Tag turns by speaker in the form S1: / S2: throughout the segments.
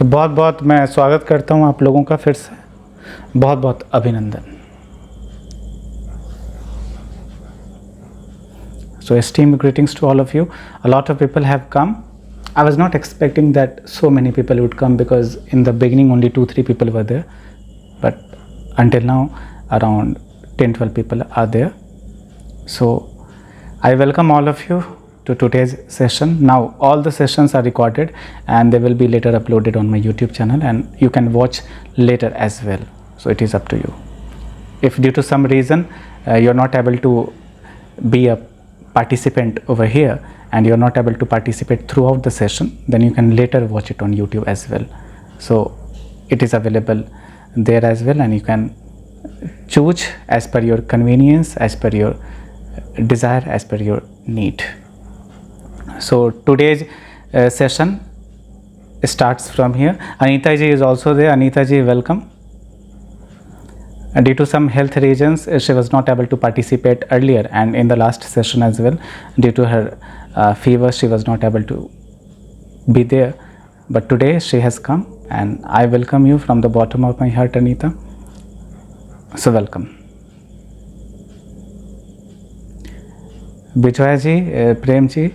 S1: तो बहुत बहुत मैं स्वागत करता हूँ आप लोगों का फिर से, बहुत बहुत अभिनंदन। So esteemed greetings to all of you. A lot of people have come. I was not expecting that so many people would come because in the beginning only 2-3 people were there. But until now around 10-12 people are there. So I welcome all of you to today's session. Now all the sessions are recorded and they will be later uploaded on my YouTube channel and you can watch later as well. So it is up to you. If due to some reason you are not able to be a participant over here and you are not able to participate throughout the session, then you can later watch it on YouTube as well. So it is available there as well and you can choose as per your convenience, as per your desire, as per your need. So today's session starts from here. Anita ji is also there. Anita ji, welcome. Due to some health reasons she was not able to participate earlier and in the last session as well. Due to her fever she was not able to be there, but today she has come and I welcome you from the bottom of my heart, Anita. So welcome. Vijay ji, Prem ji,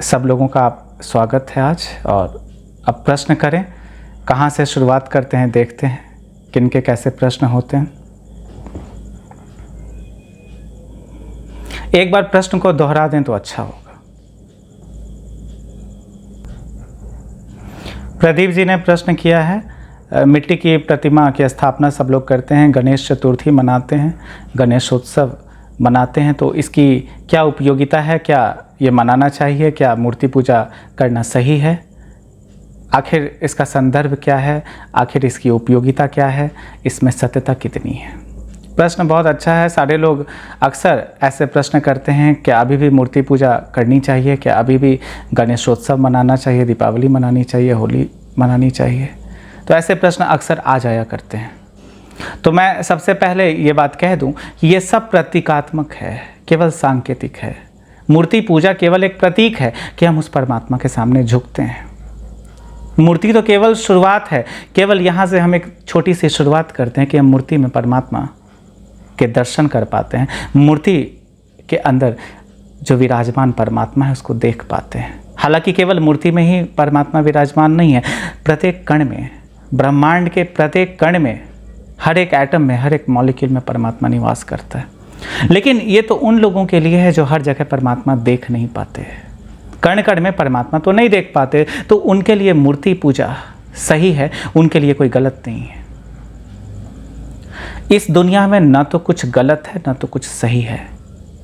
S1: सब लोगों का स्वागत है आज। और अब प्रश्न करें, कहाँ से शुरुआत करते हैं, देखते हैं किनके कैसे प्रश्न होते हैं। एक बार प्रश्न को दोहरा दें तो अच्छा होगा। प्रदीप जी ने प्रश्न किया है, मिट्टी की प्रतिमा की स्थापना सब लोग करते हैं, गणेश चतुर्थी मनाते हैं, गणेशोत्सव मनाते हैं, तो इसकी क्या उपयोगिता है, क्या ये मनाना चाहिए, क्या मूर्ति पूजा करना सही है, आखिर इसका संदर्भ क्या है, आखिर इसकी उपयोगिता क्या है, इसमें सत्यता कितनी है। प्रश्न बहुत अच्छा है। सारे लोग अक्सर ऐसे प्रश्न करते हैं, क्या अभी भी मूर्ति पूजा करनी चाहिए, क्या अभी भी गणेशोत्सव मनाना चाहिए, दीपावली मनानी चाहिए, होली मनानी चाहिए। तो ऐसे प्रश्न अक्सर आ जाया करते हैं। तो मैं सबसे पहले ये बात कह दूं कि ये सब प्रतीकात्मक है, केवल सांकेतिक है। मूर्ति पूजा केवल एक प्रतीक है कि हम उस परमात्मा के सामने झुकते हैं। मूर्ति तो केवल शुरुआत है, केवल यहाँ से हम एक छोटी सी शुरुआत करते हैं कि हम मूर्ति में परमात्मा के दर्शन कर पाते हैं, मूर्ति के अंदर जो विराजमान परमात्मा है उसको देख पाते हैं। हालांकि केवल मूर्ति में ही परमात्मा विराजमान नहीं है, प्रत्येक कण में, ब्रह्मांड के प्रत्येक कण में, हर एक एटम में, हर एक मॉलिक्यूल में परमात्मा निवास करता है। लेकिन ये तो उन लोगों के लिए है जो हर जगह परमात्मा देख नहीं पाते, कण कण में परमात्मा तो नहीं देख पाते, तो उनके लिए मूर्ति पूजा सही है, उनके लिए कोई गलत नहीं है। इस दुनिया में ना तो कुछ गलत है ना तो कुछ सही है,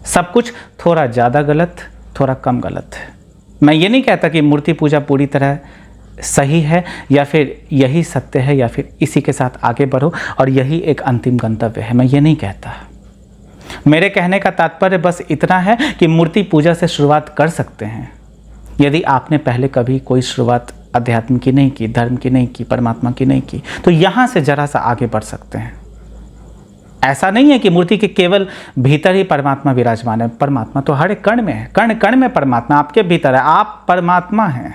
S1: सब कुछ थोड़ा ज़्यादा गलत, थोड़ा कम गलत है। मैं ये नहीं कहता कि मूर्ति पूजा पूरी तरह सही है या फिर यही सत्य है या फिर इसी के साथ आगे बढ़ो और यही एक अंतिम गंतव्य है, मैं ये नहीं कहता। मेरे कहने का तात्पर्य बस इतना है कि मूर्ति पूजा से शुरुआत कर सकते हैं यदि आपने पहले कभी कोई शुरुआत अध्यात्म की नहीं की, धर्म की नहीं की, परमात्मा की नहीं की, तो यहाँ से जरा सा आगे बढ़ सकते हैं। ऐसा नहीं है कि मूर्ति के केवल भीतर ही परमात्मा विराजमान है, परमात्मा तो हर एक कण में है, कण कण में परमात्मा आपके भीतर है, आप परमात्मा हैं,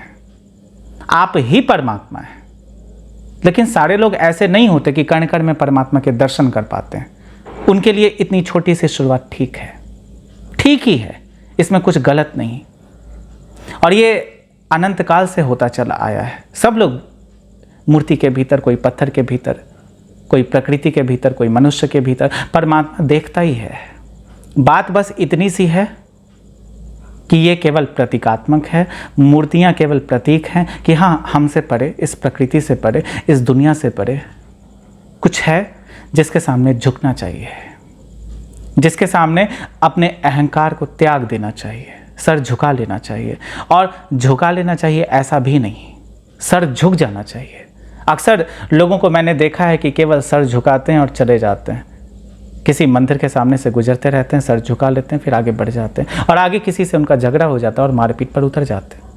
S1: आप ही परमात्मा हैं। लेकिन सारे लोग ऐसे नहीं होते कि कण कण में परमात्मा के दर्शन कर पाते हैं। उनके लिए इतनी छोटी सी शुरुआत ठीक है, ठीक ही है, इसमें कुछ गलत नहीं। और ये अनंत काल से होता चला आया है। सब लोग मूर्ति के भीतर, कोई पत्थर के भीतर, कोई प्रकृति के भीतर, कोई मनुष्य के भीतर परमात्मा देखता ही है। बात बस इतनी सी है कि ये केवल प्रतीकात्मक है, मूर्तियाँ केवल प्रतीक हैं कि हाँ, हमसे परे, इस प्रकृति से परे, इस दुनिया से परे कुछ है जिसके सामने झुकना चाहिए, जिसके सामने अपने अहंकार को त्याग देना चाहिए, सर झुका लेना चाहिए। और झुका लेना चाहिए ऐसा भी नहीं, सर झुक जाना चाहिए। अक्सर लोगों को मैंने देखा है कि केवल सर झुकाते हैं और चले जाते हैं, किसी मंदिर के सामने से गुजरते रहते हैं, सर झुका लेते हैं, फिर आगे बढ़ जाते हैं और आगे किसी से उनका झगड़ा हो जाता है और मारपीट पर उतर जाते हैं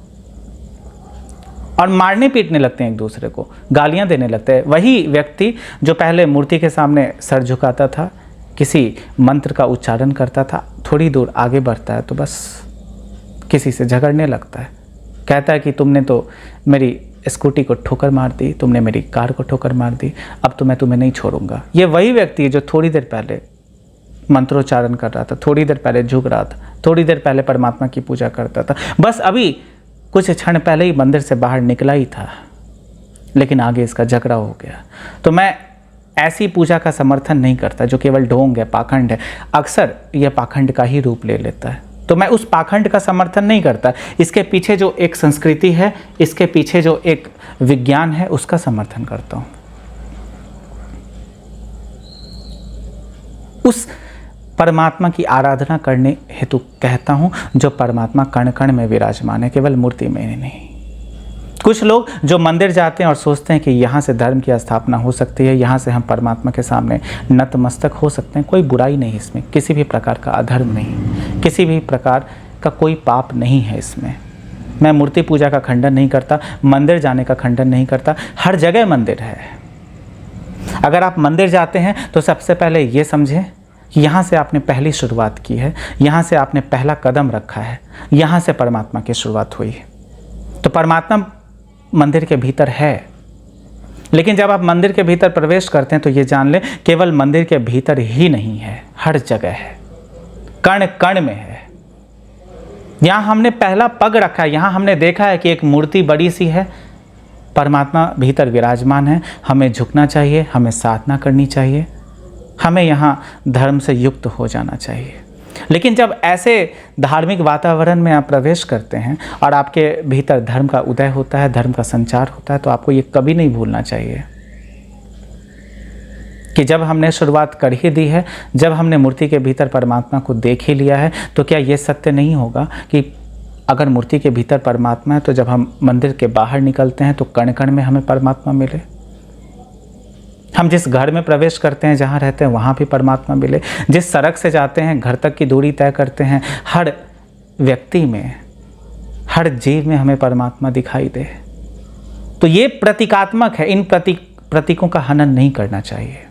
S1: और मारने पीटने लगते हैं, एक दूसरे को गालियां देने लगते हैं। वही व्यक्ति जो पहले मूर्ति के सामने सर झुकाता था, किसी मंत्र का उच्चारण करता था, थोड़ी दूर आगे बढ़ता है तो बस किसी से झगड़ने लगता है, कहता है कि तुमने तो मेरी स्कूटी को ठोकर मार दी, तुमने मेरी कार को ठोकर मार दी, अब तो मैं तुम्हें नहीं छोड़ूंगा। ये वही व्यक्ति है जो थोड़ी देर पहले मंत्रोच्चारण कर रहा था, थोड़ी देर पहले झुक रहा था, थोड़ी देर पहले परमात्मा की पूजा करता था, बस अभी कुछ क्षण पहले ही मंदिर से बाहर निकला ही था, लेकिन आगे इसका झगड़ा हो गया। तो मैं ऐसी पूजा का समर्थन नहीं करता जो केवल ढोंग है, पाखंड है। अक्सर यह पाखंड का ही रूप ले लेता है, तो मैं उस पाखंड का समर्थन नहीं करता। इसके पीछे जो एक संस्कृति है, इसके पीछे जो एक विज्ञान है, उसका समर्थन करता हूँ। उस परमात्मा की आराधना करने हेतु कहता हूँ जो परमात्मा कण कण में विराजमान है, केवल मूर्ति में ही नहीं। कुछ लोग जो मंदिर जाते हैं और सोचते हैं कि यहाँ से धर्म की स्थापना हो सकती है, यहाँ से हम परमात्मा के सामने नतमस्तक हो सकते हैं, कोई बुराई नहीं इसमें, किसी भी प्रकार का अधर्म नहीं, किसी भी प्रकार का कोई पाप नहीं है इसमें। मैं मूर्ति पूजा का खंडन नहीं करता, मंदिर जाने का खंडन नहीं करता। हर जगह मंदिर है। अगर आप मंदिर जाते हैं तो सबसे पहले ये समझें कि यहाँ से आपने पहली शुरुआत की है, यहाँ से आपने पहला कदम रखा है, यहाँ से परमात्मा की शुरुआत हुई है। तो परमात्मा मंदिर के भीतर है, लेकिन जब आप मंदिर के भीतर प्रवेश करते हैं तो ये जान लें केवल मंदिर के भीतर ही नहीं है, हर जगह है, कण कण में है। यहाँ हमने पहला पग रखा है, यहाँ हमने देखा है कि एक मूर्ति बड़ी सी है, परमात्मा भीतर विराजमान है। हमें झुकना चाहिए, हमें साधना करनी चाहिए, हमें यहाँ धर्म से युक्त हो जाना चाहिए। लेकिन जब ऐसे धार्मिक वातावरण में आप प्रवेश करते हैं और आपके भीतर धर्म का उदय होता है, धर्म का संचार होता है, तो आपको ये कभी नहीं भूलना चाहिए कि जब हमने शुरुआत कर ही दी है, जब हमने मूर्ति के भीतर परमात्मा को देख ही लिया है, तो क्या ये सत्य नहीं होगा कि अगर मूर्ति के भीतर परमात्मा है तो जब हम मंदिर के बाहर निकलते हैं तो कण कण में हमें परमात्मा मिले। हम जिस घर में प्रवेश करते हैं, जहाँ रहते हैं, वहाँ भी परमात्मा मिले। जिस सड़क से जाते हैं, घर तक की दूरी तय करते हैं, हर व्यक्ति में, हर जीव में हमें परमात्मा दिखाई दे। तो ये प्रतीकात्मक है। इन प्रतीकों का हनन नहीं करना चाहिए।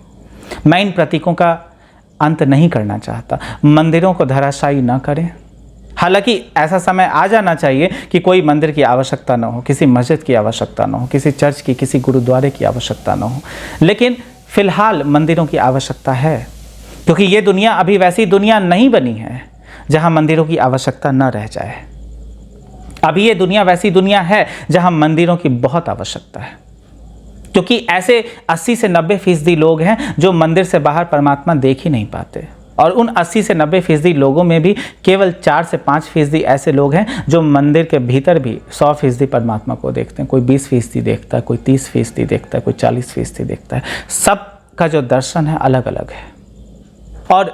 S1: मैं इन प्रतीकों का अंत नहीं करना चाहता। मंदिरों को धराशायी न करें। हालांकि ऐसा समय आ जाना चाहिए कि कोई मंदिर की आवश्यकता न हो, किसी मस्जिद की आवश्यकता न हो, किसी चर्च की, किसी गुरुद्वारे की आवश्यकता न हो, लेकिन फिलहाल मंदिरों की आवश्यकता है, क्योंकि ये दुनिया अभी वैसी दुनिया नहीं बनी है जहां मंदिरों की आवश्यकता न रह जाए। अभी ये दुनिया वैसी दुनिया है जहां मंदिरों की बहुत आवश्यकता है, क्योंकि ऐसे 80 से 90% लोग हैं जो मंदिर से बाहर परमात्मा देख ही नहीं पाते, और उन 80 से 90% लोगों में भी केवल 4 से 5% ऐसे लोग हैं जो मंदिर के भीतर भी 100% परमात्मा को देखते हैं। कोई 20% देखता है, कोई 30% देखता है, कोई 40% देखता है। सबका जो दर्शन है अलग अलग है, और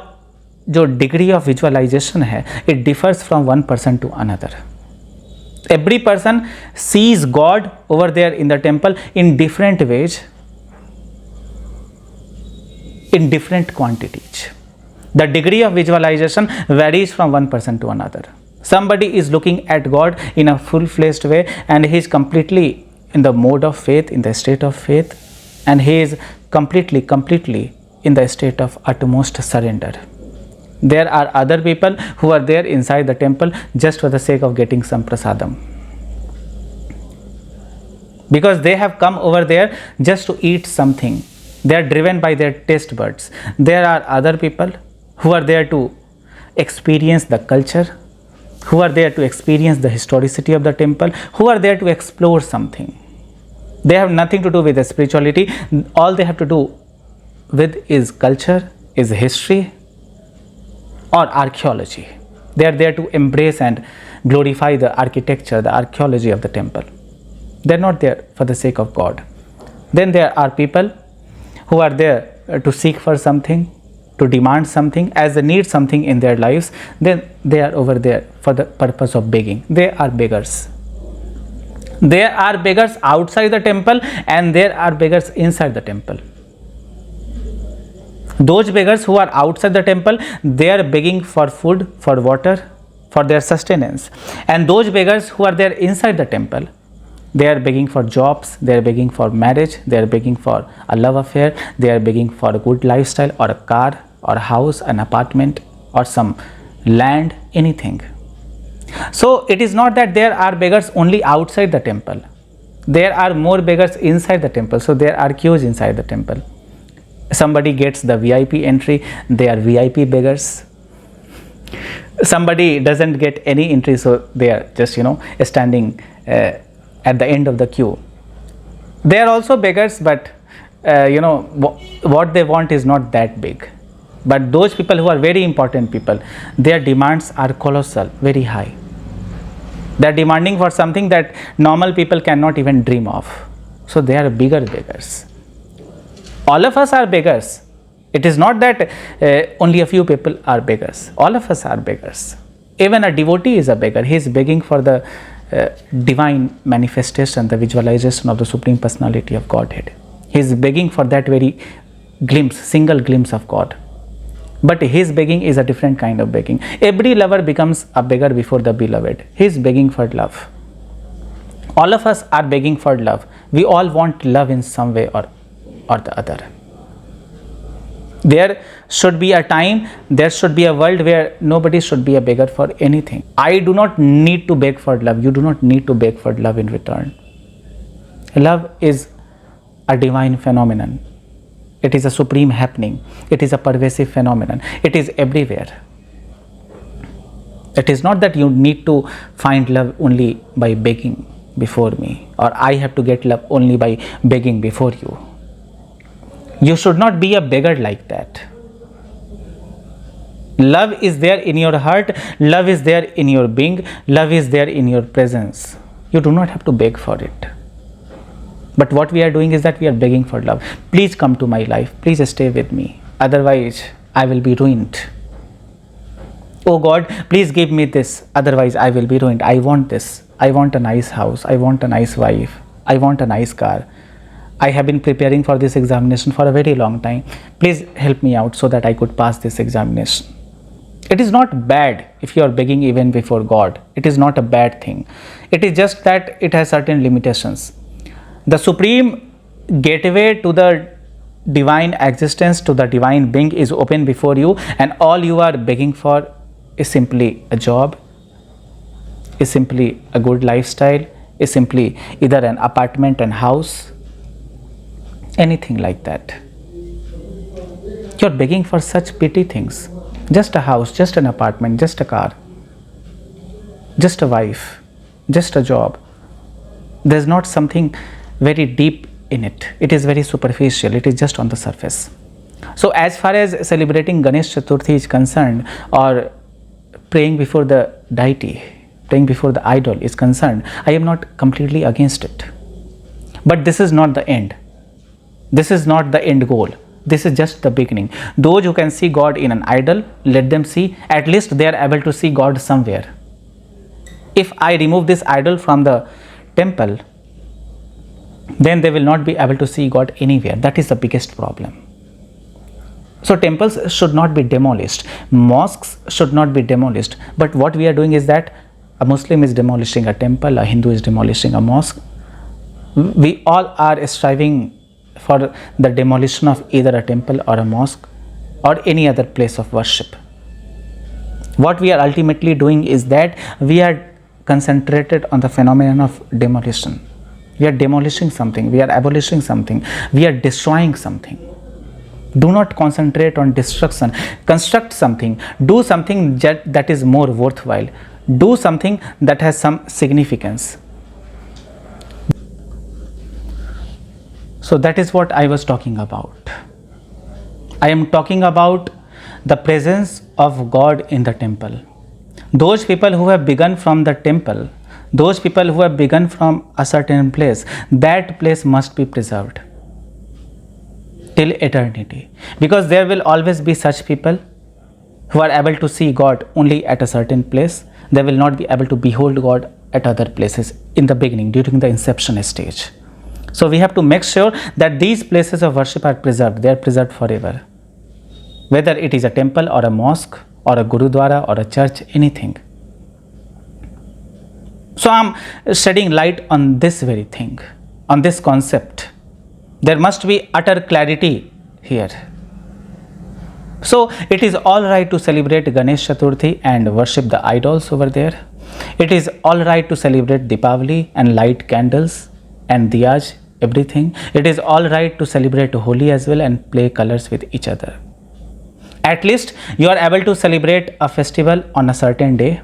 S1: जो डिग्री ऑफ विजुअलाइजेशन है, it differs from one person to another. Every person sees God over there in the temple in different ways, in different quantities. The degree of visualization varies from one person to another. Somebody is looking at God in a full-fledged way, and he is completely in the mode of faith, in the state of faith, and he is completely in the state of utmost surrender. There are other people who are there inside the temple just for the sake of getting some prasadam, because they have come over there just to eat something. They are driven by their taste buds. There are other people who are there to experience the culture, who are there to experience the historicity of the temple, who are there to explore something. They have nothing to do with the spirituality. All they have to do with is culture, is history, or archaeology. They are there to embrace and glorify the architecture, the archaeology of the temple. They are not there for the sake of God. Then there are people who are there to seek for something, to demand something, as they need something in their lives. Then they are over there for the purpose of begging. They are beggars. There are beggars outside the temple, and there are beggars inside the temple. Those beggars who are outside the temple, they are begging for food, for water, for their sustenance. And those beggars who are there inside the temple, they are begging for jobs, they are begging for marriage, they are begging for a love affair, they are begging for a good lifestyle, or a car, or a house, an apartment, or some land, anything. So it is not that there are beggars only outside the temple. There are more beggars inside the temple, so there are queues inside the temple. Somebody gets the VIP entry, they are VIP beggars. Somebody doesn't get any entry, so they are just standing at the end of the queue. They are also beggars, but what they want is not that big. But those people who are very important people, their demands are colossal, very high. They are demanding for something that normal people cannot even dream of. So they are bigger beggars. All of us are beggars. It is not that only a few people are beggars. All of us are beggars. Even a devotee is a beggar. He is begging for the divine manifestation, the visualization of the Supreme Personality of Godhead. He is begging for that very glimpse, single glimpse of God. But his begging is a different kind of begging. Every lover becomes a beggar before the beloved. He is begging for love. All of us are begging for love. We all want love in some way or the other. There should be a time, there should be a world where nobody should be a beggar for anything. I do not need to beg for love. You do not need to beg for love in return. Love is a divine phenomenon. It is a supreme happening. It is a pervasive phenomenon. It is everywhere. It is not that you need to find love only by begging before me, or I have to get love only by begging before you. You should not be a beggar like that. Love is there in your heart. Love is there in your being. Love is there in your presence. You do not have to beg for it. But what we are doing is that we are begging for love. Please come to my life. Please stay with me. Otherwise, I will be ruined. Oh God, please give me this. Otherwise, I will be ruined. I want this. I want a nice house. I want a nice wife. I want a nice car. I have been preparing for this examination for a very long time. Please help me out so that I could pass this examination. It is not bad if you are begging even before God. It is not a bad thing. It is just that it has certain limitations. The supreme gateway to the divine existence, to the divine being is open before you, and all you are begging for is simply a job, is simply a good lifestyle, is simply either an apartment and house, anything like that. You are begging for such petty things. Just a house, just an apartment, just a car, just a wife, just a job. There is not something very deep in it. It is very superficial. It is just on the surface. So as far as celebrating Ganesh Chaturthi is concerned, or praying before the deity, praying before the idol is concerned, I am not completely against it. But this is not the end. This is not the end goal. This is just the beginning. Those who can see God in an idol, let them see. At least they are able to see God somewhere. If I remove this idol from the temple, then they will not be able to see God anywhere. That is the biggest problem. So temples should not be demolished. Mosques should not be demolished. But what we are doing is that a Muslim is demolishing a temple, a Hindu is demolishing a mosque. We all are striving for the demolition of either a temple or a mosque or any other place of worship. What we are ultimately doing is that we are concentrated on the phenomenon of demolition. We are demolishing something, we are abolishing something, we are destroying something. Do not concentrate on destruction. Construct something, do something that is more worthwhile, do something that has some significance. So that is what I was talking about. I am talking about the presence of God in the temple. Those people who have begun from the temple, those people who have begun from a certain place, that place must be preserved till eternity, because there will always be such people who are able to see God only at a certain place. They will not be able to behold God at other places in the beginning, during the inception stage. So we have to make sure that these places of worship are preserved. They are preserved forever, whether it is a temple or a mosque or a gurudwara or a church, anything. So I am shedding light on this very thing, on this concept. There must be utter clarity here. So it is all right to celebrate Ganesh Chaturthi and worship the idols over there. It is all right to celebrate Deepavali and light candles. and diyas, everything. It is all right to celebrate Holi as well and play colors with each other. At least you are able to celebrate a festival on a certain day.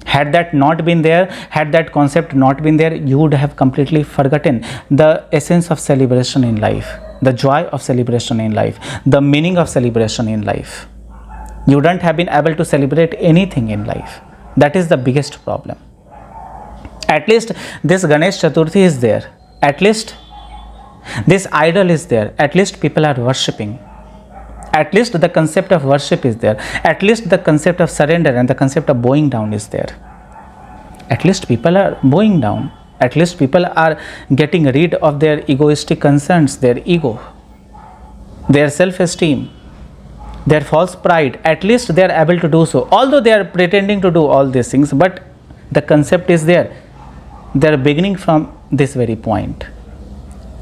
S1: Had that not been there, had that concept not been there, you would have completely forgotten the essence of celebration in life, the joy of celebration in life, the meaning of celebration in life. You wouldn't have been able to celebrate anything in life. That is the biggest problem. At least this Ganesh Chaturthi is there. At least this idol is there. At least people are worshipping. At least the concept of worship is there. At least the concept of surrender and the concept of bowing down is there. At least people are bowing down. At least people are getting rid of their egoistic concerns, their ego, their self-esteem, their false pride. At least they are able to do so. Although they are pretending to do all these things, but the concept is there. They are beginning from this very point.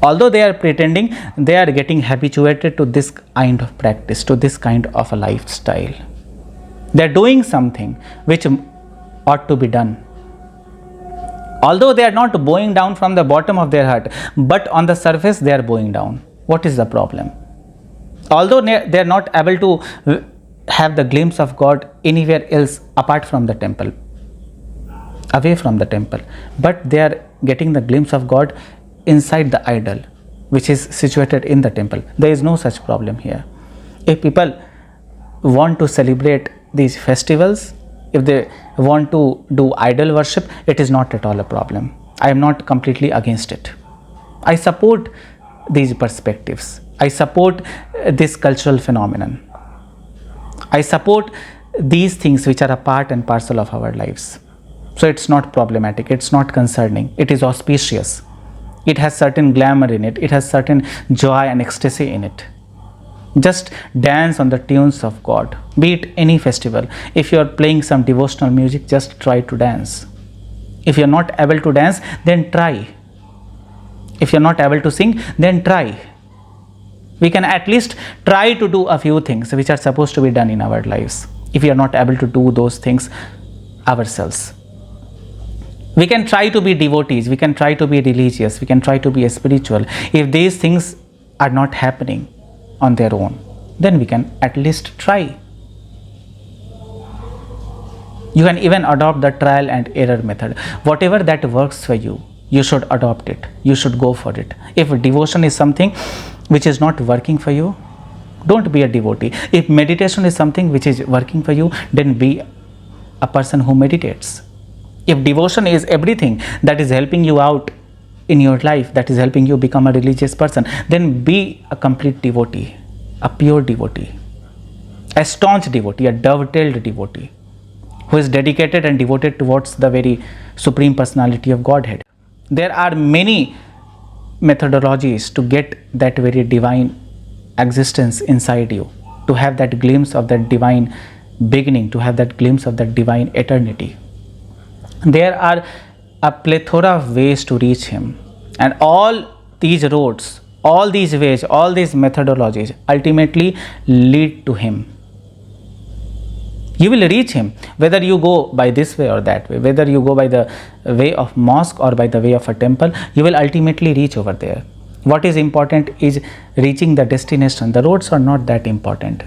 S1: Although they are pretending, they are getting habituated to this kind of practice, to this kind of a lifestyle. They are doing something which ought to be done. Although they are not bowing down from the bottom of their heart, but on the surface they are bowing down. What is the problem? Although they are not able to have the glimpse of God anywhere else apart from the temple, away from the temple, but they are getting the glimpse of God inside the idol which is situated in the temple. There is no such problem here. If people want to celebrate these festivals, if they want to do idol worship, it is not at all a problem. I am not completely against it. I support these perspectives. I support this cultural phenomenon. I support these things which are a part and parcel of our lives. So it's not problematic, it's not concerning, it is auspicious. It has certain glamour in it, it has certain joy and ecstasy in it. Just dance on the tunes of God, be it any festival. If you are playing some devotional music, just try to dance. If you are not able to dance, then try. If you are not able to sing, then try. We can at least try to do a few things which are supposed to be done in our lives. If we are not able to do those things ourselves, we can try to be devotees, we can try to be religious, we can try to be spiritual. If these things are not happening on their own, then we can at least try. You can even adopt the trial and error method. Whatever that works for you, you should adopt it, you should go for it. If devotion is something which is not working for you, don't be a devotee. If meditation is something which is working for you, then be a person who meditates. If devotion is everything that is helping you out in your life, that is helping you become a religious person, then be a complete devotee, a pure devotee, a staunch devotee, a dovetailed devotee who is dedicated and devoted towards the very Supreme Personality of Godhead. There are many methodologies to get that very divine existence inside you, to have that glimpse of that divine beginning, to have that glimpse of that divine eternity. There are a plethora of ways to reach Him, and all these roads, all these ways, all these methodologies ultimately lead to Him. You will reach Him whether you go by this way or that way, whether you go by the way of mosque or by the way of a temple, you will ultimately reach over there. What is important is reaching the destination. The roads are not that important.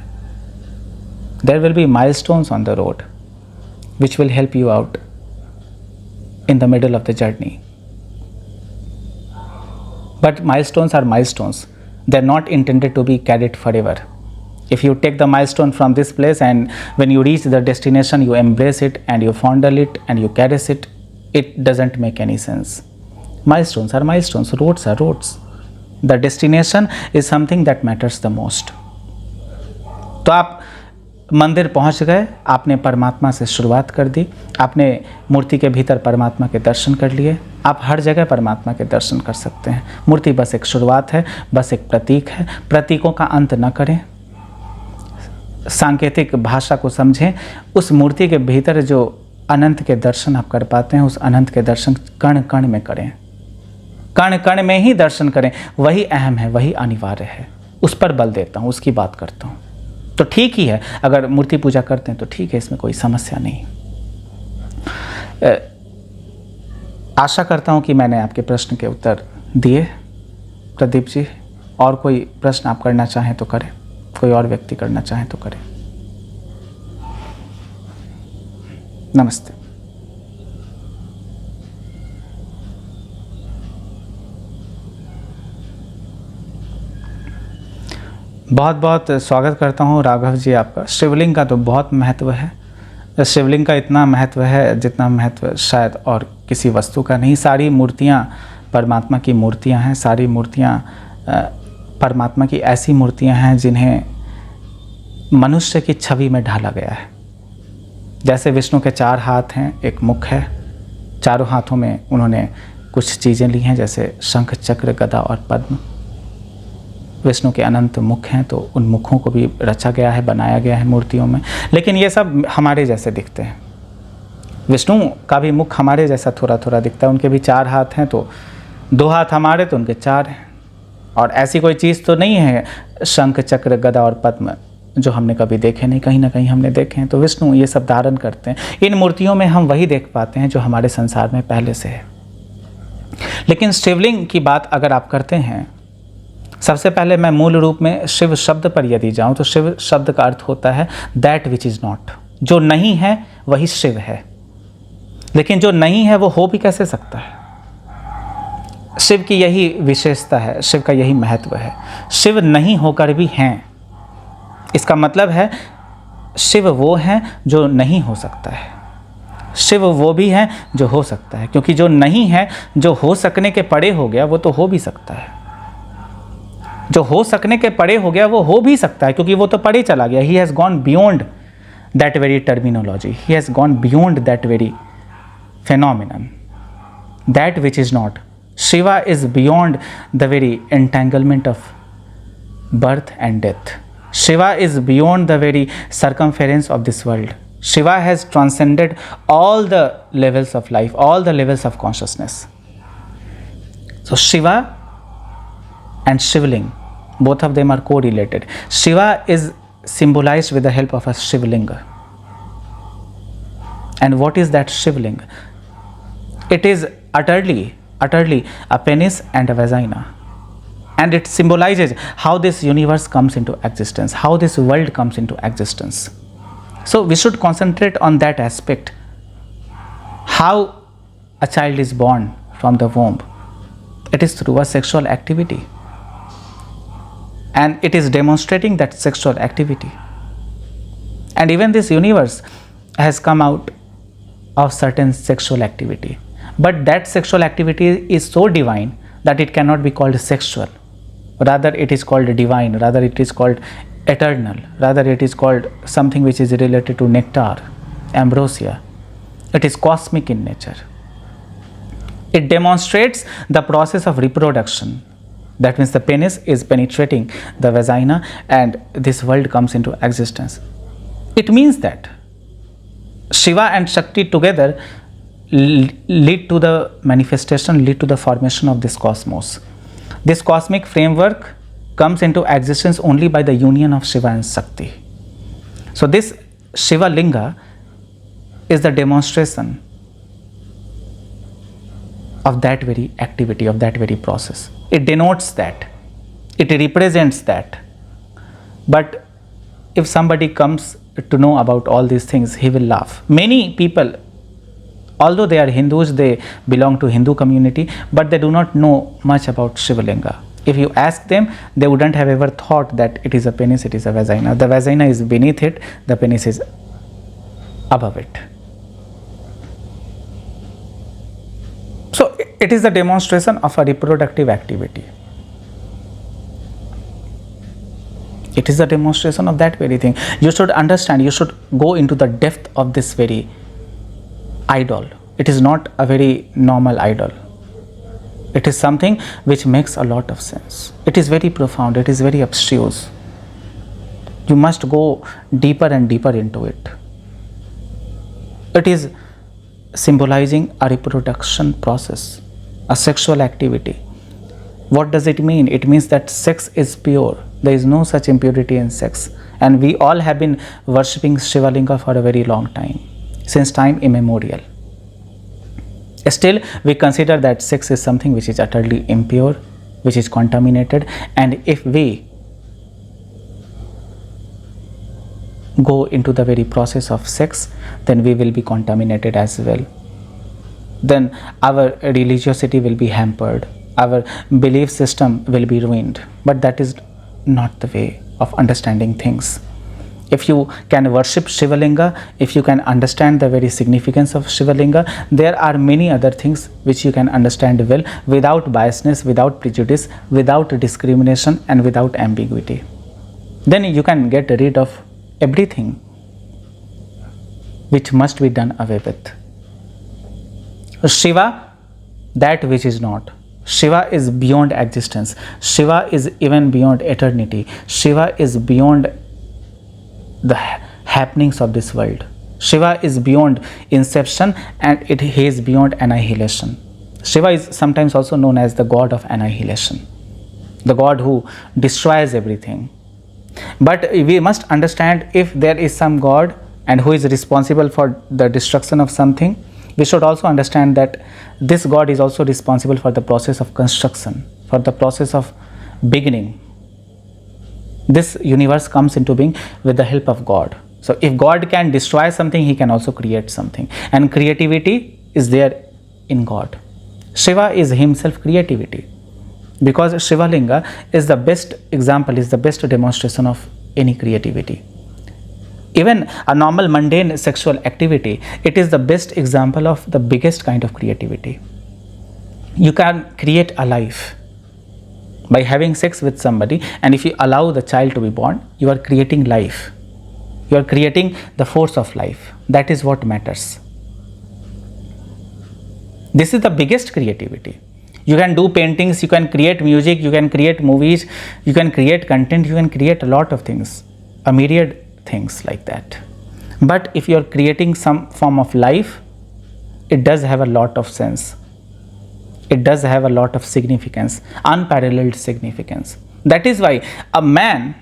S1: There will be milestones on the road which will help you out in the middle of the journey. But milestones are milestones. They are not intended to be carried forever. If you take the milestone from this place and when you reach the destination, you embrace it and you fondle it and you caress it, it doesn't make any sense. Milestones are milestones, roads are roads. The destination is something that matters the most. तो आप मंदिर पहुंच गए, आपने परमात्मा से शुरुआत कर दी, आपने मूर्ति के भीतर परमात्मा के दर्शन कर लिए, आप हर जगह परमात्मा के दर्शन कर सकते हैं। मूर्ति बस एक शुरुआत है, बस एक प्रतीक है। प्रतीकों का अंत न करें, सांकेतिक भाषा को समझें। उस मूर्ति के भीतर जो अनंत के दर्शन आप कर पाते हैं, उस अनंत के दर्शन कण कण में करें, कण कण में ही दर्शन करें। वही अहम है, वही अनिवार्य है। उस पर बल देता हूँ, उसकी बात करता हूँ। तो ठीक ही है, अगर मूर्ति पूजा करते हैं तो ठीक है, इसमें कोई समस्या नहीं। आशा करता हूँ कि मैंने आपके प्रश्न के उत्तर दिए। प्रदीप जी, और कोई प्रश्न आप करना चाहें तो करें, कोई और व्यक्ति करना चाहें तो करें। नमस्ते। बहुत बहुत स्वागत करता हूँ राघव जी आपका। शिवलिंग का तो बहुत महत्व है। शिवलिंग का इतना महत्व है जितना महत्व शायद और किसी वस्तु का नहीं। सारी मूर्तियाँ परमात्मा की मूर्तियाँ हैं। सारी मूर्तियाँ परमात्मा की ऐसी मूर्तियाँ हैं जिन्हें मनुष्य की छवि में ढाला गया है। जैसे विष्णु के 4 हाथ हैं, एक मुख है, चारों हाथों में उन्होंने कुछ चीज़ें ली हैं, जैसे शंख, चक्र, गदा और पद्म। विष्णु के अनंत मुख हैं, तो उन मुखों को भी रचा गया है, बनाया गया है मूर्तियों में। लेकिन ये सब हमारे जैसे दिखते हैं। विष्णु का भी मुख हमारे जैसा थोड़ा थोड़ा दिखता है। उनके भी 4 हाथ हैं, तो 2 हाथ हमारे तो उनके 4 हैं। और ऐसी कोई चीज़ तो नहीं है शंख, चक्र, गदा और पद्म जो हमने कभी देखे नहीं, कहीं ना कहीं हमने देखे हैं। तो विष्णु ये सब धारण करते हैं। इन मूर्तियों में हम वही देख पाते हैं जो हमारे संसार में पहले से है। लेकिन शिवलिंग की बात अगर आप करते हैं, सबसे पहले मैं मूल रूप में शिव शब्द पर यदि जाऊं तो शिव शब्द का अर्थ होता है दैट विच इज़ नॉट। जो नहीं है वही शिव है। लेकिन जो नहीं है वो हो भी कैसे सकता है? शिव की यही विशेषता है, शिव का यही महत्व है। शिव नहीं होकर भी हैं। इसका मतलब है शिव वो हैं जो नहीं हो सकता है, शिव वो भी हैं जो हो सकता है। क्योंकि जो नहीं है, जो हो सकने के परे हो गया, वो तो हो भी सकता है। जो हो सकने के परे हो गया वो हो भी सकता है, क्योंकि वो तो परे चला गया। He has gone beyond that very terminology, he has gone beyond that very phenomenon, that which is not. Shiva is beyond the very entanglement of birth and death. Shiva is beyond the very circumference of this world. Shiva has transcended all the levels of life, all the levels of consciousness. So Shiva and Shivling, both of them are correlated. Shiva is symbolized with the help of a Shivlinga. And what is that Shivling? It is utterly a penis and a vagina. And it symbolizes how this universe comes into existence, how this world comes into existence. So we should concentrate on that aspect. How a child is born from the womb. It is through a sexual activity. And it is demonstrating that sexual activity. And even this universe has come out of certain sexual activity. But that sexual activity is so divine that it cannot be called sexual. Rather, it is called divine. Rather, it is called eternal. Rather, it is called something which is related to nectar, ambrosia. It is cosmic in nature. It demonstrates the process of reproduction. That means the penis is penetrating the vagina and this world comes into existence. It means that Shiva and Shakti together lead to the manifestation, lead to the formation of this cosmos. This cosmic framework comes into existence only by the union of Shiva and Shakti. So this Shiva Linga is the demonstration of that very activity, of that very process. It denotes that, it represents that. But if somebody comes to know about all these things, he will laugh. Many people, although they are Hindus, they belong to Hindu community, but they do not know much about Shivalinga. If you ask them, they wouldn't have ever thought that it is a penis, it is a vagina. The vagina is beneath it, the penis is above it. So it is a demonstration of a reproductive activity. It is a demonstration of that very thing. You should understand, you should go into the depth of this very idol. It is not a very normal idol. It is something which makes a lot of sense. It is very profound, it is very abstruse. You must go deeper and deeper into it. It is symbolizing a reproduction process, a sexual activity. What does it mean? It means that sex is pure. There is no such impurity in sex. And we all have been worshipping Shivalinga for a very long time, since time immemorial. Still, we consider that sex is something which is utterly impure, which is contaminated, and if we go into the very process of sex, then we will be contaminated as well. Then our religiosity will be hampered, our belief system will be ruined. But that is not the way of understanding things. If you can worship Shivalinga, if you can understand the very significance of Shivalinga, there are many other things which you can understand well without biasness, without prejudice, without discrimination, and without ambiguity. Then you can get rid of everything which must be done away with. Shiva, that which is not. Shiva is beyond existence. Shiva is even beyond eternity. Shiva is beyond the happenings of this world. Shiva is beyond inception, and he is beyond annihilation. Shiva is sometimes also known as the god of annihilation, the god who destroys everything. But we must understand, if there is some god and who is responsible for the destruction of something, we should also understand that this god is also responsible for the process of construction, for the process of beginning. This universe comes into being with the help of God. So if God can destroy something, he can also create something, and creativity is there in God. Shiva is himself creativity, because Shivalinga is the best example, is the best demonstration of any creativity. Even a normal mundane sexual activity, it is the best example of the biggest kind of creativity. You can create a life by having sex with somebody, and if you allow the child to be born, you are creating life. You are creating the force of life. That is what matters. This is the biggest creativity. You can do paintings, you can create music, you can create movies, you can create content, you can create a lot of things, a myriad things like that. But if you are creating some form of life, it does have a lot of sense. It does have a lot of significance, unparalleled significance. That is why a man,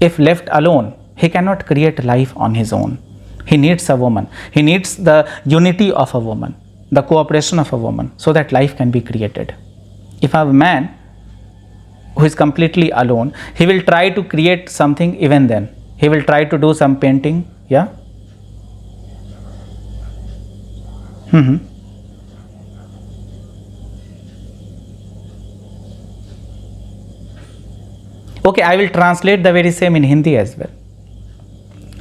S1: if left alone, he cannot create life on his own. He needs a woman. He needs the unity of a woman, the cooperation of a woman, so that life can be created. If a man who is completely alone, he will try to create something, even then he will try to do some painting. Yeah. Okay, I will translate the very same in Hindi as well.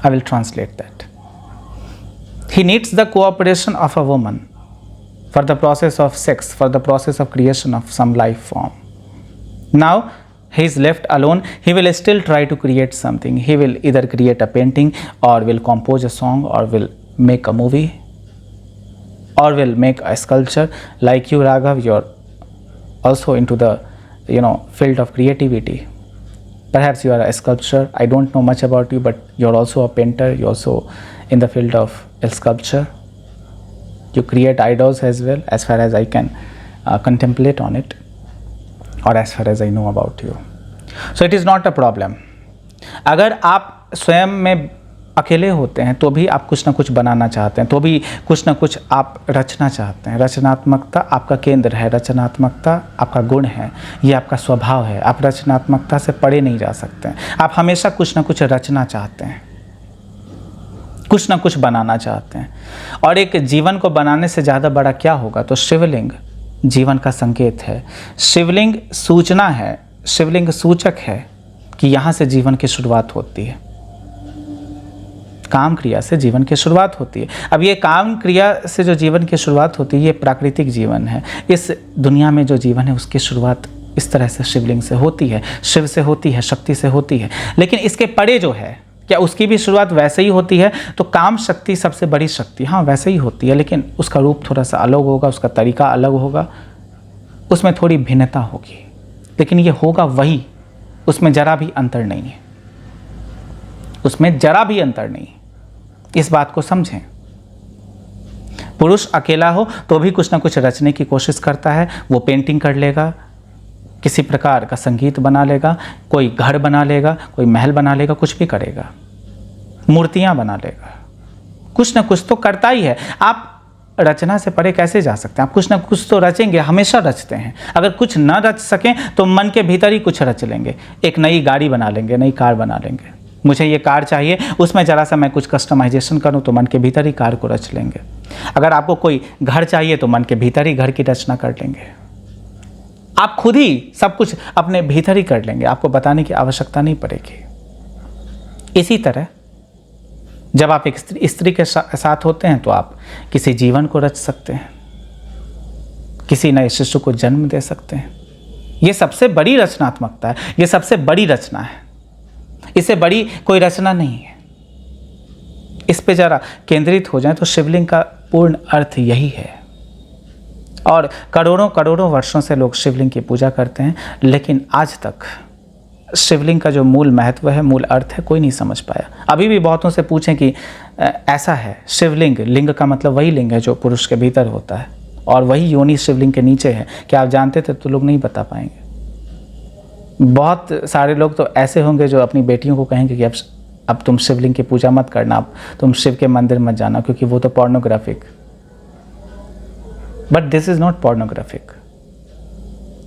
S1: I will translate that. He needs the cooperation of a woman for the process of sex, for the process of creation of some life form. Now he is left alone, he will still try to create something. He will either create a painting, or will compose a song, or will make a movie, or will make a sculpture. Like you, Raghav, you're also into the field of creativity. Perhaps you are a sculptor. I don't know much about you, but you're also a painter. You're also in the field of sculpture. You create idols as well, as far as I can contemplate on it, or as far as I know about you. So it is not a problem. अगर आप स्वयं में अकेले होते हैं तो भी आप कुछ ना कुछ बनाना चाहते हैं, तो भी कुछ ना कुछ आप रचना चाहते हैं। रचनात्मकता आपका केंद्र है, रचनात्मकता आपका गुण है, ये आपका स्वभाव है। आप रचनात्मकता से परे नहीं जा सकते हैं। आप हमेशा कुछ ना कुछ रचना चाहते हैं, कुछ ना कुछ बनाना चाहते हैं। और एक जीवन को बनाने से ज़्यादा बड़ा क्या होगा? तो शिवलिंग जीवन का संकेत है, शिवलिंग सूचना है, शिवलिंग सूचक है कि यहाँ से जीवन की शुरुआत होती है। काम क्रिया से जीवन की शुरुआत होती है। अब ये काम क्रिया से जो जीवन की शुरुआत होती है, ये प्राकृतिक जीवन है। इस दुनिया में जो जीवन है उसकी शुरुआत इस तरह से शिवलिंग से होती है, शिव से होती है, शक्ति से होती है। लेकिन इसके परे जो है, क्या उसकी भी शुरुआत वैसे ही होती है? तो काम शक्ति सबसे बड़ी शक्ति, हाँ वैसे ही होती है, लेकिन उसका रूप थोड़ा सा अलग होगा, उसका तरीका अलग होगा, उसमें थोड़ी भिन्नता होगी, लेकिन ये होगा वही। उसमें जरा भी अंतर नहीं है, उसमें जरा भी अंतर नहीं। इस बात को समझें। पुरुष अकेला हो तो भी कुछ ना कुछ रचने की कोशिश करता है। वो पेंटिंग कर लेगा, किसी प्रकार का संगीत बना लेगा, कोई घर बना लेगा, कोई महल बना लेगा, कुछ भी करेगा, मूर्तियां बना लेगा, कुछ ना कुछ तो करता ही है। आप रचना से परे कैसे जा सकते हैं? आप कुछ ना कुछ तो रचेंगे, हमेशा रचते हैं। अगर कुछ ना रच सकें तो मन के भीतर ही कुछ रच लेंगे, एक नई गाड़ी बना लेंगे, नई कार बना लेंगे। मुझे ये कार चाहिए, उसमें ज़रा सा मैं कुछ कस्टमाइजेशन करूं तो मन के भीतर ही कार को रच लेंगे। अगर आपको कोई घर चाहिए तो मन के भीतर ही घर की रचना कर लेंगे। आप खुद ही सब कुछ अपने भीतर ही कर लेंगे, आपको बताने की आवश्यकता नहीं पड़ेगी। इसी तरह जब आप एक स्त्री के साथ होते हैं तो आप किसी जीवन को रच सकते हैं, किसी नए शिशु को जन्म दे सकते हैं। ये सबसे बड़ी रचनात्मकता है, ये सबसे बड़ी रचना है, इससे बड़ी कोई रचना नहीं है। इस पे जरा केंद्रित हो जाए तो शिवलिंग का पूर्ण अर्थ यही है। और करोड़ों करोड़ों वर्षों से लोग शिवलिंग की पूजा करते हैं, लेकिन आज तक शिवलिंग का जो मूल महत्व है, मूल अर्थ है, कोई नहीं समझ पाया। अभी भी बहुतों से पूछें कि ऐसा है शिवलिंग, लिंग का मतलब वही लिंग है जो पुरुष के भीतर होता है, और वही योनि शिवलिंग के नीचे है, क्या आप जानते थे? तो लोग नहीं बता पाएंगे। बहुत सारे लोग तो ऐसे होंगे जो अपनी बेटियों को कहेंगे कि अब तुम शिवलिंग की पूजा मत करना, अब तुम शिव के मंदिर मत जाना, क्योंकि वो तो pornographic. But this is not pornographic,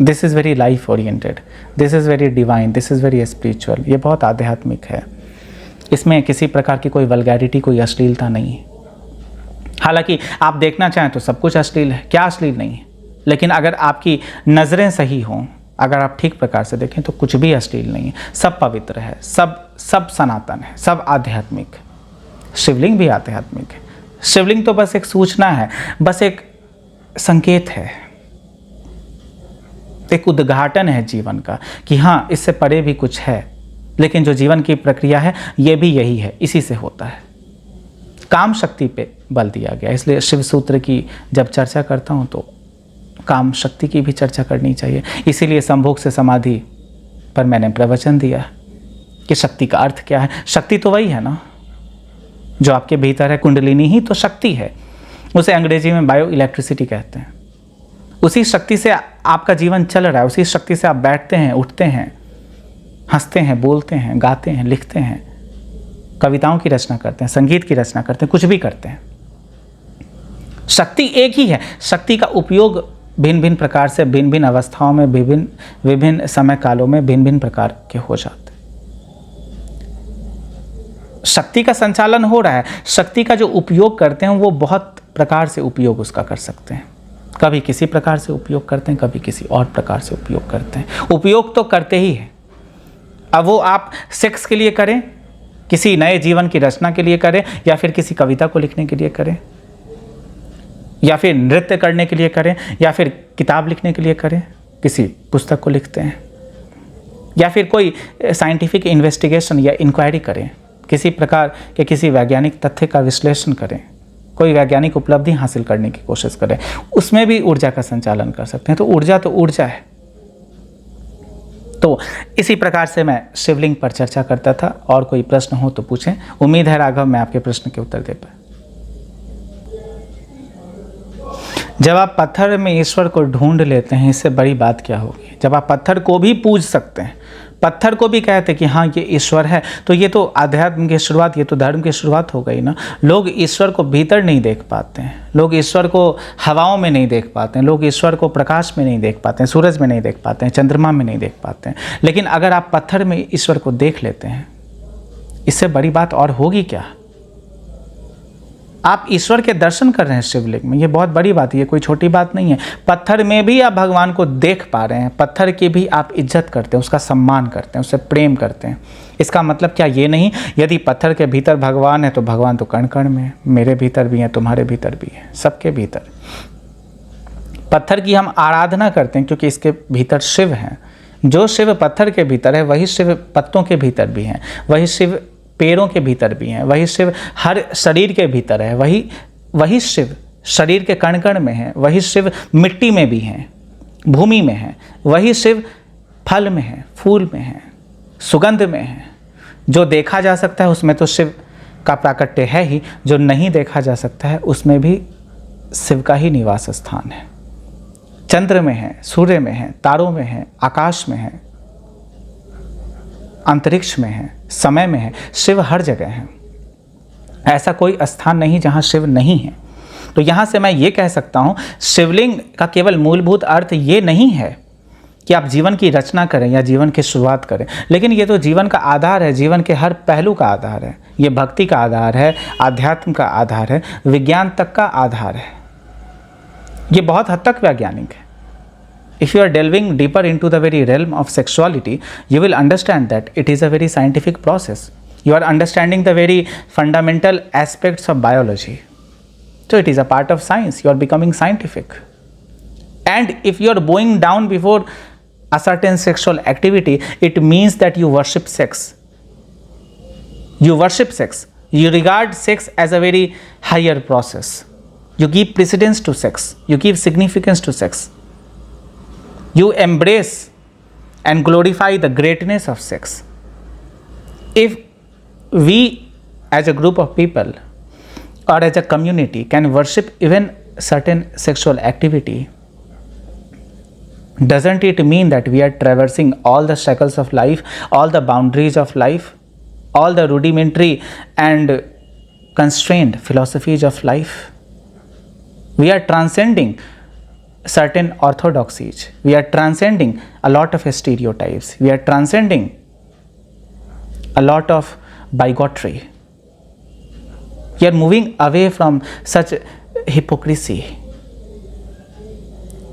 S1: this is very life oriented, this is very divine, this is very spiritual. ये बहुत आध्यात्मिक है, इसमें किसी प्रकार की कोई वल्गैरिटी, कोई अश्लीलता नहीं है। हालांकि आप देखना चाहें तो सब कुछ अश्लील है, क्या अश्लील नहीं है, लेकिन अगर आपकी नज़रें सही हों, अगर आप ठीक प्रकार से देखें तो कुछ भी अश्लील नहीं है, सब पवित्र है, सब सनातन है, सब आध्यात्मिक। शिवलिंग भी आध्यात्मिक है। शिवलिंग तो बस एक सूचना है, बस एक संकेत है, एक उद्घाटन है जीवन का कि हाँ, इससे परे भी कुछ है। लेकिन जो जीवन की प्रक्रिया है ये भी यही है, इसी से होता है। काम शक्ति पे बल दिया गया, इसलिए शिव सूत्र की जब चर्चा करता हूँ तो काम शक्ति की भी चर्चा करनी चाहिए। इसीलिए संभोग से समाधि पर मैंने प्रवचन दिया कि शक्ति का अर्थ क्या है। शक्ति तो वही है ना जो आपके भीतर है, कुंडलिनी ही तो शक्ति है। उसे अंग्रेजी में बायो इलेक्ट्रिसिटी कहते हैं। उसी शक्ति से आपका जीवन चल रहा है, उसी शक्ति से आप बैठते हैं, उठते हैं, हंसते हैं, बोलते हैं, गाते हैं, लिखते हैं, कविताओं की रचना करते हैं, संगीत की रचना करते हैं, कुछ भी करते हैं। शक्ति एक ही है। शक्ति का उपयोग भिन्न भिन्न प्रकार से, भिन्न भिन्न अवस्थाओं में, विभिन्न समय कालों में भिन्न भिन्न प्रकार के हो जाते हैं। शक्ति का संचालन हो रहा है। शक्ति का जो उपयोग करते हैं वो बहुत प्रकार से उपयोग उसका कर सकते हैं। कभी किसी प्रकार से उपयोग करते हैं, कभी किसी और प्रकार से उपयोग करते हैं। उपयोग तो करते ही हैं। अब वो आप सेक्स के लिए करें, किसी नए जीवन की रचना के लिए करें, या फिर किसी कविता को लिखने के लिए करें, या फिर नृत्य करने के लिए करें, या फिर किताब लिखने के लिए करें, किसी पुस्तक को लिखते हैं, या फिर कोई साइंटिफिक इन्वेस्टिगेशन या इंक्वायरी करें, किसी प्रकार के किसी वैज्ञानिक तथ्य का विश्लेषण करें, कोई वैज्ञानिक उपलब्धि हासिल करने की कोशिश करें, उसमें भी ऊर्जा का संचालन कर सकते हैं। तो ऊर्जा है। तो इसी प्रकार से मैं शिवलिंग पर चर्चा करता था। और कोई प्रश्न हो तो पूछें। उम्मीद है राघव मैं आपके प्रश्न के उत्तर दे पाए। जब आप पत्थर में ईश्वर को ढूंढ लेते हैं, इससे बड़ी बात क्या होगी? जब आप पत्थर को भी पूज सकते हैं, पत्थर को भी कहते हैं कि हाँ ये ईश्वर है, तो ये तो अध्यात्म की शुरुआत, ये तो धर्म की शुरुआत हो गई ना। लोग ईश्वर को भीतर नहीं देख पाते हैं, लोग ईश्वर को हवाओं में नहीं देख पाते हैं, लोग ईश्वर को प्रकाश में नहीं देख पाते हैं, सूरज में नहीं देख पाते हैं, चंद्रमा में नहीं देख पाते हैं। लेकिन अगर आप पत्थर में ईश्वर को देख लेते हैं, इससे बड़ी बात और होगी क्या? आप ईश्वर के दर्शन कर रहे हैं शिवलिंग में, ये बहुत बड़ी बात है, ये कोई छोटी बात नहीं है। पत्थर में भी आप भगवान को देख पा रहे हैं, पत्थर की भी आप इज्जत करते हैं, उसका सम्मान करते हैं, उससे प्रेम करते हैं। इसका मतलब क्या ये नहीं, यदि पत्थर के भीतर भगवान है तो भगवान तो कण कण में है, मेरे भीतर भी है, तुम्हारे भीतर भी है, सबके भीतर। पत्थर की हम आराधना करते हैं क्योंकि इसके भीतर शिव हैं। जो शिव पत्थर के भीतर है वही शिव पत्तों के भीतर भी हैं, वही शिव पेड़ों के भीतर भी हैं, वही शिव हर शरीर के भीतर है, वही शिव शरीर के कण कण में है, वही शिव मिट्टी में भी हैं, भूमि में है, वही शिव फल में है, फूल में है, सुगंध में है। जो देखा जा सकता है उसमें तो शिव का प्राकट्य है ही, जो नहीं देखा जा सकता है उसमें भी शिव का ही निवास स्थान है। चंद्र में है, सूर्य में है, तारों में है, आकाश में है, अंतरिक्ष में है, समय में है, शिव हर जगह है। ऐसा कोई स्थान नहीं जहाँ शिव नहीं है। तो यहाँ से मैं ये कह सकता हूँ, शिवलिंग का केवल मूलभूत अर्थ ये नहीं है कि आप जीवन की रचना करें या जीवन की शुरुआत करें, लेकिन ये तो जीवन का आधार है, जीवन के हर पहलू का आधार है। ये भक्ति का आधार है, आध्यात्म का आधार है, विज्ञान तक का आधार है। ये बहुत हद तक वैज्ञानिक है। If you are delving deeper into the very realm of sexuality, you will understand that it is a very scientific process. You are understanding the very fundamental aspects of biology. So it is a part of science. You are becoming scientific. And if you are bowing down before a certain sexual activity, it means that you worship sex. You worship sex. You regard sex as a very higher process. You give precedence to sex. You give significance to sex. You embrace and glorify the greatness of sex. If we as a group of people or as a community can worship even certain sexual activity, doesn't it mean that we are traversing all the shackles of life, all the boundaries of life, all the rudimentary and constrained philosophies of life? We are transcending certain orthodoxies. We are transcending a lot of stereotypes. We are transcending a lot of bigotry. We are moving away from such hypocrisy.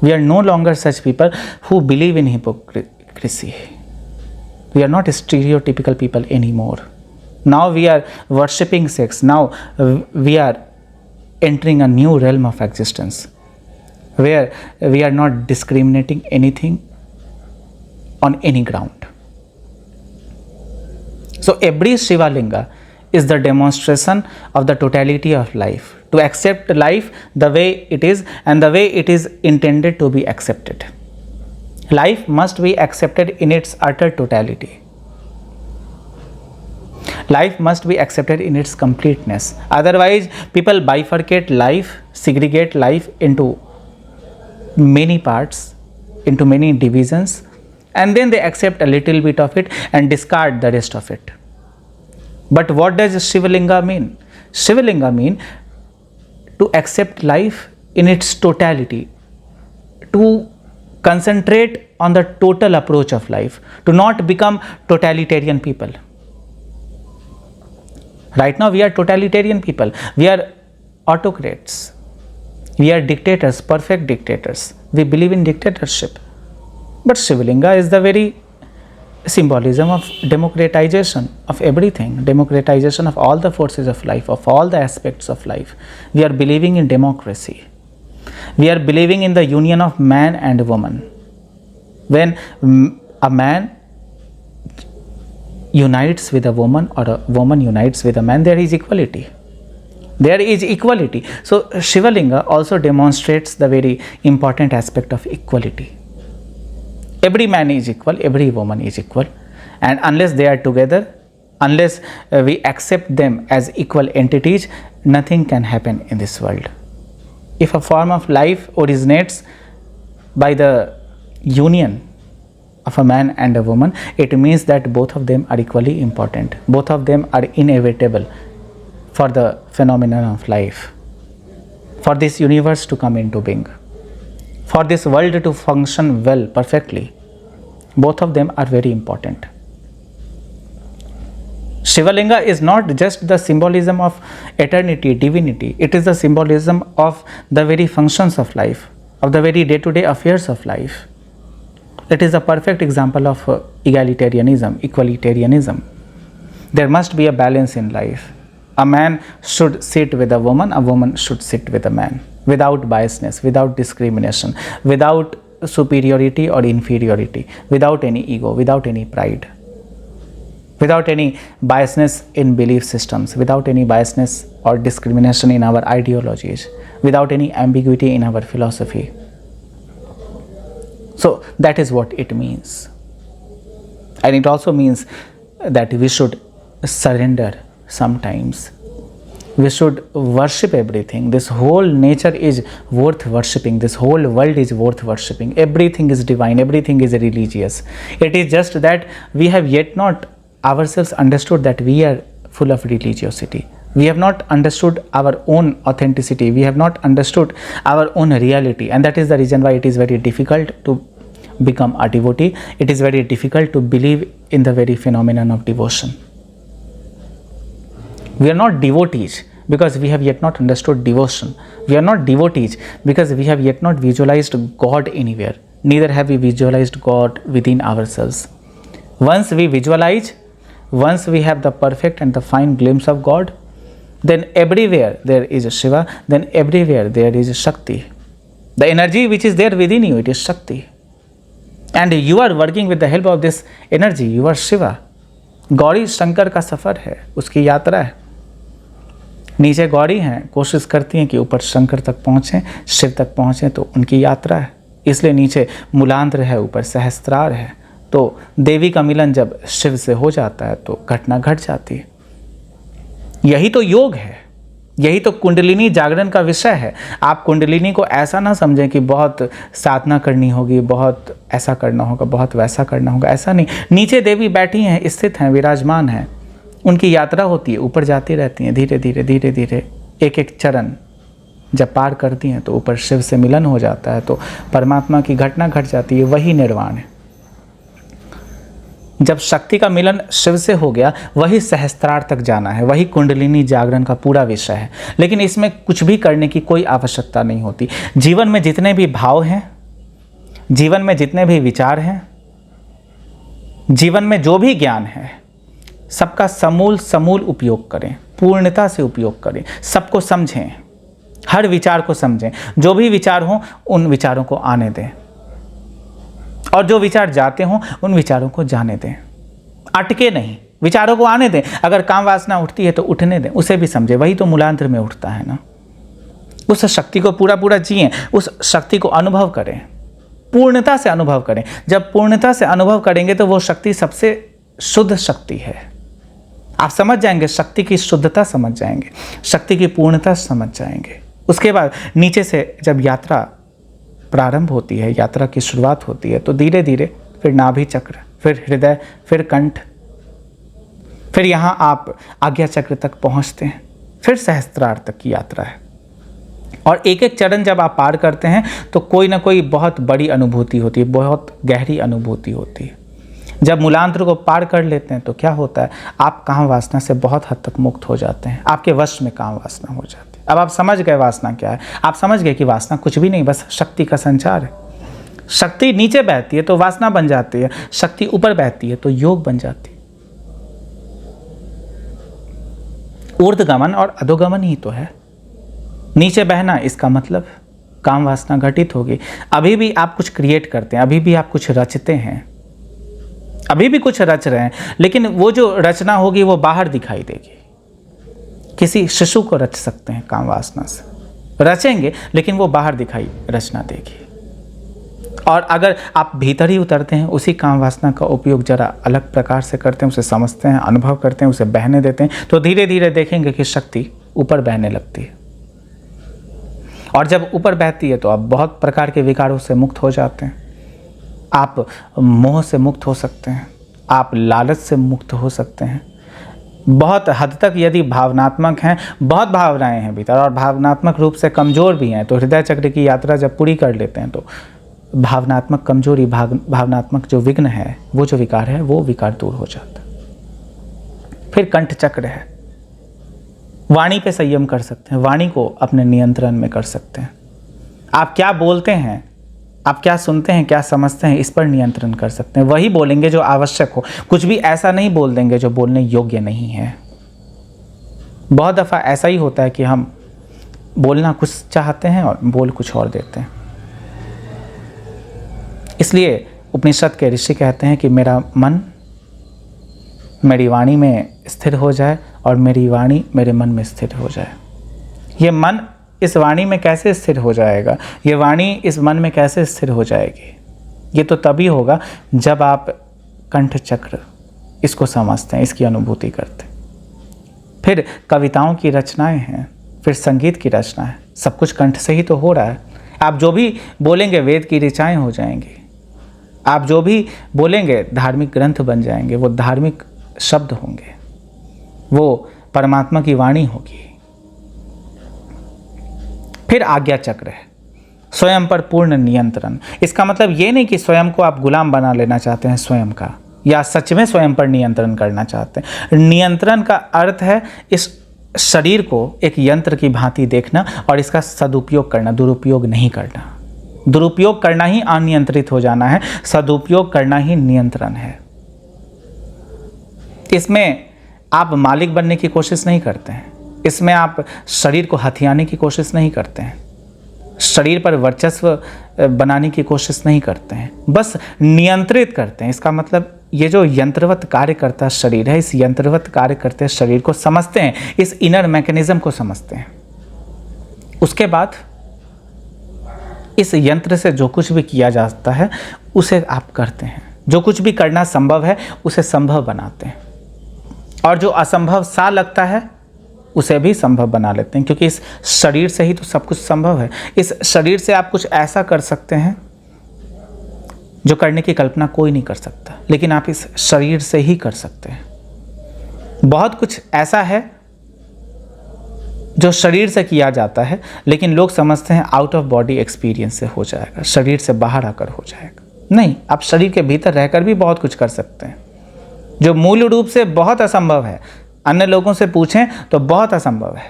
S1: We are no longer such people who believe in hypocrisy. We are not stereotypical people anymore. Now we are worshipping sex. Now we are entering a new realm of existence, where we are not discriminating anything on any ground. So every Shiva Linga is the demonstration of the totality of life, to accept life the way it is and the way it is intended to be accepted. Life must be accepted in its utter totality. Life must be accepted in its completeness. Otherwise, people bifurcate life, segregate life into many parts, into many divisions, and then they accept a little bit of it and discard the rest of it. But what does Shiva Linga mean? Shiva Linga mean to accept life in its totality, to concentrate on the total approach of life, to not become totalitarian people. Right now we are totalitarian people. We are autocrats. We are dictators, perfect dictators. We believe in dictatorship. But Shiva Linga is the very symbolism of democratization of everything, democratization of all the forces of life, of all the aspects of life. We are believing in democracy. We are believing in the union of man and woman. When a man unites with a woman or a woman unites with a man, there is equality. There is equality. So Shiva Linga also demonstrates the very important aspect of equality. Every man is equal, every woman is equal, and unless they are together, unless we accept them as equal entities, nothing can happen in this world. If a form of life originates by the union of a man and a woman, it means that both of them are equally important. Both of them are inevitable for the phenomenon of life, for this universe to come into being, for this world to function well, perfectly. Both of them are very important. Shiva Linga is not just the symbolism of eternity, divinity. It is the symbolism of the very functions of life, of the very day-to-day affairs of life. It is a perfect example of egalitarianism, equalitarianism. There must be a balance in life. A man should sit with a woman should sit with a man, without biasness, without discrimination, without superiority or inferiority, without any ego, without any pride, without any biasness in belief systems, without any biasness or discrimination in our ideologies, without any ambiguity in our philosophy. So that is what it means. And it also means that we should surrender sometimes. We should worship everything. This whole nature is worth worshipping. This whole world is worth worshipping. Everything is divine. Everything is religious. It is just that we have yet not ourselves understood that we are full of religiosity. We have not understood our own authenticity. We have not understood our own reality. And that is the reason why it is very difficult to become a devotee. It is very difficult to believe in the very phenomenon of devotion. We are not devotees because we have yet not understood devotion. We are not devotees because we have yet not visualized God anywhere. Neither have we visualized God within ourselves. Once we visualize, once we have the perfect and the fine glimpse of God, then everywhere there is a Shiva, then everywhere there is a Shakti. The energy which is there within you, it is Shakti. And you are working with the help of this energy, you are Shiva. Gauri Shankar का सफ़र है, उसकी यात्रा है. नीचे गौरी हैं, कोशिश करती हैं कि ऊपर शंकर तक पहुँचें, शिव तक पहुँचें, तो उनकी यात्रा है. इसलिए नीचे मूलांत्र है, ऊपर सहस्त्रार है. तो देवी का मिलन जब शिव से हो जाता है तो घटना घट जाती है. यही तो योग है, यही तो कुंडलिनी जागरण का विषय है. आप कुंडलिनी को ऐसा ना समझें कि बहुत साधना करनी होगी, बहुत ऐसा करना होगा, बहुत वैसा करना होगा. ऐसा नहीं. नीचे देवी बैठी हैं, स्थित हैं, विराजमान हैं. उनकी यात्रा होती है, ऊपर जाती रहती हैं. धीरे धीरे धीरे धीरे एक एक चरण जब पार करती हैं तो ऊपर शिव से मिलन हो जाता है, तो परमात्मा की घटना घट जाती है. वही निर्वाण है. जब शक्ति का मिलन शिव से हो गया, वही सहस्त्रार तक जाना है, वही कुंडलिनी जागरण का पूरा विषय है. लेकिन इसमें कुछ भी करने की कोई आवश्यकता नहीं होती. जीवन में जितने भी भाव हैं, जीवन में जितने भी विचार हैं, जीवन में जो भी ज्ञान है, सबका समूल उपयोग करें, पूर्णता से उपयोग करें, सबको समझें, हर विचार को समझें. जो भी विचार हों उन विचारों को आने दें, और जो विचार जाते हों उन विचारों को जाने दें. अटके नहीं, विचारों को आने दें. अगर काम वासना उठती है तो उठने दें, उसे भी समझे. वही तो मूलांत्र में उठता है ना. उस शक्ति को पूरा जिएं, उस शक्ति को अनुभव करें, पूर्णता से अनुभव करें. जब पूर्णता से अनुभव करेंगे तो वो शक्ति सबसे शुद्ध शक्ति है. आप समझ जाएंगे, शक्ति की शुद्धता समझ जाएंगे, शक्ति की पूर्णता समझ जाएंगे. उसके बाद नीचे से जब यात्रा प्रारंभ होती है, यात्रा की शुरुआत होती है, तो धीरे धीरे फिर नाभि चक्र, फिर हृदय, फिर कंठ, फिर यहाँ आप आज्ञा चक्र तक पहुँचते हैं, फिर सहस्त्रार तक की यात्रा है. और एक एक चरण जब आप पार करते हैं तो कोई ना कोई बहुत बड़ी अनुभूति होती है, बहुत गहरी अनुभूति होती है. जब मूलांत्र को पार कर लेते हैं तो क्या होता है, आप काम वासना से बहुत हद तक मुक्त हो जाते हैं. आपके वश में काम वासना हो जाती है. अब आप समझ गए वासना क्या है. आप समझ गए कि वासना कुछ भी नहीं, बस शक्ति का संचार है. शक्ति नीचे बहती है तो वासना बन जाती है, शक्ति ऊपर बहती है तो योग बन जाती है. ऊर्ध्वगमन और अधोगमन ही तो है. नीचे बहना, इसका मतलब काम वासना घटित होगी. अभी भी आप कुछ क्रिएट करते हैं, अभी भी आप कुछ रचते हैं, अभी भी कुछ रच रहे हैं, लेकिन वो जो रचना होगी वो बाहर दिखाई देगी. किसी शिशु को रच सकते हैं काम वासना से, रचेंगे, लेकिन वो बाहर दिखाई रचना देगी. और अगर आप भीतर ही उतरते हैं, उसी काम वासना का उपयोग जरा अलग प्रकार से करते हैं, उसे समझते हैं, अनुभव करते हैं, उसे बहने देते हैं, तो धीरे धीरे देखेंगे कि शक्ति ऊपर बहने लगती है. और जब ऊपर बहती है तो आप बहुत प्रकार के विकारों से मुक्त हो जाते हैं. आप मोह से मुक्त हो सकते हैं, आप लालच से मुक्त हो सकते हैं. बहुत हद तक यदि भावनात्मक हैं, बहुत भावनाएं हैं भीतर और भावनात्मक रूप से कमज़ोर भी हैं, तो हृदय चक्र की यात्रा जब पूरी कर लेते हैं तो भावनात्मक कमजोरी, भावनात्मक जो विघ्न है, वो जो विकार है, वो विकार दूर हो जाता है. फिर कंठ चक्र है. वाणी पे संयम कर सकते हैं, वाणी को अपने नियंत्रण में कर सकते हैं. आप क्या बोलते हैं, आप क्या सुनते हैं, क्या समझते हैं, इस पर नियंत्रण कर सकते हैं. वही बोलेंगे जो आवश्यक हो. कुछ भी ऐसा नहीं बोल देंगे जो बोलने योग्य नहीं है. बहुत दफ़ा ऐसा ही होता है कि हम बोलना कुछ चाहते हैं और बोल कुछ और देते हैं. इसलिए उपनिषद के ऋषि कहते हैं कि मेरा मन मेरी वाणी में स्थिर हो जाए और मेरी वाणी मेरे मन में स्थिर हो जाए. ये मन इस वाणी में कैसे स्थिर हो जाएगा, ये वाणी इस मन में कैसे स्थिर हो जाएगी, ये तो तभी होगा जब आप कंठ चक्र इसको समझते हैं, इसकी अनुभूति करते हैं. फिर कविताओं की रचनाएं हैं, फिर संगीत की रचना है. सब कुछ कंठ से ही तो हो रहा है. आप जो भी बोलेंगे वेद की ऋचाएँ हो जाएंगी. आप जो भी बोलेंगे धार्मिक ग्रंथ बन जाएंगे. वो धार्मिक शब्द होंगे, वो परमात्मा की वाणी होगी। फिर आज्ञा चक्र है, स्वयं पर पूर्ण नियंत्रण। इसका मतलब ये नहीं कि स्वयं को आप गुलाम बना लेना चाहते हैं स्वयं का, या सच में स्वयं पर नियंत्रण करना चाहते हैं। नियंत्रण का अर्थ है इस शरीर को एक यंत्र की भांति देखना और इसका सदुपयोग करना, दुरुपयोग नहीं करना। दुरुपयोग करना ही अनियंत्रित हो जाना है, सदुपयोग करना ही नियंत्रण है। इसमें आप मालिक बनने की कोशिश नहीं करते हैं, इसमें आप शरीर को हथियाने की कोशिश नहीं करते हैं, शरीर पर वर्चस्व बनाने की कोशिश नहीं करते हैं, बस नियंत्रित करते हैं। इसका मतलब ये जो यंत्रवत कार्य करता शरीर है, इस यंत्रवत कार्य करते शरीर को समझते हैं, इस इनर मैकेनिज्म को समझते हैं। उसके बाद इस यंत्र से जो कुछ भी किया जाता है उसे आप करते हैं। जो कुछ भी करना संभव है उसे संभव बनाते हैं, और जो असंभव सा लगता है उसे भी संभव बना लेते हैं, क्योंकि इस शरीर से ही तो सब कुछ संभव है। इस शरीर से आप कुछ ऐसा कर सकते हैं जो करने की कल्पना कोई नहीं कर सकता, लेकिन आप इस शरीर से ही कर सकते हैं। बहुत कुछ ऐसा है जो शरीर से किया जाता है, लेकिन लोग समझते हैं आउट ऑफ बॉडी एक्सपीरियंस से हो जाएगा, शरीर से बाहर आकर हो जाएगा। नहीं, आप शरीर के भीतर रहकर भी बहुत कुछ कर सकते हैं, जो मूल रूप से बहुत असंभव है। अन्य लोगों से पूछें तो बहुत असंभव है।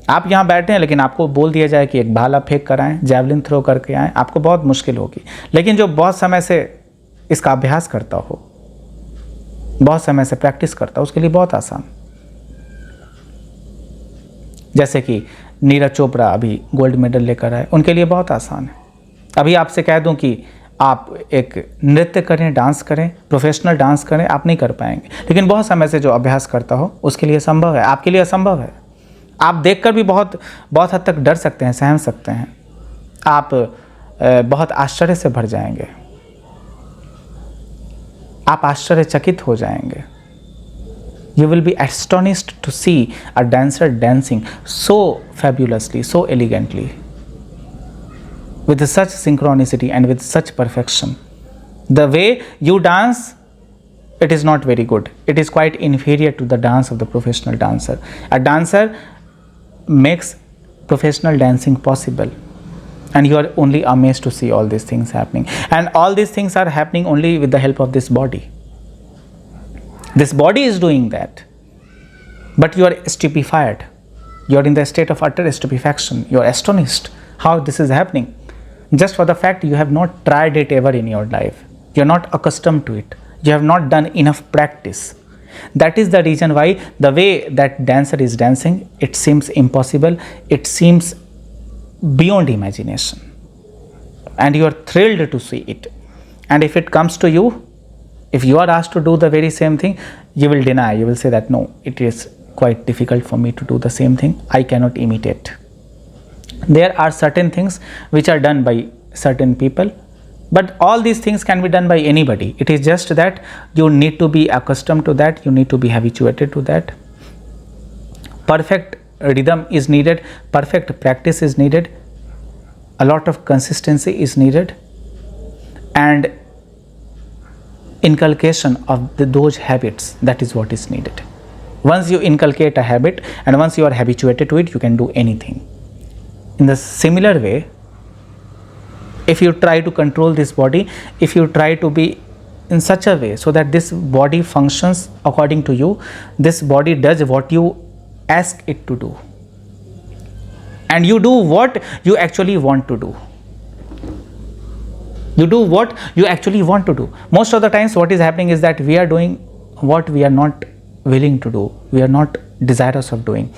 S1: आप यहाँ बैठे हैं, लेकिन आपको बोल दिया जाए कि एक भाला फेंक कर आएँ, जैवलिन थ्रो करके आएँ, आपको बहुत मुश्किल होगी। लेकिन जो बहुत समय से इसका अभ्यास करता हो, बहुत समय से प्रैक्टिस करता हो, उसके लिए बहुत आसान। जैसे कि नीरज चोपड़ा अभी गोल्ड मेडल लेकर आए, उनके लिए बहुत आसान है। अभी आपसे कह दूं कि आप एक नृत्य करें, डांस करें, प्रोफेशनल डांस करें, आप नहीं कर पाएंगे, लेकिन बहुत समय से जो अभ्यास करता हो उसके लिए संभव है, आपके लिए असंभव है। आप देखकर भी बहुत हद तक डर सकते हैं, सहम सकते हैं, आप बहुत आश्चर्य से भर जाएंगे, आप आश्चर्यचकित हो जाएंगे। You will be astonished to see a dancer dancing so fabulously, so elegantly, with such synchronicity and with such perfection. The way you dance, it is not very good. It is quite inferior to the dance of the professional dancer. A dancer makes professional dancing possible, and you are only amazed to see all these things happening. And all these things are happening only with the help of this body. This body is doing that, but you are stupefied. You are in the state of utter stupefaction. You are astonished how this is happening, just for the fact you have not tried it ever in your life. You are not accustomed to it. You have not done enough practice. That is the reason why the way that dancer is dancing, it seems impossible. It seems beyond imagination, and you are thrilled to see it. And if it comes to you, if you are asked to do the very same thing, you will deny. You will say that no, it is quite difficult for me to do the same thing. I cannot imitate. There are certain things which are done by certain people, but all these things can be done by anybody. It is just that you need to be accustomed to that. You need to be habituated to that. Perfect rhythm is needed. Perfect practice is needed. A lot of consistency is needed, and inculcation of those habits, that is what is needed. Once you inculcate a habit and once you are habituated to it, you can do anything. In the similar way, if you try to control this body, if you try to be in such a way so that this body functions according to you, this body does what you ask it to do, and you do what you actually want to do. You do what you actually want to do. Most of the times what is happening is that we are doing what we are not willing to do, we are not desirous of doing,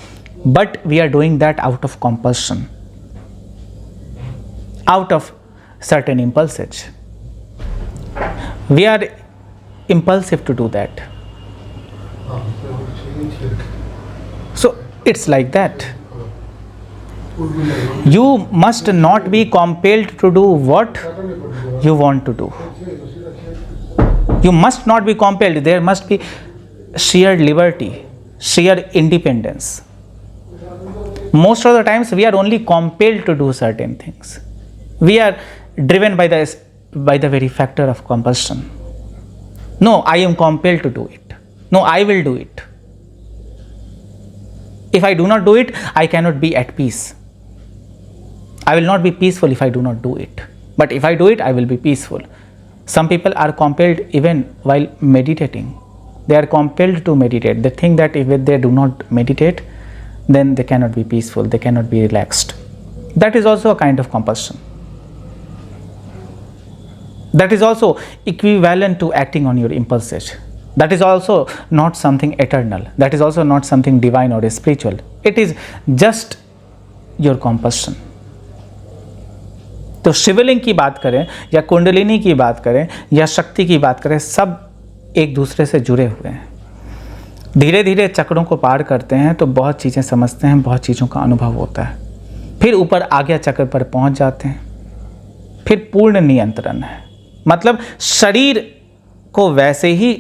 S1: but we are doing that out of compulsion, out of certain impulses. We are impulsive to do that. So it's like that. You must not be compelled to do what you want to do. You must not be compelled. There must be sheer liberty, sheer independence. Most of the times we are only compelled to do certain things. We are driven by the very factor of compulsion. No, I am compelled to do it. No, I will do it. If I do not do it, I cannot be at peace. I will not be peaceful if I do not do it. But if I do it, I will be peaceful. Some people are compelled even while meditating. They are compelled to meditate. They think that if they do not meditate, then they cannot be peaceful, they cannot be relaxed. That is also a kind of compulsion. That is also equivalent to acting on your impulses. That is also not something eternal. That is also not something divine or spiritual. It is just your compulsion. तो शिवलिंग की बात करें या कुंडलिनी की बात करें या शक्ति की बात करें, सब एक दूसरे से जुड़े हुए हैं। धीरे धीरे चक्रों को पार करते हैं तो बहुत चीज़ें समझते हैं, बहुत चीज़ों का अनुभव होता है, फिर ऊपर आज्ञा चक्र पर पहुंच जाते हैं, फिर पूर्ण नियंत्रण है। मतलब शरीर को वैसे ही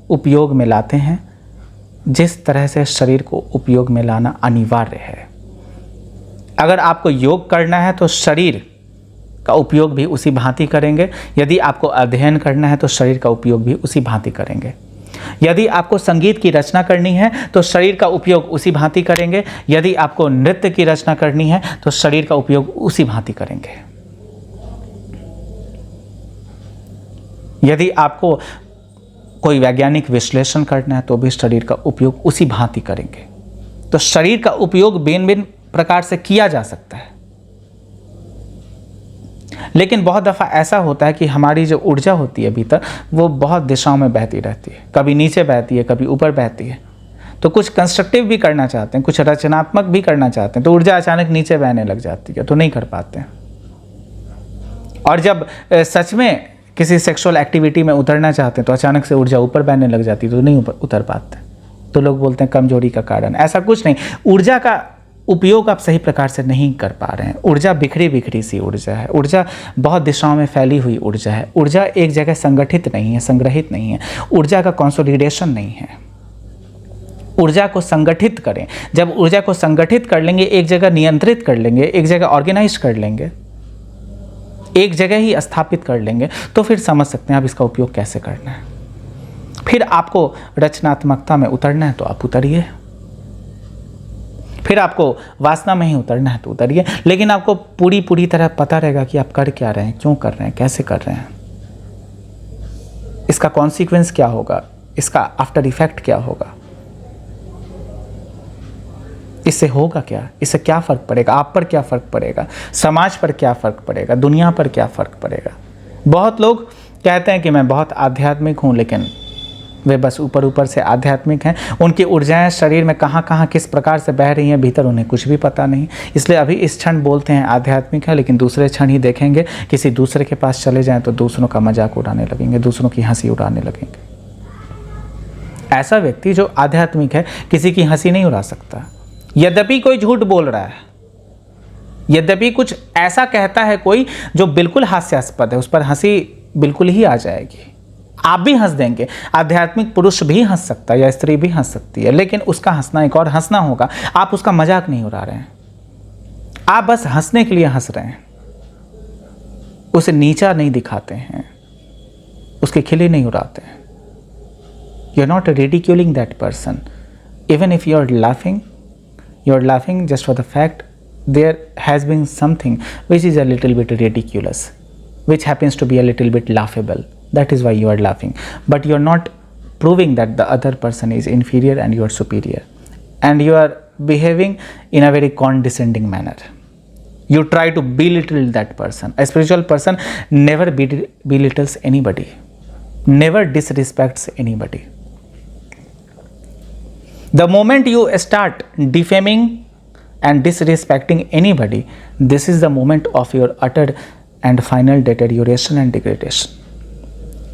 S1: उपयोग में लाते हैं जिस तरह से शरीर को उपयोग में लाना अनिवार्य है। अगर आपको योग करना है तो शरीर का उपयोग भी उसी भांति करेंगे। यदि आपको अध्ययन करना है तो शरीर का उपयोग भी उसी भांति करेंगे। यदि आपको संगीत की रचना करनी है तो शरीर का उपयोग उसी भांति करेंगे। यदि आपको नृत्य की रचना करनी है तो शरीर का उपयोग उसी भांति करेंगे। यदि आपको कोई वैज्ञानिक विश्लेषण करना है तो भी शरीर का उपयोग उसी भांति करेंगे। तो शरीर का उपयोग भिन्न भिन्न प्रकार से किया जा सकता है। लेकिन बहुत दफ़ा ऐसा होता है कि हमारी जो ऊर्जा होती है भीतर, वो बहुत दिशाओं में बहती रहती है। कभी नीचे बहती है, कभी ऊपर बहती है। तो कुछ कंस्ट्रक्टिव भी करना चाहते हैं, कुछ रचनात्मक भी करना चाहते हैं, तो ऊर्जा अचानक नीचे बहने लग जाती है, तो नहीं कर पाते हैं। और जब सच में किसी सेक्सुअल एक्टिविटी में उतरना चाहते हैं तो अचानक से ऊर्जा ऊपर बहने लग जाती है, तो नहीं उतर पाते। तो लोग बोलते हैं कमजोरी का कारण। ऐसा कुछ नहीं। ऊर्जा का उपयोग आप सही प्रकार से नहीं कर पा रहे हैं। ऊर्जा बिखरी बिखरी सी ऊर्जा है। ऊर्जा बहुत दिशाओं में फैली हुई ऊर्जा है। ऊर्जा एक जगह संगठित नहीं है, संग्रहित नहीं है। ऊर्जा का कंसोलिडेशन नहीं है। ऊर्जा को संगठित करें। जब ऊर्जा को संगठित कर लेंगे, एक जगह नियंत्रित कर लेंगे, एक जगह ऑर्गेनाइज कर लेंगे, एक जगह ही स्थापित कर लेंगे, तो फिर समझ सकते हैं आप इसका उपयोग कैसे करना है। फिर आपको रचनात्मकता में उतरना है तो आप उतरिए। फिर आपको वासना में ही उतरना है तो उतरिए। लेकिन आपको पूरी तरह पता रहेगा कि आप कर क्या रहे हैं, क्यों कर रहे हैं, कैसे कर रहे हैं, इसका कॉन्सिक्वेंस क्या होगा, इसका आफ्टर इफेक्ट क्या होगा, इससे होगा क्या, इससे क्या फ़र्क पड़ेगा, आप पर क्या फ़र्क पड़ेगा, समाज पर क्या फ़र्क पड़ेगा, दुनिया पर क्या फ़र्क पड़ेगा। बहुत लोग कहते हैं कि मैं बहुत आध्यात्मिक हूँ, लेकिन वे बस ऊपर से आध्यात्मिक हैं। उनकी ऊर्जाएं शरीर में कहाँ किस प्रकार से बह रही हैं, भीतर उन्हें कुछ भी पता नहीं। इसलिए अभी इस क्षण बोलते हैं आध्यात्मिक है, लेकिन दूसरे क्षण ही देखेंगे किसी दूसरे के पास चले जाएं तो दूसरों का मजाक उड़ाने लगेंगे, दूसरों की हंसी उड़ाने लगेंगे। ऐसा व्यक्ति जो आध्यात्मिक है किसी की हंसी नहीं उड़ा सकता। यद्यपि कोई झूठ बोल रहा है, यद्यपि कुछ ऐसा कहता है कोई जो बिल्कुल हास्यास्पद है, उस पर हंसी बिल्कुल ही आ जाएगी। आप भी हंस देंगे। आध्यात्मिक पुरुष भी हंस सकता है या स्त्री भी हंस सकती है, लेकिन उसका हंसना एक और हंसना होगा। आप उसका मजाक नहीं उड़ा रहे हैं, आप बस हंसने के लिए हंस रहे हैं। उसे नीचा नहीं दिखाते हैं, उसके खिले नहीं उड़ाते हैं। You are not ridiculing that person. Even if you are laughing just for the fact there has been something which is a little bit ridiculous, which happens to be a little bit laughable. That is why you are laughing, but you are not proving that the other person is inferior and you are superior, and you are behaving in a very condescending manner. You try to belittle that person. A spiritual person never belittles anybody, never disrespects anybody. The moment you start defaming and disrespecting anybody, this is the moment of your utter and final deterioration and degradation.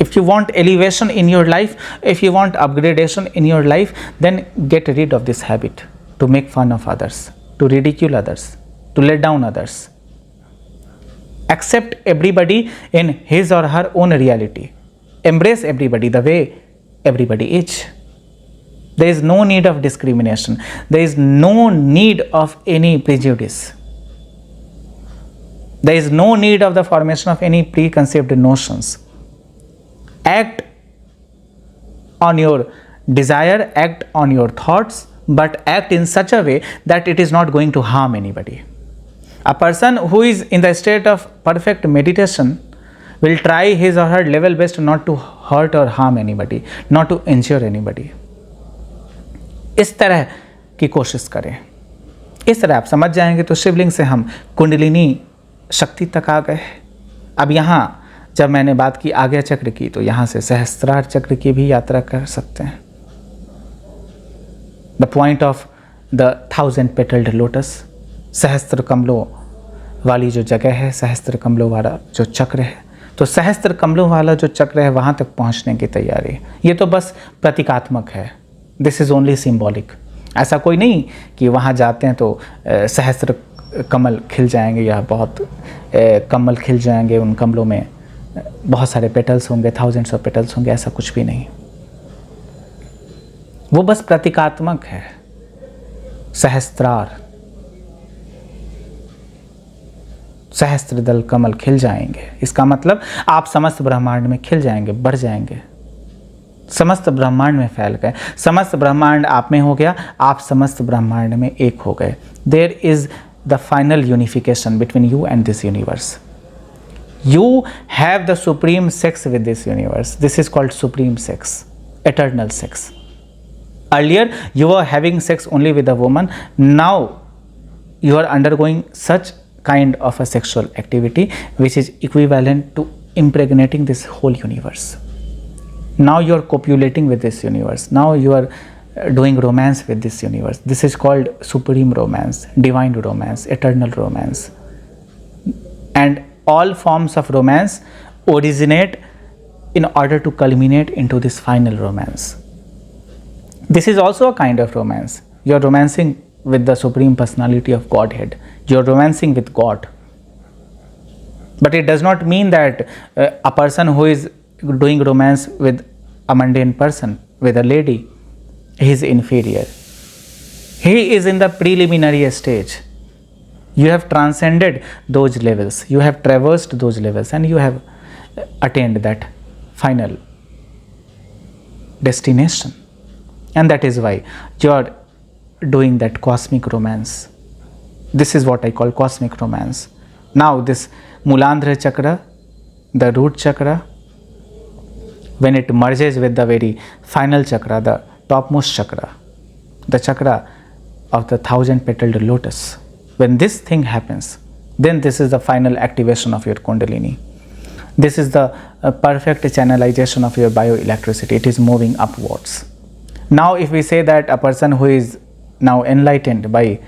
S1: If you want elevation in your life, if you want upgradation in your life, then get rid of this habit to make fun of others, to ridicule others, to let down others. Accept everybody in his or her own reality. Embrace everybody the way everybody is. There is no need of discrimination. There is no need of any prejudice. There is no need of the formation of any preconceived notions. Act on your desire, act on your thoughts, but act in such a way that it is not going to harm anybody. A person who is in the state of perfect meditation will try his or her level best not to hurt or harm anybody, not to injure anybody. इस तरह की कोशिश करें. इस तरह आप समझ जाएंगे तो शिवलिंग से हम कुंडलिनी शक्ति तक आ गए. अब यहाँ जब मैंने बात की आज्ञा चक्र की, तो यहाँ से सहस्त्रार चक्र की भी यात्रा कर सकते हैं. The point of the 1000 petalled lotus, सहस्त्र कमलों वाली जो जगह है, सहस्त्र कमलों वाला जो चक्र है, तो सहस्त्र कमलों वाला जो चक्र है वहाँ तक पहुँचने की तैयारी. ये तो बस प्रतीकात्मक है. This is only symbolic. ऐसा कोई नहीं कि वहाँ जाते हैं तो सहस्त्र कमल खिल जाएंगे या बहुत कमल खिल जाएंगे, उन कमलों में बहुत सारे पेटल्स होंगे, थाउजेंड्स ऑफ पेटल्स होंगे. ऐसा कुछ भी नहीं. वो बस प्रतीकात्मक है. सहस्त्रार, सहस्त्रदल कमल खिल जाएंगे. इसका मतलब आप समस्त ब्रह्मांड में खिल जाएंगे, बढ़ जाएंगे, समस्त ब्रह्मांड में फैल गए. समस्त ब्रह्मांड आप में हो गया, आप समस्त ब्रह्मांड में एक हो गए. There is the final unification between you and this universe. You have the supreme sex with this universe. This is called supreme sex, eternal sex. Earlier, you were having sex only with a woman. Now, you are undergoing such kind of a sexual activity which is equivalent to impregnating this whole universe. Now you are copulating with this universe. Now you are doing romance with this universe. This is called supreme romance, divine romance, eternal romance. And all forms of romance originate in order to culminate into this final romance. This is also a kind of romance. You are romancing with the Supreme Personality of Godhead. You are romancing with God. But it does not mean that a person who is doing romance with a mundane person, with a lady, he is inferior. He is in the preliminary stage. You have transcended those levels, you have traversed those levels, and you have attained that final destination. And that is why you are doing that cosmic romance. This is what I call cosmic romance. Now this Mulandra chakra, the root chakra, when it merges with the very final chakra, the topmost chakra, the chakra of the 1000-petaled lotus, when this thing happens, then this is the final activation of your Kundalini. This is the perfect channelization of your bioelectricity. It is moving upwards. Now if we say that a person who is now enlightened by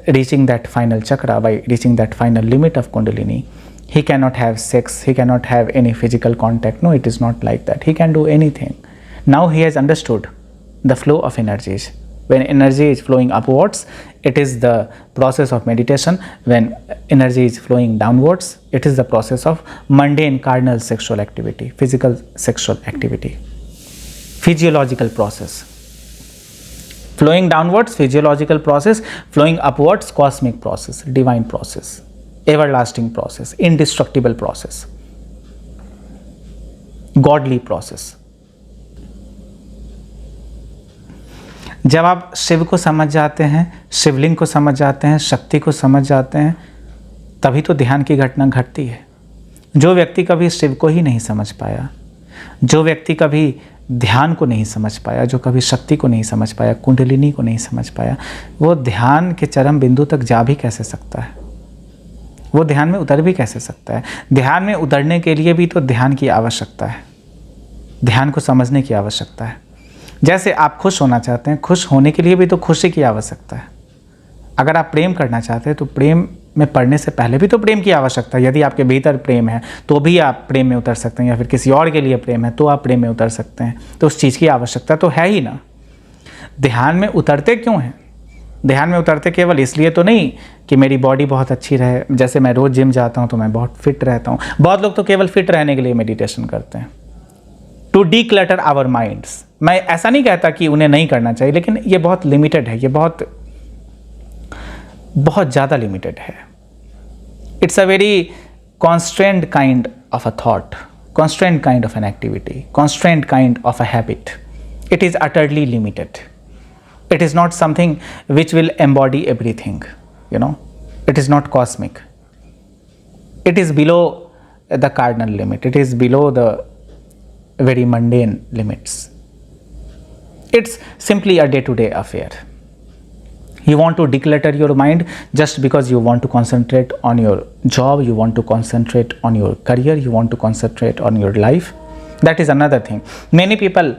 S1: reaching that final chakra, by reaching that final limit of Kundalini, he cannot have sex, he cannot have any physical contact. No, it is not like that. He can do anything. Now he has understood the flow of energies. When energy is flowing upwards, it is the process of meditation. When energy is flowing downwards, it is the process of mundane carnal sexual activity, physical sexual activity, physiological process. Flowing downwards, physiological process. Flowing upwards, cosmic process, divine process, everlasting process, indestructible process, godly process. जब आप शिव को समझ जाते हैं, शिवलिंग को समझ जाते हैं, शक्ति को समझ जाते हैं, तभी तो ध्यान की घटना घटती है. जो व्यक्ति कभी शिव को ही नहीं समझ पाया, जो व्यक्ति कभी ध्यान को नहीं समझ पाया, जो कभी शक्ति को नहीं समझ पाया, कुंडलिनी को नहीं समझ पाया, वो ध्यान के चरम बिंदु तक जा भी कैसे सकता है? वो ध्यान में उतर भी कैसे सकता है? ध्यान में उतरने के लिए भी तो ध्यान की आवश्यकता है, ध्यान को समझने की आवश्यकता है. जैसे आप खुश होना चाहते हैं, खुश होने के लिए भी तो खुशी की आवश्यकता है. अगर आप प्रेम करना चाहते हैं तो प्रेम में पड़ने से पहले भी तो प्रेम की आवश्यकता है. यदि आपके भीतर प्रेम है तो भी आप प्रेम में उतर सकते हैं, या फिर किसी और के लिए प्रेम है तो आप प्रेम में उतर सकते हैं. तो उस चीज़ की आवश्यकता तो है ही ना. ध्यान में उतरते क्यों हैं? ध्यान में उतरते केवल इसलिए तो नहीं कि मेरी बॉडी बहुत अच्छी रहे. जैसे मैं रोज़ जिम जाता हूँ तो मैं बहुत फिट रहता हूँ. बहुत लोग तो केवल फिट रहने के लिए मेडिटेशन करते हैं, to declutter our minds. मैं ऐसा नहीं कहता कि उन्हें नहीं करना चाहिए, लेकिन ये बहुत लिमिटेड है, ये बहुत ज़्यादा लिमिटेड है. It's a very constraint kind of a thought, constraint kind of an activity, constraint kind of a habit. It is utterly limited. It is not something which will embody everything, you know. It is not cosmic. It is below the cardinal limit. It is below the very mundane limits. It's simply a day-to-day affair. You want to declutter your mind just because you want to concentrate on your job, you want to concentrate on your career, you want to concentrate on your life. That is another thing. Many people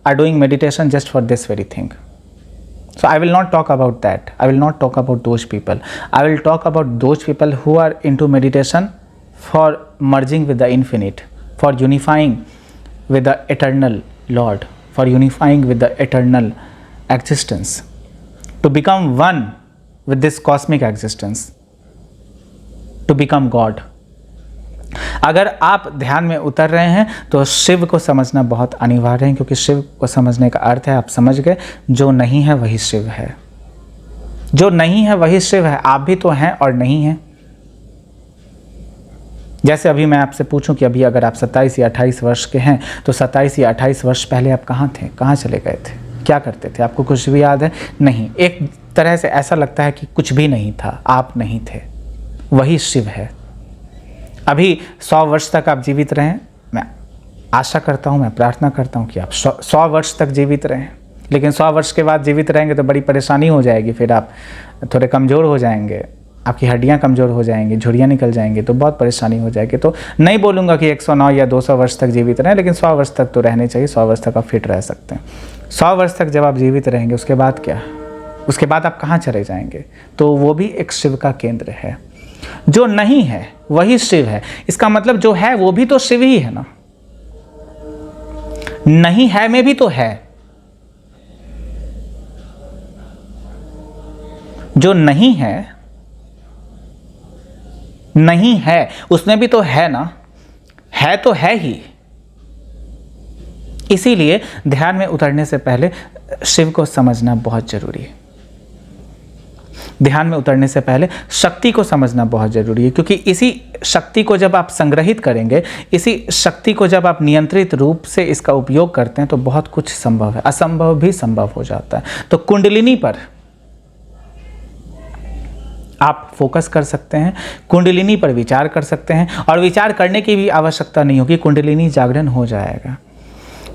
S1: are doing meditation just for this very thing. So I will not talk about that. I will not talk about those people. I will talk about those people who are into meditation for merging with the infinite, for unifying with the eternal Lord, for unifying with the eternal existence, to become one with this cosmic existence, to become God. अगर आप ध्यान में उतर रहे हैं तो शिव को समझना बहुत अनिवार्य है, क्योंकि शिव को समझने का अर्थ है, आप समझ गए, जो नहीं है वही शिव है। जो नहीं है वही शिव है। आप भी तो हैं और नहीं हैं। जैसे अभी मैं आपसे पूछूं कि अभी अगर आप 27 या 28 वर्ष के हैं तो 27 या 28 वर्ष पहले आप कहाँ थे, कहाँ चले गए थे, क्या करते थे? आपको कुछ भी याद है? नहीं। एक तरह से ऐसा लगता है कि कुछ भी नहीं था, आप नहीं थे, वही शिव है। अभी 100 वर्ष तक आप जीवित रहें। मैं आशा करता हूँ, मैं प्रार्थना करता हूँ कि आप 100 वर्ष तक जीवित रहें। लेकिन 100 वर्ष के बाद जीवित रहेंगे तो बड़ी परेशानी हो जाएगी, फिर आप थोड़े कमज़ोर हो जाएंगे, आपकी हड्डियां कमज़ोर हो जाएंगी, झुर्रियाँ निकल जाएंगी, तो बहुत परेशानी हो जाएगी। तो नहीं बोलूँगा कि 109 या 200 वर्ष तक जीवित रहें, लेकिन 100 वर्ष तक तो रहने चाहिए। 100 वर्ष तक आप फिट रह सकते हैं। 100 वर्ष तक जब आप जीवित रहेंगे उसके बाद क्या? उसके बाद आप कहाँ चले जाएंगे? तो वो भी एक शिव का केंद्र है। जो नहीं है वही शिव है। इसका मतलब जो है वो भी तो शिव ही है ना। नहीं है में भी तो है। जो नहीं है, नहीं है उसमें भी तो है ना। है तो है ही। इसीलिए ध्यान में उतरने से पहले शिव को समझना बहुत जरूरी है। ध्यान में उतरने से पहले शक्ति को समझना बहुत जरूरी है, क्योंकि इसी शक्ति को जब आप संग्रहित करेंगे, इसी शक्ति को जब आप नियंत्रित रूप से इसका उपयोग करते हैं तो बहुत कुछ संभव है, असंभव भी संभव हो जाता है। तो कुंडलिनी पर आप फोकस कर सकते हैं, कुंडलिनी पर विचार कर सकते हैं, और विचार करने की भी आवश्यकता नहीं होगी, कुंडलिनी जागरण हो जाएगा।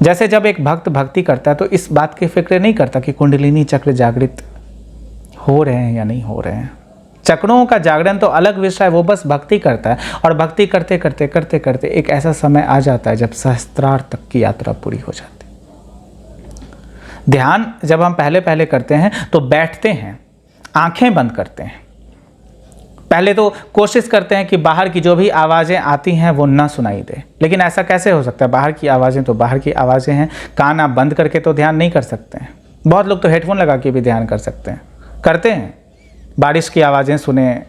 S1: जैसे जब एक भक्त भक्ति करता है तो इस बात की फिक्र नहीं करता कि कुंडलिनी चक्र जागृत हो रहे हैं या नहीं हो रहे हैं। चक्रों का जागरण तो अलग विषय है, वो बस भक्ति करता है, और भक्ति करते करते करते करते एक ऐसा समय आ जाता है जब सहस्त्रार तक की यात्रा पूरी हो जाती है। ध्यान जब हम पहले पहले करते हैं तो बैठते हैं, आंखें बंद करते हैं, पहले तो कोशिश करते हैं कि बाहर की जो भी आवाज़ें आती हैं वो ना सुनाई दे। लेकिन ऐसा कैसे हो सकता है? बाहर की आवाज़ें तो बाहर की आवाज़ें हैं, कान आप बंद करके तो ध्यान नहीं कर सकते हैं। बहुत लोग तो हेडफोन लगा के भी ध्यान कर सकते हैं, करते हैं। बारिश की आवाज़ें सुने,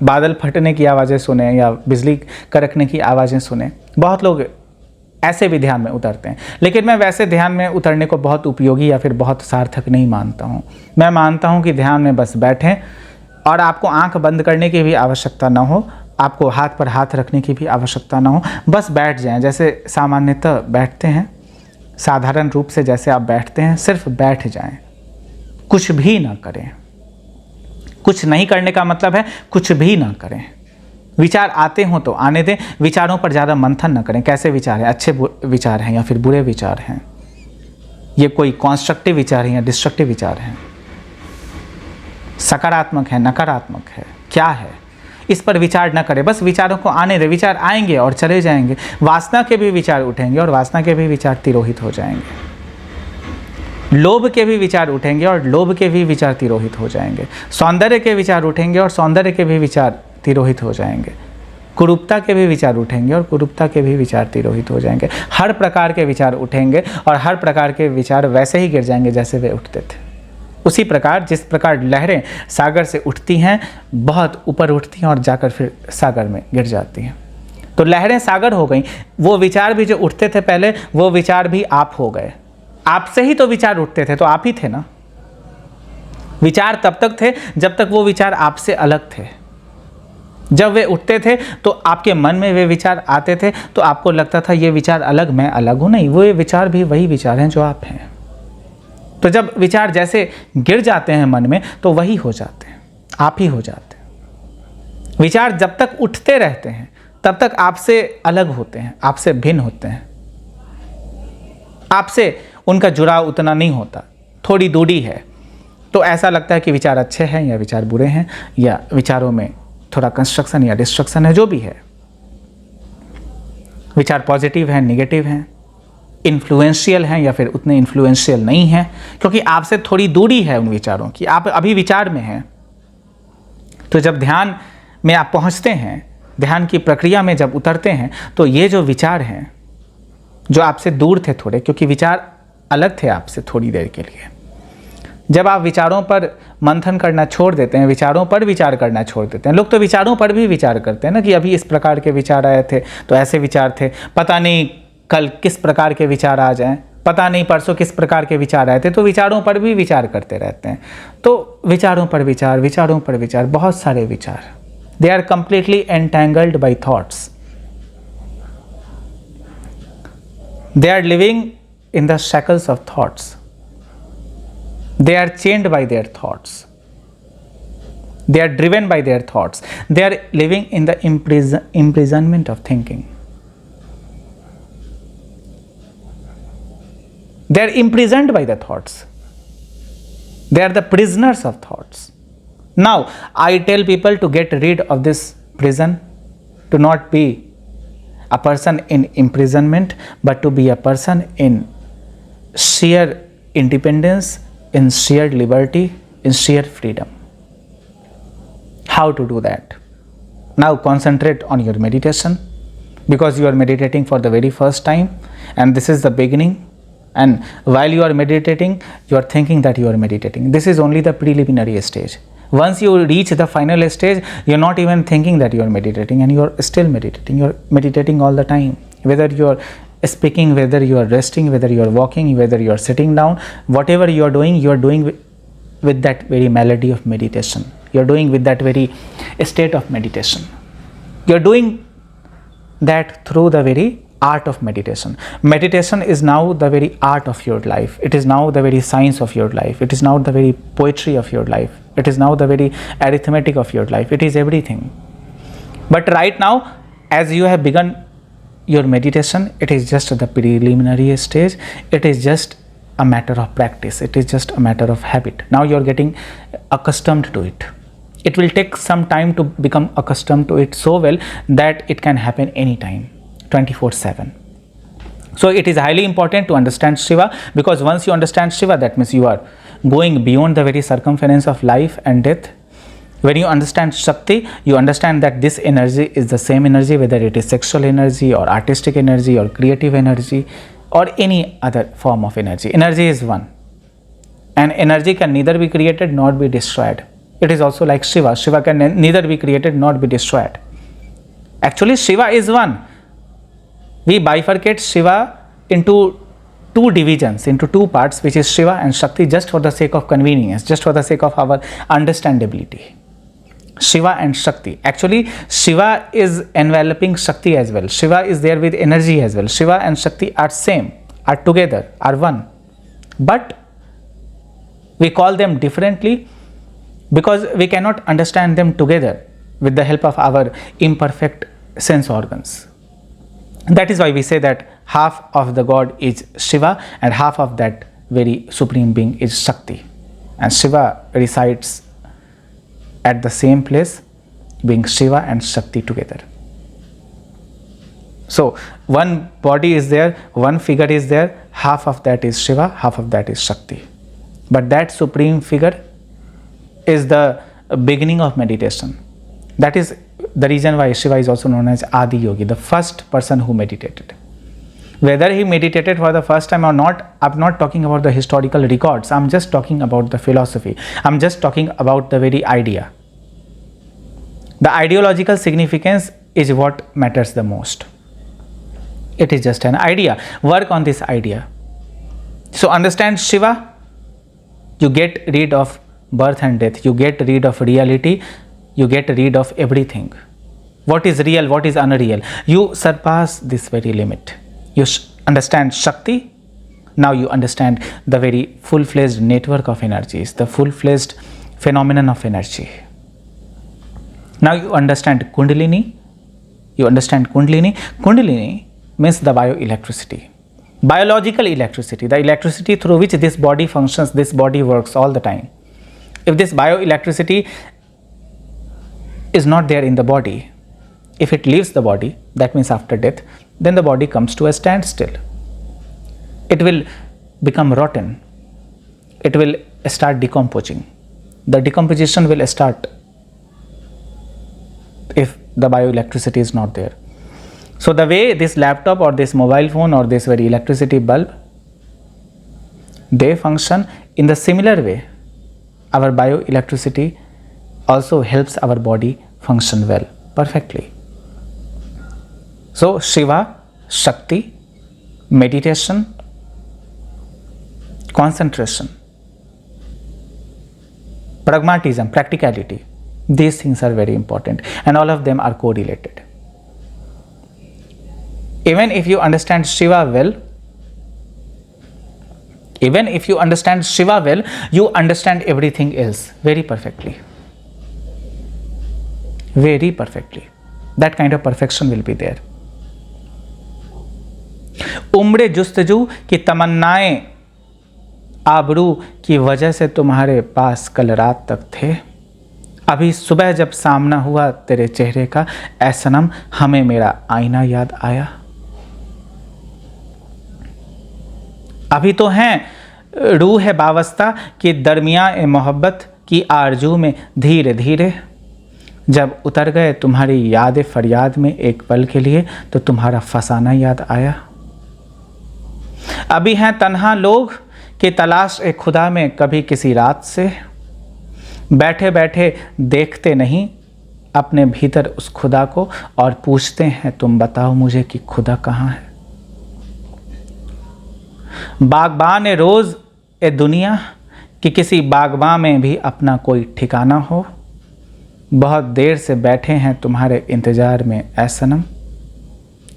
S1: बादल फटने की आवाज़ें सुने, या बिजली कड़कने की आवाज़ें सुने, बहुत लोग ऐसे भी ध्यान में उतरते हैं। लेकिन मैं वैसे ध्यान में उतरने को बहुत उपयोगी या फिर बहुत सार्थक नहीं मानता हूँ। मैं मानता हूँ कि ध्यान में बस बैठें, और आपको आंख बंद करने की भी आवश्यकता ना हो, आपको हाथ पर हाथ रखने की भी आवश्यकता ना हो, बस बैठ जाएं जैसे सामान्यतः बैठते हैं, साधारण रूप से जैसे आप बैठते हैं, सिर्फ बैठ जाएं, कुछ भी ना करें। कुछ नहीं करने का मतलब है कुछ भी ना करें। विचार आते हों तो आने दें, विचारों पर ज़्यादा मंथन ना करें। कैसे विचार हैं? अच्छे विचार हैं या फिर बुरे विचार हैं? ये कोई कॉन्स्ट्रक्टिव विचार हैं या डिस्ट्रक्टिव विचार हैं? सकारात्मक है, नकारात्मक है, क्या है? इस पर विचार न करें, बस विचारों को आने दें। विचार आएंगे और चले जाएंगे। वासना के भी विचार उठेंगे और वासना के भी विचार तिरोहित हो जाएंगे। लोभ के भी विचार उठेंगे और लोभ के भी विचार तिरोहित हो जाएंगे। सौंदर्य के विचार उठेंगे और सौंदर्य के भी विचार तिरोहित हो जाएंगे। कुरूपता के भी विचार उठेंगे और कुरूपता के भी विचार तिरोहित हो जाएंगे। हर प्रकार के विचार उठेंगे और हर प्रकार के विचार वैसे ही गिर जाएंगे जैसे वे उठते थे। उसी प्रकार जिस प्रकार लहरें सागर से उठती हैं, बहुत ऊपर उठती हैं और जाकर फिर सागर में गिर जाती हैं। तो लहरें सागर हो गई। वो विचार भी जो उठते थे पहले, वो विचार भी आप हो गए। आपसे ही तो विचार उठते थे, तो आप ही थे ना। विचार तब तक थे जब तक वो विचार आपसे अलग थे। जब वे उठते थे तो आपके मन में वे विचार आते थे, तो आपको लगता था ये विचार अलग, मैं अलग हूँ। नहीं, वो विचार भी वही विचार हैं जो आप हैं। तो जब विचार जैसे गिर जाते हैं मन में तो वही हो जाते हैं, आप ही हो जाते हैं। विचार जब तक उठते रहते हैं तब तक आपसे अलग होते हैं, आपसे भिन्न होते हैं, आपसे उनका जुड़ाव उतना नहीं होता, थोड़ी दूरी है। तो ऐसा लगता है कि विचार अच्छे हैं या विचार बुरे हैं, या विचारों में थोड़ा कंस्ट्रक्शन या डिस्ट्रक्शन है, जो भी है। विचार पॉजिटिव हैं, नेगेटिव हैं, इन्फ्लुएंशियल हैं या फिर उतने इन्फ्लुएंशियल नहीं हैं, क्योंकि आपसे थोड़ी दूरी है उन विचारों की, आप अभी विचार में हैं। तो जब ध्यान में आप पहुंचते हैं, ध्यान की प्रक्रिया में जब उतरते हैं, तो ये जो विचार हैं जो आपसे दूर थे थोड़े, क्योंकि विचार अलग थे आपसे थोड़ी देर के लिए, जब आप विचारों पर मंथन करना छोड़ देते हैं, विचारों पर विचार करना छोड़ देते हैं। लोग तो विचारों पर भी विचार करते हैं ना, कि अभी इस प्रकार के विचार आए थे तो ऐसे विचार थे, पता नहीं कल किस प्रकार के विचार आ जाएं, पता नहीं परसों किस प्रकार के विचार आए थे, तो विचारों पर भी विचार करते रहते हैं। तो विचारों पर विचार, विचारों पर विचार, बहुत सारे विचार, they are completely entangled by thoughts, they are living in the shackles of thoughts, they are chained by their thoughts, they are driven by their thoughts, they are living in the imprisonment of thinking, they are imprisoned by the thoughts, they are the prisoners of thoughts. Now I tell people to get rid of this prison, to not be a person in imprisonment, but to be a person in sheer independence, in sheer liberty, in sheer freedom. How to do that? Now concentrate on your meditation, because you are meditating for the very first time and this is the beginning, and while you are meditating you are thinking that you are meditating. This is only the preliminary stage. Once you reach the final stage, you are not even thinking that you are meditating, and you are still meditating. You are meditating all the time, whether you are speaking, whether you are resting, whether you are walking, whether you are sitting down, whatever you are doing with that very melody of meditation. You are doing with that very state of meditation. You are doing that through the very art of meditation. Meditation is now the very art of your life. It is now the very science of your life. It is now the very poetry of your life. It is now the very arithmetic of your life. It is everything. But right now, as you have begun your meditation, it is just the preliminary stage. It is just a matter of practice. It is just a matter of habit. Now you are getting accustomed to it. It will take some time to become accustomed to it so well that it can happen anytime, 24/7. So it is highly important to understand Shiva, because once you understand Shiva, that means you are going beyond the very circumference of life and death. When you understand Shakti, you understand that this energy is the same energy, whether it is sexual energy or artistic energy or creative energy or any other form of energy. Energy is one, and energy can neither be created nor be destroyed. It is also like Shiva. Shiva can neither be created nor be destroyed. Actually, Shiva is one. We bifurcate Shiva into two divisions, into two parts, which is Shiva and Shakti, just for the sake of convenience, just for the sake of our understandability. Shiva and Shakti. Actually, Shiva is enveloping Shakti as well. Shiva is there with energy as well. Shiva and Shakti are same, are together, are one. But we call them differently because we cannot understand them together with the help of our imperfect sense organs. That is why we say that half of the God is Shiva and half of that very supreme being is Shakti. And Shiva resides at the same place, being Shiva and Shakti together. So one body is there, one figure is there, half of that is Shiva, half of that is Shakti. But that supreme figure is the beginning of meditation. That is the reason why Shiva is also known as Adi Yogi, the first person who meditated. Whether he meditated for the first time or not, I'm not talking about the historical records. I'm just talking about the philosophy. I'm just talking about the very idea. The ideological significance is what matters the most. It is just an idea. Work on this idea. So understand Shiva, you get rid of birth and death. You get rid of reality. You get rid of everything. What is real, what is unreal. You surpass this very limit. You understand Shakti, Now you understand the very full-fledged network of energies, the full-fledged phenomenon of energy. Now you understand Kundalini. You understand Kundalini. Kundalini means the bioelectricity, biological electricity, the electricity through which this body functions, this body works all the time. If this bioelectricity is not there in the body, if it leaves the body, that means after death, then the body comes to a standstill. It will become rotten. It will start decomposing. The decomposition will start if the bioelectricity is not there. So the way this laptop or this mobile phone or this very electricity bulb, they function in the similar way. Our bioelectricity also helps our body function well, perfectly. So Shiva, Shakti, meditation, concentration, pragmatism, practicality, these things are very important, and all of them are correlated. Even if you understand Shiva well, you understand everything else very perfectly. Very perfectly. That kind of perfection will be there. उम्रे जुस्तजू की तमन्नाएं आबरू की वजह से तुम्हारे पास कल रात तक थे। अभी सुबह जब सामना हुआ तेरे चेहरे का, ऐ सनम हमें मेरा आईना याद आया। अभी तो हैं रूह है वाबस्ता कि दरमियाँ ए मोहब्बत की आरजू में धीरे धीरे, जब उतर गए तुम्हारी याद फरियाद में एक पल के लिए तो तुम्हारा फसाना याद आया। अभी हैं तन्हा लोग कि तलाश ए खुदा में कभी किसी रात से, बैठे बैठे देखते नहीं अपने भीतर उस खुदा को और पूछते हैं तुम बताओ मुझे कि खुदा कहाँ है। बागबान ए रोज़ ए दुनिया कि किसी बागबान में भी अपना कोई ठिकाना हो, बहुत देर से बैठे हैं तुम्हारे इंतज़ार में ऐ सनम,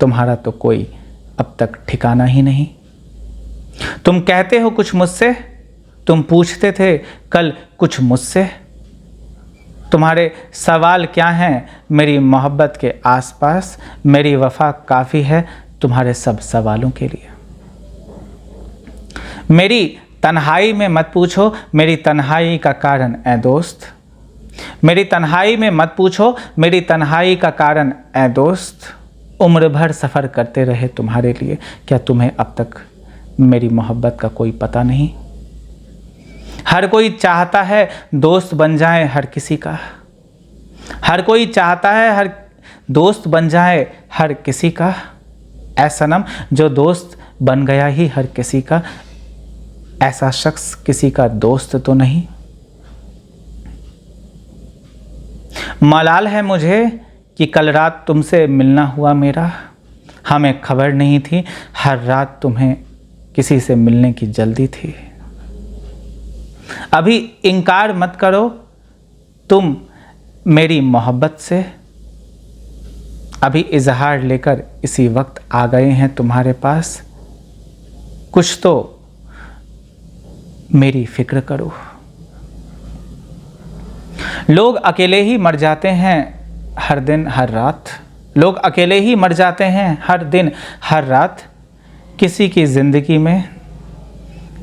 S1: तुम्हारा तो कोई अब तक ठिकाना ही नहीं। तुम कहते हो कुछ मुझसे, तुम पूछते थे कल कुछ मुझसे, तुम्हारे सवाल क्या हैं मेरी मोहब्बत के आसपास, मेरी वफा काफ़ी है तुम्हारे सब सवालों के लिए। मेरी तन्हाई में मत पूछो मेरी तन्हाई का कारण ऐ दोस्त, मेरी तन्हाई में मत पूछो मेरी तन्हाई का कारण ऐ दोस्त। उम्र भर सफ़र करते रहे तुम्हारे लिए, क्या तुम्हें अब तक मेरी मोहब्बत का कोई पता नहीं। हर कोई चाहता है दोस्त बन जाए हर किसी का, हर कोई चाहता है हर दोस्त बन जाए हर किसी का। ऐ सनम जो दोस्त बन गया ही हर किसी का, ऐसा शख्स किसी का दोस्त तो नहीं। मलाल है मुझे कि कल रात तुमसे मिलना हुआ मेरा, हमें खबर नहीं थी हर रात तुम्हें किसी से मिलने की जल्दी थी। अभी इनकार मत करो तुम मेरी मोहब्बत से, अभी इजहार लेकर इसी वक्त आ गए हैं तुम्हारे पास, कुछ तो मेरी फिक्र करो। लोग अकेले ही मर जाते हैं हर दिन हर रात, लोग अकेले ही मर जाते हैं हर दिन हर रात, किसी की ज़िंदगी में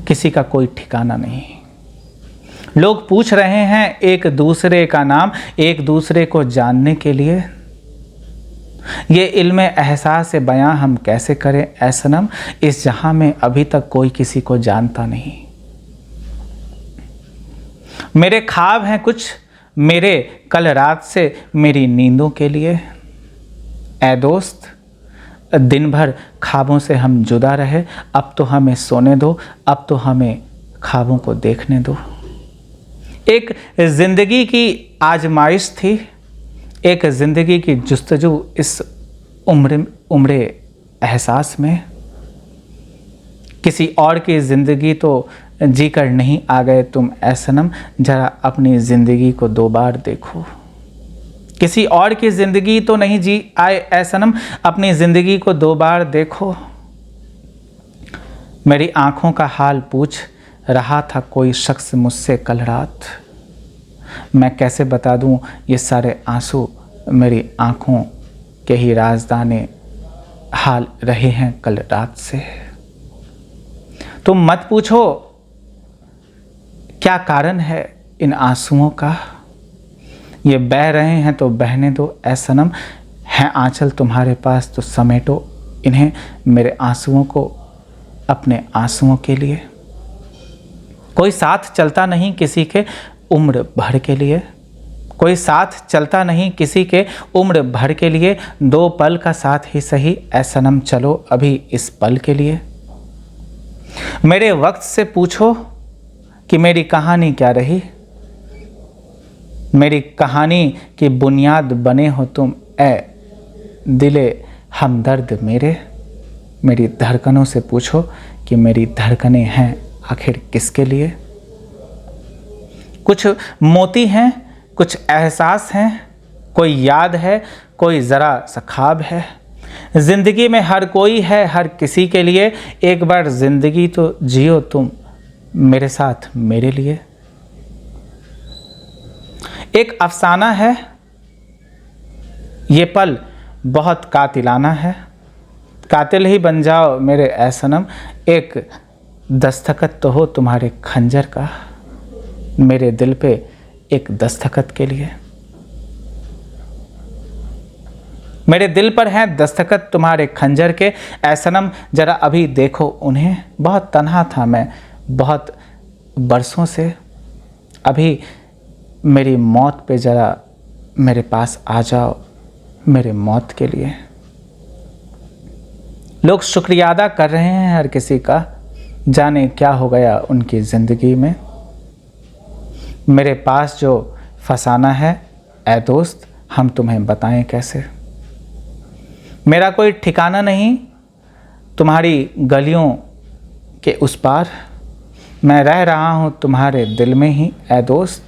S1: किसी का कोई ठिकाना नहीं। लोग पूछ रहे हैं एक दूसरे का नाम एक दूसरे को जानने के लिए, ये इल्म एहसास बयां हम कैसे करें ऐ सनम, इस जहां में अभी तक कोई किसी को जानता नहीं। मेरे ख्वाब हैं कुछ मेरे कल रात से मेरी नींदों के लिए, ऐ दोस्त दिन भर ख्वाबों से हम जुदा रहे, अब तो हमें सोने दो, अब तो हमें ख्वाबों को देखने दो। एक ज़िंदगी की आजमाइश थी, एक ज़िंदगी की जुस्तजू इस उम्रे एहसास में, किसी और की ज़िंदगी तो जी कर नहीं आ गए तुम ऐ सनम, जरा अपनी ज़िंदगी को दो बार देखो। किसी और की ज़िंदगी तो नहीं जी आए ऐ सनम, अपनी ज़िंदगी को दो बार देखो। मेरी आँखों का हाल पूछ रहा था कोई शख्स मुझसे कल रात। मैं कैसे बता दूँ ये सारे आंसू मेरी आँखों के ही राजदाने हाल रहे हैं कल रात से। तुम मत पूछो क्या कारण है इन आंसुओं का, ये बह रहे हैं तो बहने दो ऐ सनम, है आंचल तुम्हारे पास तो समेटो इन्हें, मेरे आंसुओं को अपने आंसुओं के लिए। कोई साथ चलता नहीं किसी के उम्र भर के लिए, कोई साथ चलता नहीं किसी के उम्र भर के लिए, दो पल का साथ ही सही ऐ सनम चलो अभी इस पल के लिए। मेरे वक्त से पूछो कि मेरी कहानी क्या रही, मेरी कहानी की बुनियाद बने हो तुम ऐ दिले हमदर्द मेरे। मेरी धड़कनों से पूछो कि मेरी धड़कनें हैं आखिर किसके लिए। कुछ मोती हैं, कुछ एहसास हैं, कोई याद है, कोई ज़रा सा ख्वाब है। ज़िंदगी में हर कोई है हर किसी के लिए, एक बार ज़िंदगी तो जियो तुम मेरे साथ मेरे लिए। एक अफसाना है ये पल बहुत कातिलाना है, कातिल ही बन जाओ मेरे ऐ सनम, एक दस्तखत तो हो तुम्हारे खंजर का मेरे दिल पे एक दस्तखत के लिए। मेरे दिल पर हैं दस्तखत तुम्हारे खंजर के ऐ सनम, जरा अभी देखो उन्हें। बहुत तन्हा था मैं बहुत बरसों से, अभी मेरी मौत पे जरा मेरे पास आ जाओ मेरे मौत के लिए। लोग शुक्रिया अदा कर रहे हैं हर किसी का, जाने क्या हो गया उनकी ज़िंदगी में। मेरे पास जो फसाना है ऐ दोस्त हम तुम्हें बताएं कैसे। मेरा कोई ठिकाना नहीं तुम्हारी गलियों के उस पार, मैं रह रहा हूँ तुम्हारे दिल में ही ऐ दोस्त,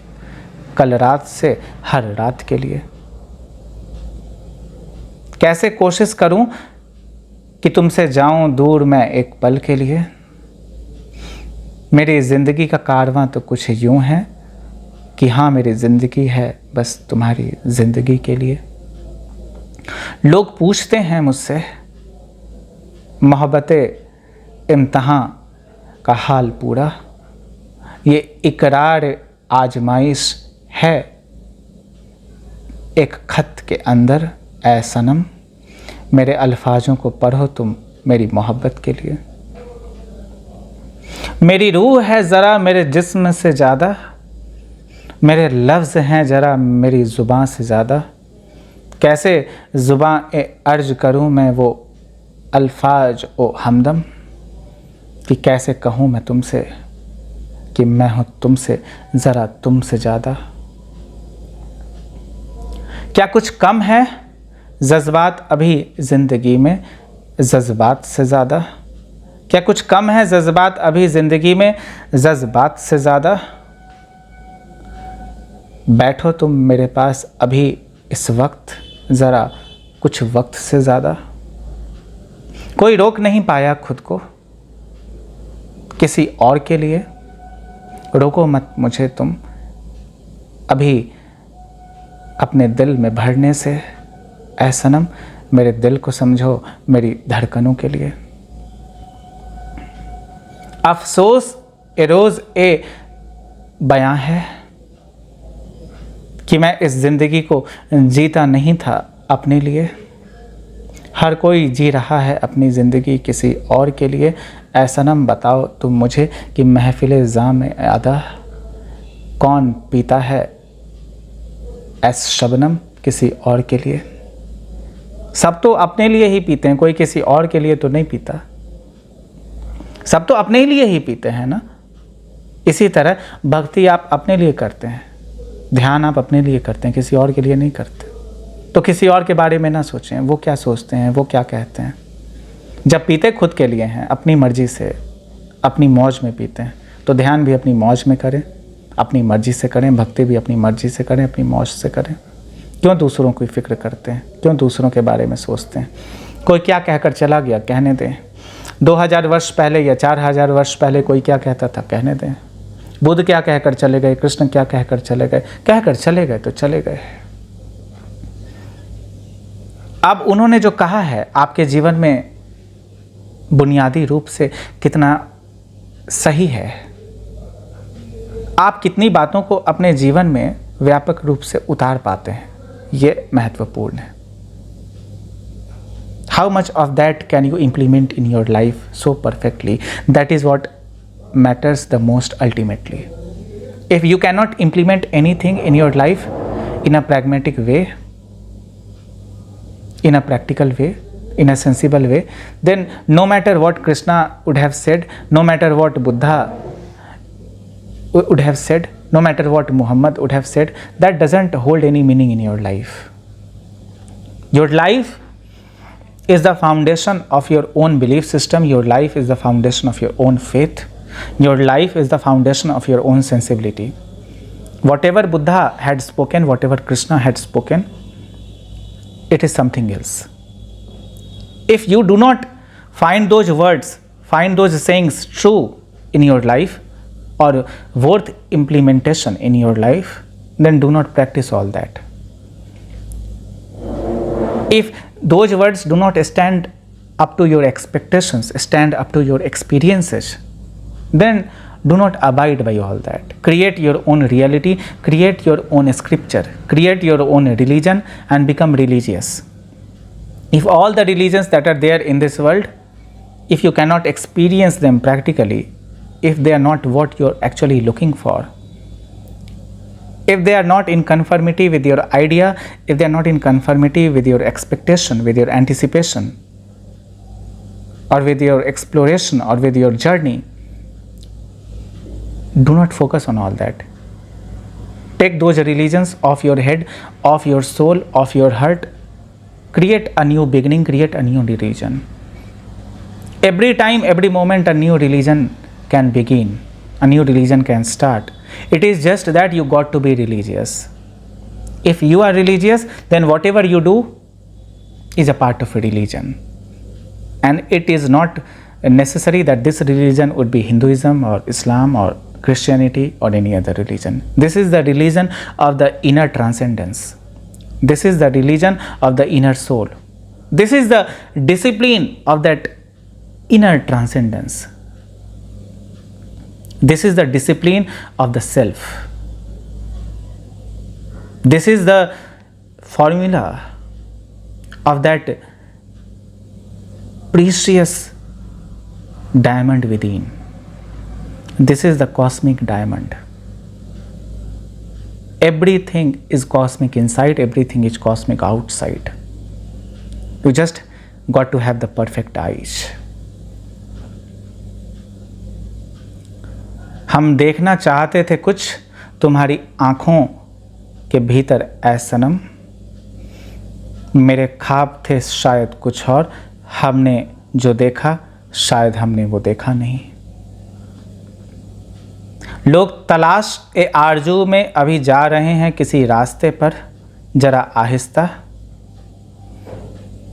S1: कल रात से हर रात के लिए। कैसे कोशिश करूं कि तुमसे जाऊं दूर मैं एक पल के लिए। मेरी ज़िंदगी का कारवां तो कुछ यूं है कि हाँ मेरी ज़िंदगी है बस तुम्हारी ज़िंदगी के लिए। लोग पूछते हैं मुझसे मोहब्बत इम्तहां का हाल पूरा, ये इकरार आजमाइश है एक खत के अंदर ऐ सनम, मेरे अल्फाजों को पढ़ो तुम मेरी मोहब्बत के लिए। मेरी रूह है ज़रा मेरे जिस्म से ज़्यादा, मेरे लफ्ज़ हैं ज़रा मेरी ज़ुबान से ज़्यादा, कैसे ज़ुबान अर्ज करूँ मैं वो अल्फाज ओ हमदम, कि कैसे कहूँ मैं तुमसे कि मैं हूँ तुमसे ज़रा तुमसे ज़्यादा। क्या कुछ कम है जज्बात अभी ज़िंदगी में जज्बात से ज़्यादा, क्या कुछ कम है जज्बात अभी ज़िंदगी में जज्बात से ज़्यादा। बैठो तुम मेरे पास अभी इस वक्त ज़रा कुछ वक्त से ज़्यादा। कोई रोक नहीं पाया खुद को किसी और के लिए, रोको मत मुझे तुम अभी अपने दिल में भरने से ऐ सनम, मेरे दिल को समझो मेरी धड़कनों के लिए। अफसोस ए रोज़ ए बयां है कि मैं इस ज़िंदगी को जीता नहीं था अपने लिए, हर कोई जी रहा है अपनी ज़िंदगी किसी और के लिए। ऐ सनम बताओ तुम मुझे कि महफिल जाम अदा कौन पीता है ऐस शबनम किसी और के लिए। सब तो अपने लिए ही पीते हैं, कोई किसी और के लिए तो नहीं पीता, सब तो अपने लिए ही पीते हैं ना। इसी तरह भक्ति आप अपने लिए करते हैं, ध्यान आप अपने लिए करते हैं, किसी और के लिए नहीं करते। तो किसी और के बारे में ना सोचें, वो क्या सोचते हैं, वो क्या कहते हैं। जब पीते खुद के लिए हैं, अपनी मर्जी से अपनी मौज में पीते हैं, तो ध्यान भी अपनी मौज में करें, अपनी मर्जी से करें, भक्ति भी अपनी मर्जी से करें, अपनी मौज से करें। क्यों दूसरों की फिक्र करते हैं, क्यों दूसरों के बारे में सोचते हैं। कोई क्या कहकर चला गया कहने दें, 2000 वर्ष पहले या 4000 वर्ष पहले कोई क्या कहता था, कहने दें। बुद्ध क्या कहकर चले गए, कृष्ण क्या कहकर चले गए, कहकर चले गए तो चले गए। अब उन्होंने जो कहा है आपके जीवन में बुनियादी रूप से कितना सही है, आप कितनी बातों को अपने जीवन में व्यापक रूप से उतार पाते हैं, ये महत्वपूर्ण है। How much of that can you implement in your life so perfectly? That is what matters the most ultimately. If you cannot implement anything in your life in a pragmatic way, in a practical way, in a sensible way, then no matter what Krishna would have said, no matter what Buddha would have said, no matter what Muhammad would have said, that doesn't hold any meaning in your life. Your life is the foundation of your own belief system. Your life is the foundation of your own faith. Your life is the foundation of your own sensibility. Whatever Buddha had spoken, whatever Krishna had spoken, it is something else. If you do not find those words, find those sayings true in your life or worth implementation in your life, then do not practice all that. If those words do not stand up to your expectations, stand up to your experiences, then do not abide by all that. Create your own reality, create your own scripture, create your own religion and become religious. If all the religions that are there in this world, if you cannot experience them practically, if they are not what you are actually looking for, if they are not in conformity with your idea, if they are not in conformity with your expectation, with your anticipation, or with your exploration, or with your journey, do not focus on all that. Take those religions off your head, off your soul, off your heart. Create a new beginning, create a new religion. Every time, every moment, a new religion can begin, a new religion can start. It is just that you got to be religious. If you are religious, then whatever you do is a part of a religion. And it is not necessary that this religion would be Hinduism or Islam or Christianity or any other religion. This is the religion of the inner transcendence. This is the religion of the inner soul. This is the discipline of that inner transcendence. This is the discipline of the self. This is the formula of that precious diamond within. This is the cosmic diamond. Everything is cosmic inside, everything is cosmic outside. You just got to have the perfect eyes. हम देखना चाहते थे कुछ तुम्हारी आँखों के भीतर ऐ सनम, मेरे ख्वाब थे शायद कुछ और, हमने जो देखा शायद हमने वो देखा नहीं। लोग तलाश ए आरजू में अभी जा रहे हैं किसी रास्ते पर, जरा आहिस्ता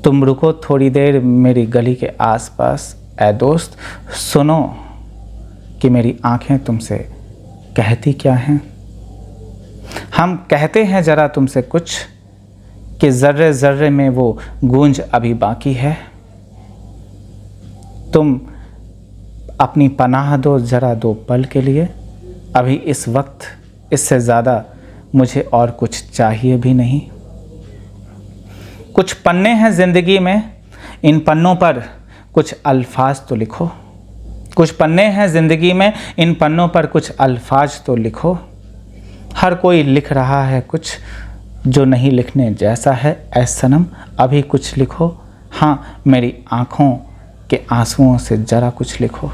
S1: तुम रुको थोड़ी देर मेरी गली के आसपास, ऐ दोस्त सुनो कि मेरी आंखें तुमसे कहती क्या हैं। हम कहते हैं जरा तुमसे कुछ कि ज़र्रे ज़र्रे में वो गूंज अभी बाकी है। तुम अपनी पनाह दो ज़रा दो पल के लिए, अभी इस वक्त इससे ज़्यादा मुझे और कुछ चाहिए भी नहीं। कुछ पन्ने हैं ज़िंदगी में, इन पन्नों पर कुछ अल्फाज तो लिखो। कुछ पन्ने हैं ज़िंदगी में, इन पन्नों पर कुछ अल्फाज तो लिखो। हर कोई लिख रहा है कुछ जो नहीं लिखने जैसा है, ऐ सनम अभी कुछ लिखो। हाँ, मेरी आँखों के आंसुओं से ज़रा कुछ लिखो।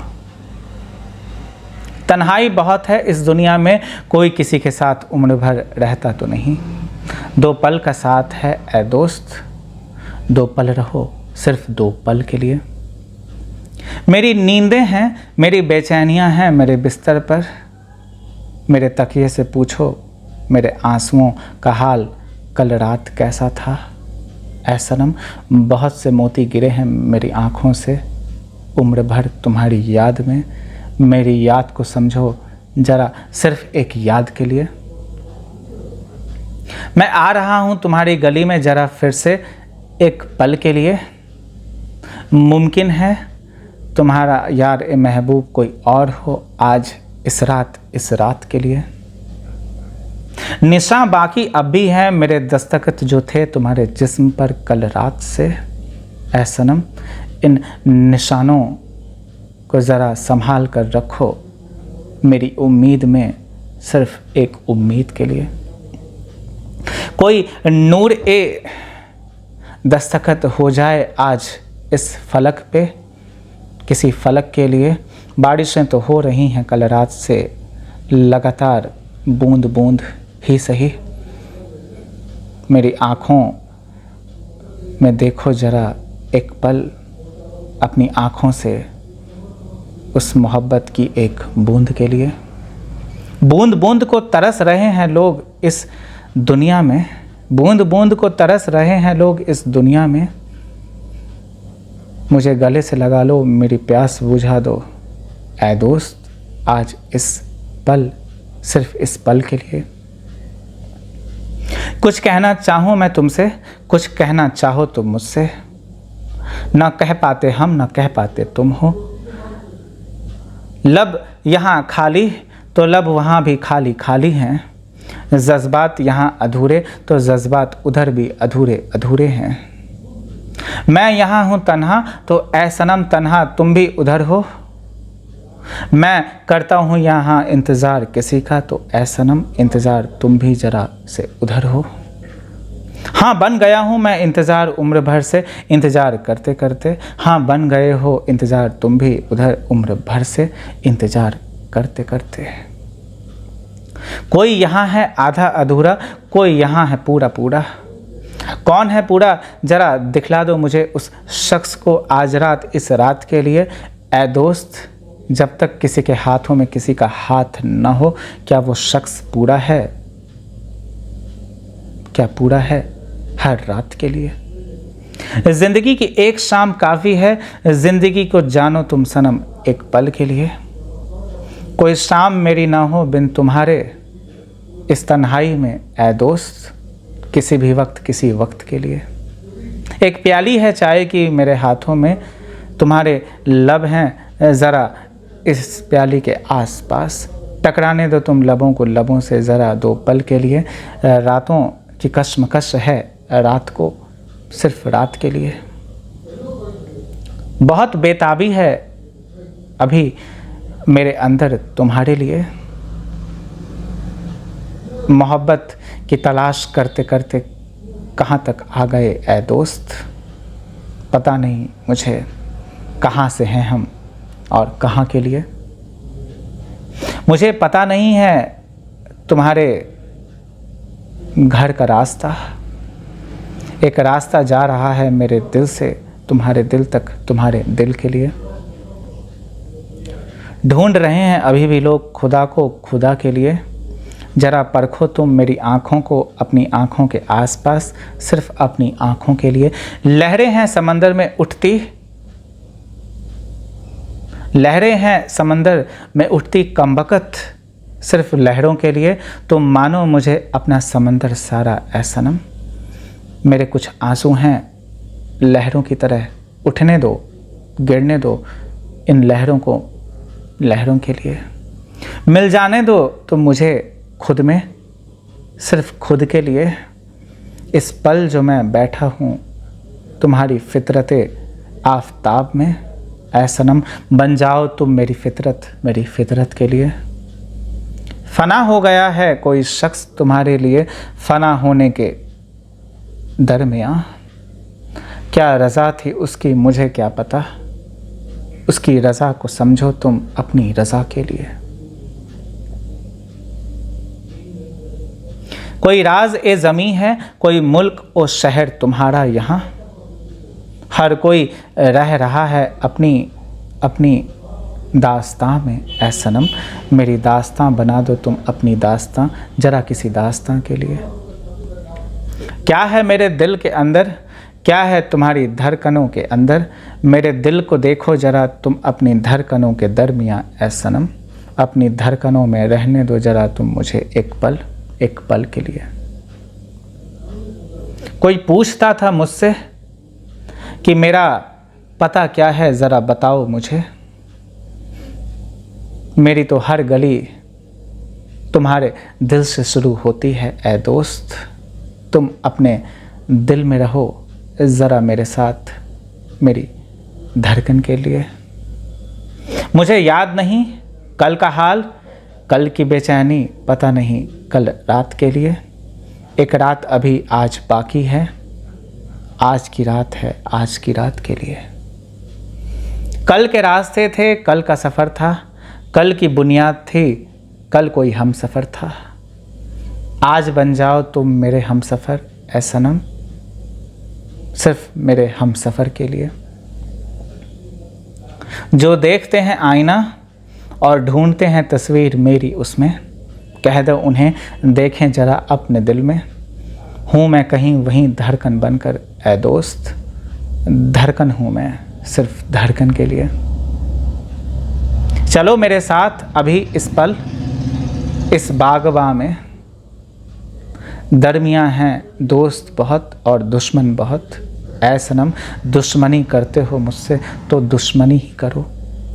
S1: तन्हाई बहुत है इस दुनिया में, कोई किसी के साथ उम्र भर रहता तो नहीं। दो पल का साथ है ऐ दोस्त, दो पल रहो सिर्फ दो पल के लिए। मेरी नींदें हैं, मेरी बेचैनियां हैं मेरे बिस्तर पर, मेरे तकिए से पूछो मेरे आंसुओं का हाल कल रात कैसा था। ऐ सनम बहुत से मोती गिरे हैं मेरी आँखों से, उम्र भर तुम्हारी याद में। मेरी याद को समझो जरा, सिर्फ एक याद के लिए। मैं आ रहा हूं तुम्हारी गली में जरा फिर से एक पल के लिए। मुमकिन है तुम्हारा यार ए महबूब कोई और हो आज इस रात के लिए। निशान बाकी अब भी हैं मेरे दस्तखत जो थे तुम्हारे जिस्म पर कल रात से। ऐ सनम, इन निशानों को ज़रा संभाल कर रखो मेरी उम्मीद में, सिर्फ एक उम्मीद के लिए। कोई नूर ए दस्तखत हो जाए आज इस फलक पे, किसी फलक के लिए। बारिशें तो हो रही हैं कल रात से लगातार, बूंद बूंद ही सही। मेरी आँखों में देखो ज़रा एक पल, अपनी आँखों से उस मोहब्बत की एक बूंद के लिए। बूंद बूंद को तरस रहे हैं लोग इस दुनिया में, बूंद बूंद को तरस रहे हैं लोग इस दुनिया में। मुझे गले से लगा लो, मेरी प्यास बुझा दो ऐ दोस्त आज इस पल, सिर्फ इस पल के लिए। कुछ कहना चाहूँ मैं तुमसे, कुछ कहना चाहो तुम मुझसे। ना कह पाते हम, ना कह पाते तुम हो। लब यहाँ खाली तो लब वहाँ भी खाली खाली हैं। जज्बात यहाँ अधूरे तो जज्बात उधर भी अधूरे अधूरे हैं। मैं यहाँ हूँ तन्हा तो ऐ सनम तन्हा तुम भी उधर हो। मैं करता हूँ यहाँ इंतज़ार किसी का तो ऐ सनम इंतज़ार तुम भी ज़रा से उधर हो। हाँ बन गया हूँ मैं इंतज़ार उम्र भर से, इंतज़ार करते करते। हाँ बन गए हो इंतज़ार तुम भी उधर उम्र भर से, इंतज़ार करते करते। कोई यहाँ है आधा अधूरा, कोई यहाँ है पूरा पूरा। कौन है पूरा ज़रा दिखला दो मुझे उस शख्स को आज रात इस रात के लिए। ऐ दोस्त जब तक किसी के हाथों में किसी का हाथ न हो, क्या वो शख्स पूरा है? क्या पूरा है हर रात के लिए? ज़िंदगी की एक शाम काफ़ी है, ज़िंदगी को जानो तुम सनम एक पल के लिए। कोई शाम मेरी ना हो बिन तुम्हारे इस तन्हाई में ऐ दोस्त, किसी भी वक्त किसी वक्त के लिए। एक प्याली है चाय की मेरे हाथों में, तुम्हारे लब हैं ज़रा इस प्याली के आसपास। टकराने दो तुम लबों को लबों से ज़रा दो पल के लिए। रातों की कश्मकश है रात को, सिर्फ रात के लिए। बहुत बेताबी है अभी मेरे अंदर तुम्हारे लिए। मोहब्बत की तलाश करते करते कहाँ तक आ गए ऐ दोस्त। पता नहीं मुझे कहाँ से हैं हम और कहाँ के लिए। मुझे पता नहीं है तुम्हारे घर का रास्ता। एक रास्ता जा रहा है मेरे दिल से तुम्हारे दिल तक, तुम्हारे दिल के लिए। ढूंढ रहे हैं अभी भी लोग खुदा को खुदा के लिए। ज़रा परखो तुम मेरी आँखों को अपनी आँखों के आसपास, सिर्फ अपनी आँखों के लिए। लहरें हैं समंदर में उठती, लहरें हैं समंदर में उठती कमबख्त, सिर्फ लहरों के लिए। तुम मानो मुझे अपना समंदर सारा ऐ सनम। मेरे कुछ आंसू हैं लहरों की तरह, उठने दो गिरने दो इन लहरों को लहरों के लिए। मिल जाने दो तुम मुझे खुद में, सिर्फ खुद के लिए। इस पल जो मैं बैठा हूँ तुम्हारी फितरते आफताब में, ऐ सनम बन जाओ तुम मेरी फितरत के लिए। फना हो गया है कोई शख्स तुम्हारे लिए, फना होने के दरमियाँ। क्या रज़ा थी उसकी मुझे क्या पता, उसकी रज़ा को समझो तुम अपनी रज़ा के लिए। कोई राज ए ज़मीं है, कोई मुल्क और शहर तुम्हारा यहाँ। हर कोई रह रहा है अपनी अपनी दास्तां में, ऐ सनम मेरी दास्तां बना दो तुम अपनी दास्तां, ज़रा किसी दास्तां के लिए। क्या है मेरे दिल के अंदर, क्या है तुम्हारी धड़कनों के अंदर, मेरे दिल को देखो जरा तुम अपनी धड़कनों के दरमियाँ ऐ सनम, अपनी धड़कनों में रहने दो जरा तुम मुझे एक पल के लिए। कोई पूछता था मुझसे कि मेरा पता क्या है ज़रा बताओ मुझे, मेरी तो हर गली तुम्हारे दिल से शुरू होती है ऐ दोस्त, तुम अपने दिल में रहो ज़रा मेरे साथ मेरी धड़कन के लिए। मुझे याद नहीं कल का हाल, कल की बेचैनी पता नहीं कल रात के लिए, एक रात अभी आज बाकी है, आज की रात है आज की रात के लिए। कल के रास्ते थे कल का सफ़र था, कल की बुनियाद थी कल कोई हम सफ़र था, आज बन जाओ तुम मेरे हम सफ़र ऐ सनम, सिर्फ मेरे हम सफ़र के लिए। जो देखते हैं आईना और ढूंढते हैं तस्वीर मेरी उसमें, कह दो उन्हें देखें जरा अपने दिल में, हूँ मैं कहीं वहीं धड़कन बनकर ऐ दोस्त, धड़कन हूँ मैं सिर्फ धड़कन के लिए। चलो मेरे साथ अभी इस पल इस बागबां में, दरमियाँ हैं दोस्त बहुत और दुश्मन बहुत, ऐ सनम दुश्मनी करते हो मुझसे तो दुश्मनी ही करो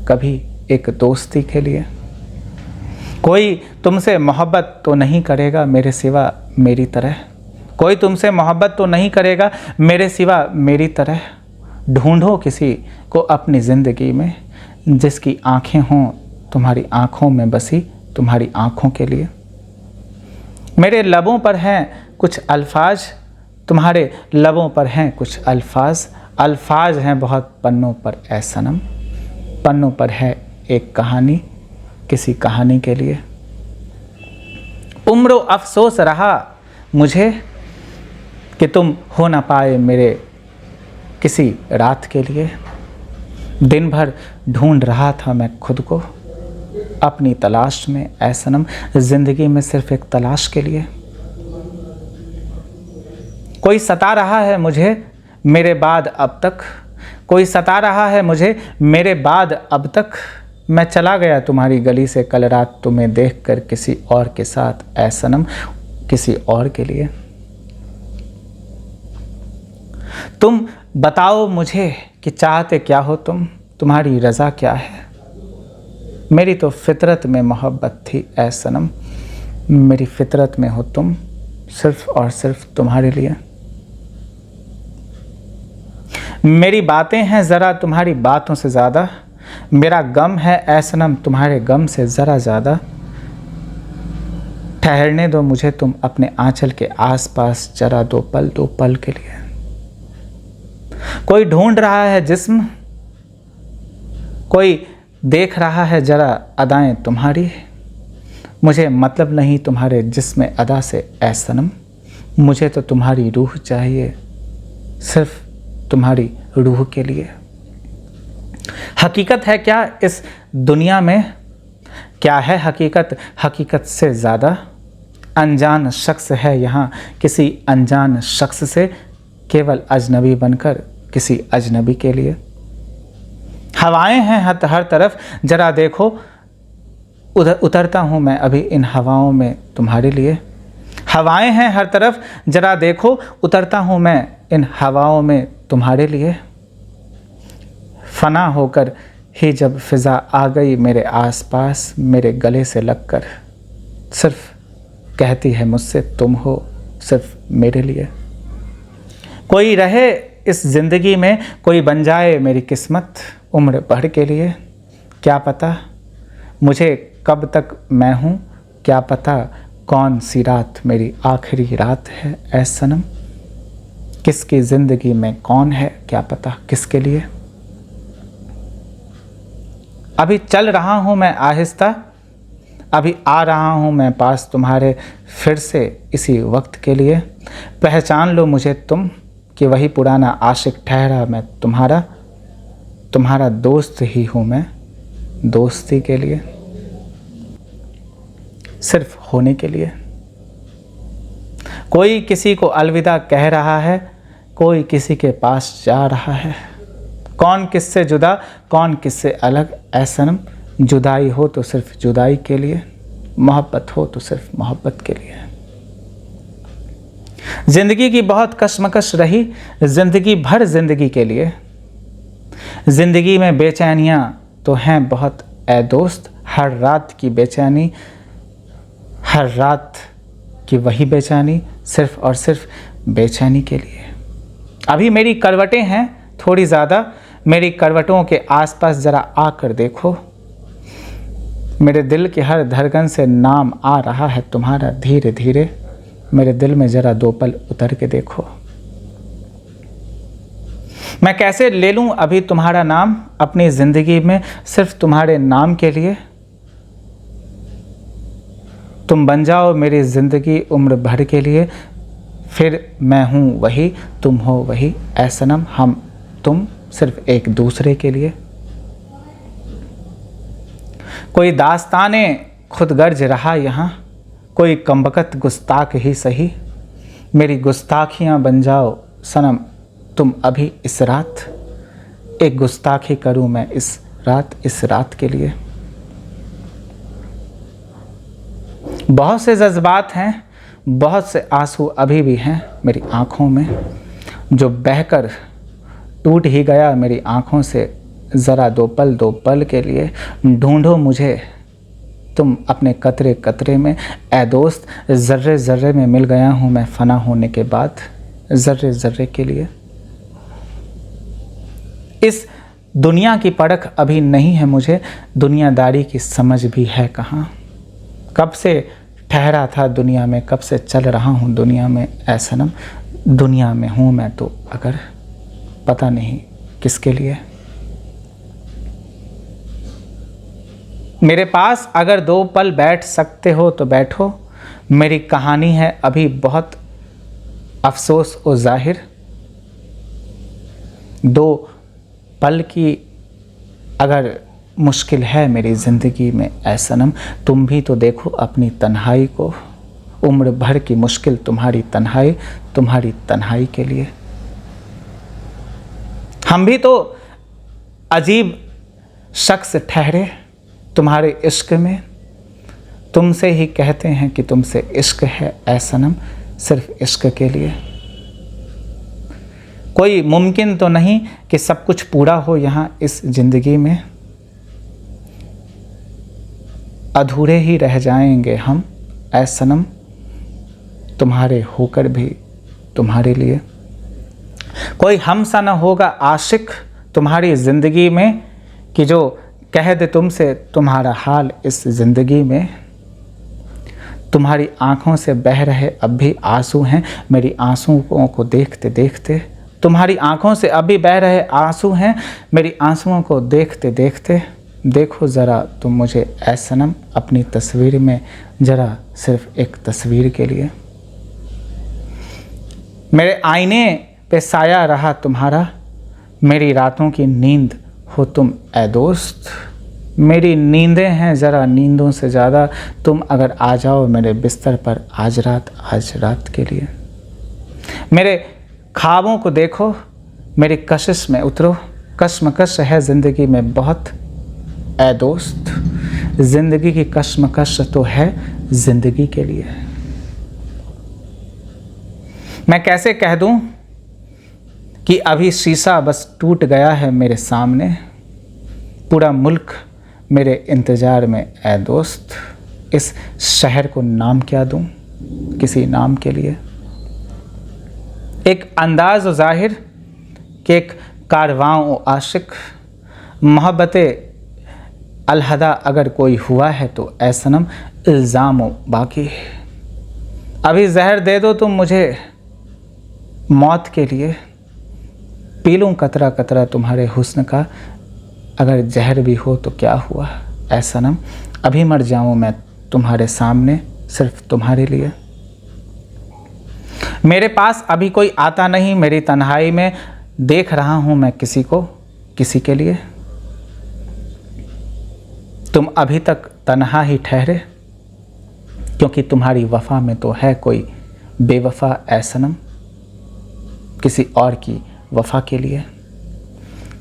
S1: कभी एक दोस्ती के लिए। कोई तुमसे मोहब्बत तो नहीं करेगा मेरे सिवा मेरी तरह, कोई तुमसे मोहब्बत तो नहीं करेगा मेरे सिवा मेरी तरह, ढूंढो किसी को अपनी ज़िंदगी में जिसकी आँखें हों तुम्हारी आँखों में बसी तुम्हारी आँखों के लिए। मेरे लबों पर हैं कुछ अल्फाज, तुम्हारे लबों पर हैं कुछ अल्फाज, अल्फाज हैं बहुत पन्नों पर ऐ सनम, पन्नों पर है एक कहानी किसी कहानी के लिए। उम्रो अफसोस रहा मुझे कि तुम हो ना पाए मेरे किसी रात के लिए, दिन भर ढूंढ रहा था मैं खुद को अपनी तलाश में ऐ सनम, ज़िंदगी में सिर्फ एक तलाश के लिए। कोई सता रहा है मुझे मेरे बाद अब तक, कोई सता रहा है मुझे मेरे बाद अब तक, मैं चला गया तुम्हारी गली से कल रात तुम्हें देखकर किसी और के साथ ऐ सनम, किसी और के लिए। तुम बताओ मुझे कि चाहते क्या हो तुम, तुम्हारी रज़ा क्या है, मेरी तो फितरत में मोहब्बत थी ऐ सनम, मेरी फितरत में हो तुम सिर्फ और सिर्फ तुम्हारे लिए। मेरी बातें हैं ज़रा तुम्हारी बातों से ज़्यादा, मेरा गम है ऐ सनम तुम्हारे गम से ज़रा ज़्यादा, ठहरने दो मुझे तुम अपने आंचल के आसपास जरा दो पल के लिए। कोई ढूंढ रहा है जिस्म, कोई देख रहा है जरा अदाएं तुम्हारी, मुझे मतलब नहीं तुम्हारे जिस्म अदा से ऐ सनम, मुझे तो तुम्हारी रूह चाहिए सिर्फ तुम्हारी रूह के लिए। हकीकत है क्या इस दुनिया में, क्या है हकीकत, हकीकत से ज़्यादा अनजान शख्स है यहाँ किसी अनजान शख्स से, केवल अजनबी बनकर किसी अजनबी के लिए। हवाएं हैं हर तरफ जरा देखो, उधर उतरता हूँ मैं अभी इन हवाओं में तुम्हारे लिए। हवाएं हैं हर तरफ जरा देखो, उतरता हूँ मैं इन हवाओं में तुम्हारे लिए। फना होकर ही जब फिज़ा आ गई मेरे आसपास, मेरे गले से लगकर सिर्फ कहती है मुझसे तुम हो सिर्फ मेरे लिए। कोई रहे इस ज़िंदगी में, कोई बन जाए मेरी किस्मत उम्र भर के लिए, क्या पता मुझे कब तक मैं हूँ, क्या पता कौन सी रात मेरी आखिरी रात है ऐ सनम, किसकी ज़िंदगी में कौन है क्या पता किसके लिए। अभी चल रहा हूँ मैं आहिस्ता, अभी आ रहा हूँ मैं पास तुम्हारे फिर से इसी वक्त के लिए, पहचान लो मुझे तुम कि वही पुराना आशिक ठहरा मैं तुम्हारा, तुम्हारा दोस्त ही हूँ मैं दोस्ती के लिए, सिर्फ होने के लिए। कोई किसी को अलविदा कह रहा है कोई किसी के पास जा रहा है। कौन किससे जुदा, कौन किससे अलग, ऐ सनम जुदाई हो तो सिर्फ जुदाई के लिए, मोहब्बत हो तो सिर्फ मोहब्बत के लिए। जिंदगी की बहुत कशमकश रही जिंदगी भर जिंदगी के लिए। जिंदगी में बेचैनियां तो हैं बहुत ऐ दोस्त, हर रात की बेचैनी, हर रात की वही बेचैनी, सिर्फ और सिर्फ बेचैनी के लिए। अभी मेरी करवटें हैं थोड़ी ज़्यादा, मेरी करवटों के आसपास ज़रा आकर देखो। मेरे दिल की हर धड़कन से नाम आ रहा है तुम्हारा धीरे धीरे, मेरे दिल में ज़रा 2 पल उतर के देखो। मैं कैसे ले लूं अभी तुम्हारा नाम अपनी ज़िंदगी में, सिर्फ तुम्हारे नाम के लिए। तुम बन जाओ मेरी ज़िंदगी उम्र भर के लिए, फिर मैं हूँ वही तुम हो वही, ऐ सनम हम तुम सिर्फ एक दूसरे के लिए। कोई दास्ताने खुद गर्ज रहा यहाँ, कोई कमबख्त गुस्ताख ही सही, मेरी गुस्ताखियाँ बन जाओ सनम तुम अभी इस रात, एक गुस्ताखी करूँ मैं इस रात के लिए। बहुत से जज्बात हैं, बहुत से आंसू अभी भी हैं मेरी आँखों में, जो बहकर टूट ही गया मेरी आँखों से, ज़रा 2 पल के लिए ढूंढो मुझे तुम अपने कतरे कतरे में, ऐ दोस्त ज़र्रे ज़र्रे में मिल गया हूँ मैं फ़ना होने के बाद, ज़र्रे ज़र्रे के लिए। इस दुनिया की परख अभी नहीं है मुझे, दुनियादारी की समझ भी है कहाँ। कब से ठहरा था दुनिया में, कब से चल रहा हूँ दुनिया में, ऐ सनम दुनिया में हूँ मैं तो अगर, पता नहीं किसके लिए। मेरे पास अगर 2 पल बैठ सकते हो तो बैठो, मेरी कहानी है अभी बहुत अफसोस और जाहिर। 2 पल की अगर मुश्किल है मेरी ज़िंदगी में, ऐ सनम तुम भी तो देखो अपनी तन्हाई को, उम्र भर की मुश्किल तुम्हारी तन्हाई के लिए। हम भी तो अजीब शख्स ठहरे तुम्हारे इश्क में, तुमसे ही कहते हैं कि तुमसे इश्क है, ऐ सनम सिर्फ इश्क के लिए। कोई मुमकिन तो नहीं कि सब कुछ पूरा हो यहाँ इस ज़िंदगी में, अधूरे ही रह जाएंगे हम, ऐ सनम तुम्हारे होकर भी तुम्हारे लिए। कोई हमसा न होगा आशिक तुम्हारी ज़िंदगी में, कि जो कह दे तुमसे तुम्हारा हाल इस ज़िंदगी में। तुम्हारी आँखों से बह रहे अब भी आंसू हैं मेरी आंसुओं को देखते देखते, तुम्हारी आँखों से अब भी बह रहे आंसू हैं मेरी आंसुओं को देखते देखते। देखो ज़रा तुम मुझे, ऐ सनम अपनी तस्वीर में, ज़रा सिर्फ एक तस्वीर के लिए। मेरे आईने पे साया रहा तुम्हारा, मेरी रातों की नींद हो तुम ऐ दोस्त। मेरी नींदें हैं ज़रा नींदों से ज़्यादा, तुम अगर आ जाओ मेरे बिस्तर पर आज रात के लिए। मेरे ख्वाबों को देखो, मेरी कशिश में उतरो, कश्मकश है ज़िंदगी में बहुत ऐ दोस्त, ज़िंदगी की कश्मकश तो है ज़िंदगी के लिए। मैं कैसे कह दूं कि अभी शीशा बस टूट गया है मेरे सामने, पूरा मुल्क मेरे इंतज़ार में ऐ दोस्त। इस शहर को नाम क्या दूं, किसी नाम के लिए। एक अंदाज़ ज़ाहिर कि एक कारवां व आशिक, मोहब्बते अलहदा अगर कोई हुआ है तो ऐ सनम इल्ज़ाम व बाकी। अभी जहर दे दो तुम मुझे मौत के लिए, पी लूँ कतरा कतरा तुम्हारे हुस्न का, अगर जहर भी हो तो क्या हुआ ऐ सनम, अभी मर जाऊँ मैं तुम्हारे सामने सिर्फ तुम्हारे लिए। मेरे पास अभी कोई आता नहीं मेरी तन्हाई में, देख रहा हूँ मैं किसी को किसी के लिए। तुम अभी तक तन्हा ही ठहरे, क्योंकि तुम्हारी वफ़ा में तो है कोई बेवफ़ा ऐ सनम। किसी और की वफा के लिए।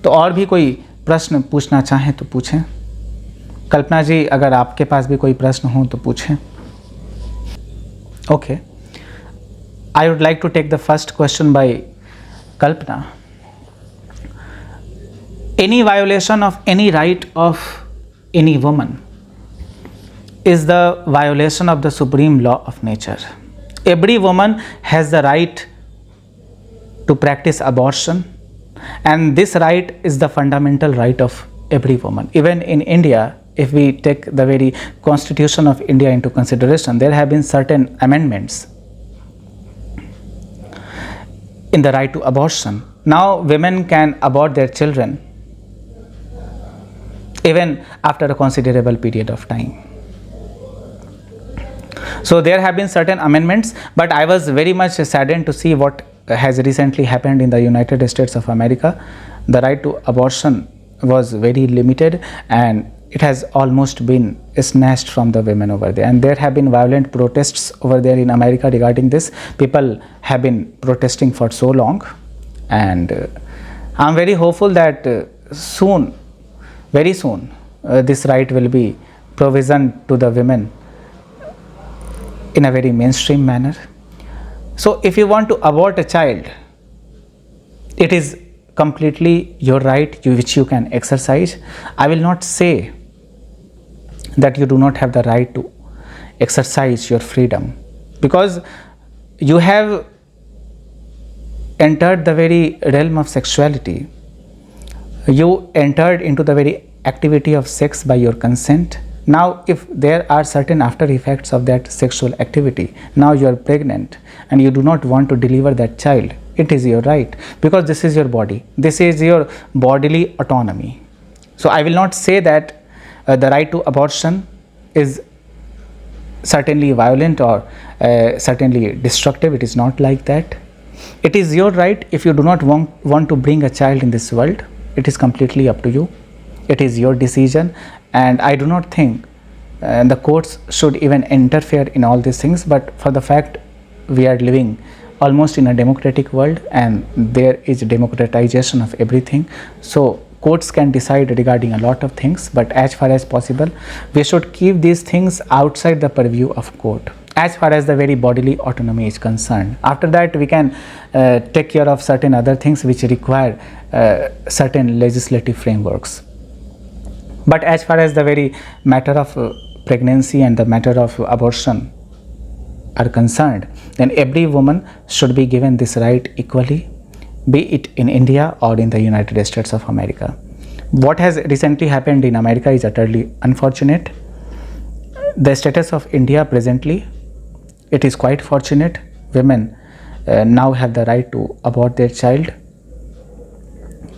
S1: तो और भी कोई प्रश्न पूछना चाहें तो पूछें। कल्पना जी, अगर आपके पास भी कोई प्रश्न हो तो पूछें। Okay, I would like to take the first question by Kalpana. Any violation of any right of any woman is the violation of the supreme law of nature. Every woman has the right to practice abortion, and this right is the fundamental right of every woman. Even in India, if we take the very constitution of India into consideration, there have been certain amendments in the right to abortion. Now women can abort their children even after a considerable period of time. So there have been certain amendments, but I was very much saddened to see what has recently happened in the United States of America. The right to abortion was very limited, and it has almost been snatched from the women over there. And there have been violent protests over there in America regarding this. People have been protesting for so long, and I'm very hopeful that soon, very soon, this right will be provisioned to the women in a very mainstream manner. So if you want to abort a child, it is completely your right which you can exercise. I will not say that you do not have the right to exercise your freedom, because you have entered the very realm of sexuality. You entered into the very activity of sex by your consent. Now if there are certain after effects of that sexual activity, now you are pregnant and you do not want to deliver that child, it is your right, because this is your body, this is your bodily autonomy. So I will not say that the right to abortion is certainly violent or certainly destructive. It is not like that. It is your right. If you do not want to bring a child in this world, it is completely up to you. It is your decision, and I do not think the courts should even interfere in all these things. But for the fact we are living almost in a democratic world, and there is democratization of everything, so courts can decide regarding a lot of things, but as far as possible we should keep these things outside the purview of court as far as the very bodily autonomy is concerned. After that we can take care of certain other things which require certain legislative frameworks. But as far as the very matter of pregnancy and the matter of abortion are concerned, then every woman should be given this right equally, be it in India or in the United States of America. What has recently happened in America is utterly unfortunate. The status of India presently, it is quite fortunate. Women now have the right to abort their child,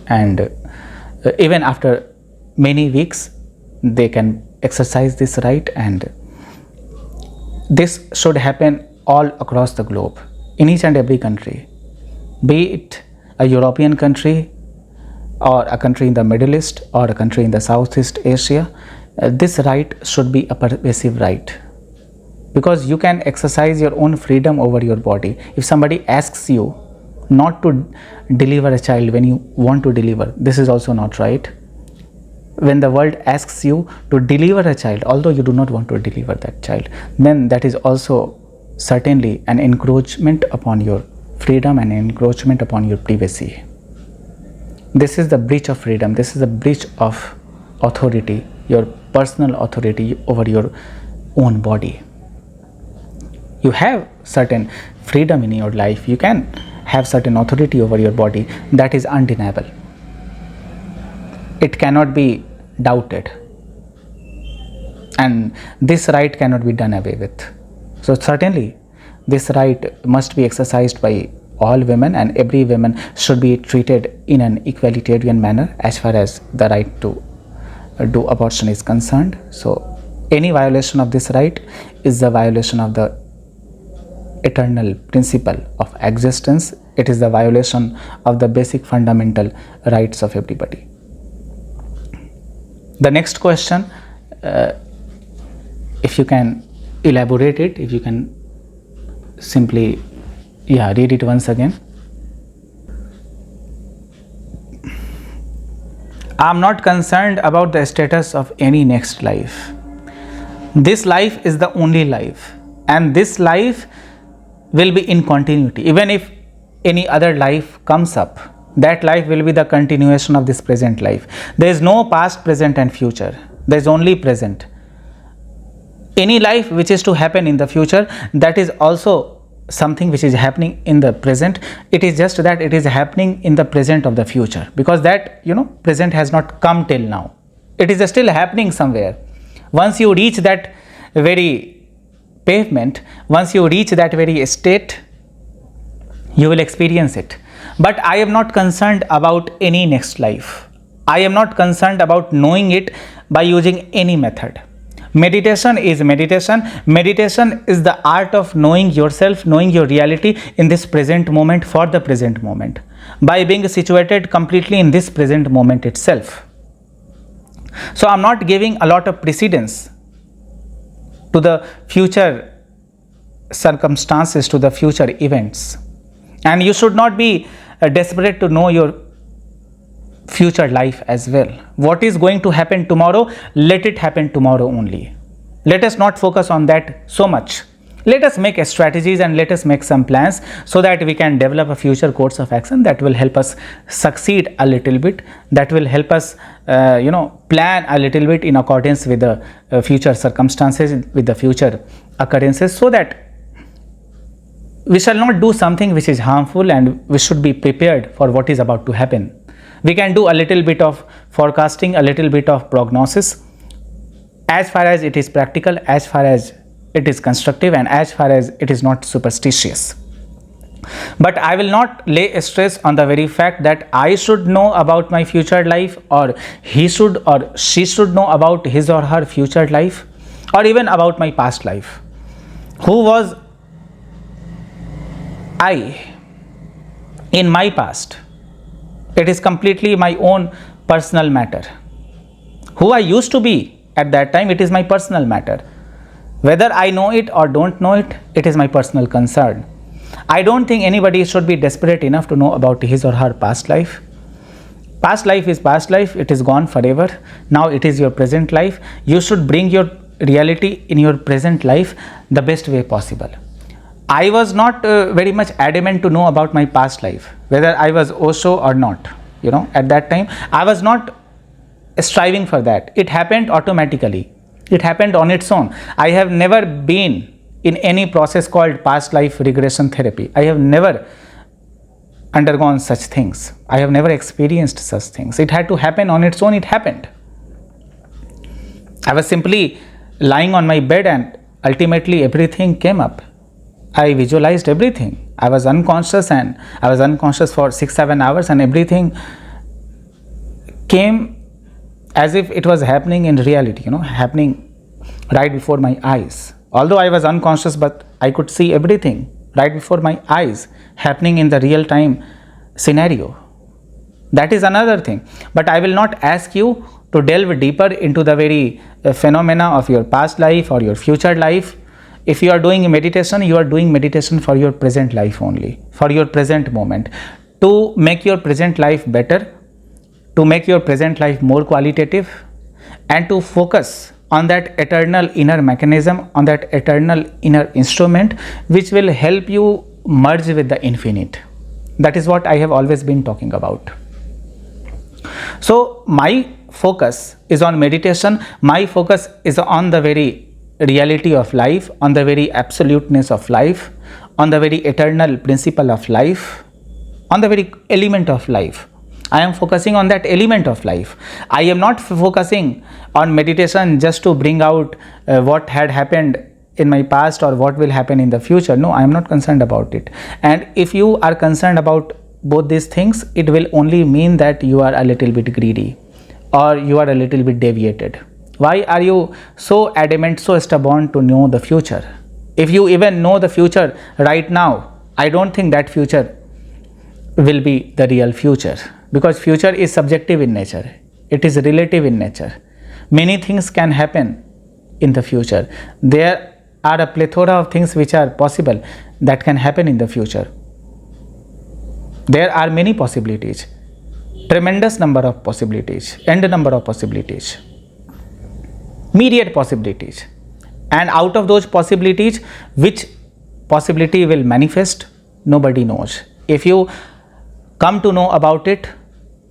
S1: and even after many weeks they can exercise this right, and this should happen all across the globe, in each and every country, be it a European country or a country in the Middle East or a country in the Southeast Asia. This right should be a pervasive right, because you can exercise your own freedom over your body. If somebody asks you not to deliver a child when you want to deliver, this is also not right. When the world asks you to deliver a child, although you do not want to deliver that child, then that is also certainly an encroachment upon your freedom and encroachment upon your privacy. This is the breach of freedom. This is a breach of authority, your personal authority over your own body. You have certain freedom in your life. You can have certain authority over your body. That is undeniable. It cannot be doubted, and this right cannot be done away with. So certainly this right must be exercised by all women, and every woman should be treated in an egalitarian manner as far as the right to do abortion is concerned. So any violation of this right is the violation of the eternal principle of existence. It is the violation of the basic fundamental rights of everybody. The next question, if you can elaborate it, if you can simply read it once again. I'm not concerned about the status of any next life. This life is the only life, and this life will be in continuity. Even if any other life comes up, that life will be the continuation of this present life. There is no past, present and future. There is only present. Any life which is to happen in the future, that is also something which is happening in the present. It is just that it is happening in the present of the future, because that, present has not come till now. It is still happening somewhere. Once you reach that very pavement, once you reach that very state, you will experience it. But I am not concerned about any next life. I am not concerned about knowing it by using any method. Meditation is meditation. Meditation is the art of knowing yourself, knowing your reality in this present moment, for the present moment, by being situated completely in this present moment itself. So I'm not giving a lot of precedence to the future circumstances, to the future events. And you should not be desperate to know your future life as well. What is going to happen tomorrow, let it happen tomorrow only. Let us not focus on that so much. Let us make strategies and let us make some plans so that we can develop a future course of action that will help us succeed a little bit, that will help us plan a little bit in accordance with the future circumstances, with the future occurrences, so that we shall not do something which is harmful, and we should be prepared for what is about to happen. We can do a little bit of forecasting, a little bit of prognosis, as far as it is practical, as far as it is constructive, and as far as it is not superstitious. But I will not lay a stress on the very fact that I should know about my future life, or he should or she should know about his or her future life, or even about my past life. Who was I in my past? It is completely my own personal matter. Who I used to be at that time, it is my personal matter. Whether I know it or don't know it, it is my personal concern. I don't think anybody should be desperate enough to know about his or her past life. Past life is past life, it is gone forever. Now it is your present life. You should bring your reality in your present life the best way possible. I was not very much adamant to know about my past life, whether I was Osho or not. At that time, I was not striving for that. It happened automatically. It happened on its own. I have never been in any process called past life regression therapy. I have never undergone such things. I have never experienced such things. It had to happen on its own. It happened. I was simply lying on my bed, and ultimately everything came up. I visualized everything. I was unconscious, and I was unconscious for 6-7 hours, and everything came as if it was happening in reality, happening right before my eyes. Although I was unconscious, but I could see everything right before my eyes happening in the real time scenario. That is another thing. But I will not ask you to delve deeper into the very phenomena of your past life or your future life. If you are doing meditation, you are doing meditation for your present life only, for your present moment, to make your present life better, to make your present life more qualitative, and to focus on that eternal inner mechanism, on that eternal inner instrument which will help you merge with the infinite. That is what I have always been talking about. So my focus is on meditation. My focus is on the very reality of life, on the very absoluteness of life, on the very eternal principle of life, on the very element of life. I am focusing on that element of life. I am not focusing on meditation just to bring out what had happened in my past or what will happen in the future. No, I am not concerned about it. And if you are concerned about both these things, it will only mean that you are a little bit greedy, or you are a little bit deviated. Why are you so adamant, so stubborn to know the future? If you even know the future right now, I don't think that future will be the real future, because future is subjective in nature. It is relative in nature. Many things can happen in the future. There are a plethora of things which are possible that can happen in the future. There are many possibilities. tremendous number of possibilities, end number of possibilities, myriad possibilities. And out of those possibilities, which possibility will manifest, nobody knows. If you come to know about it,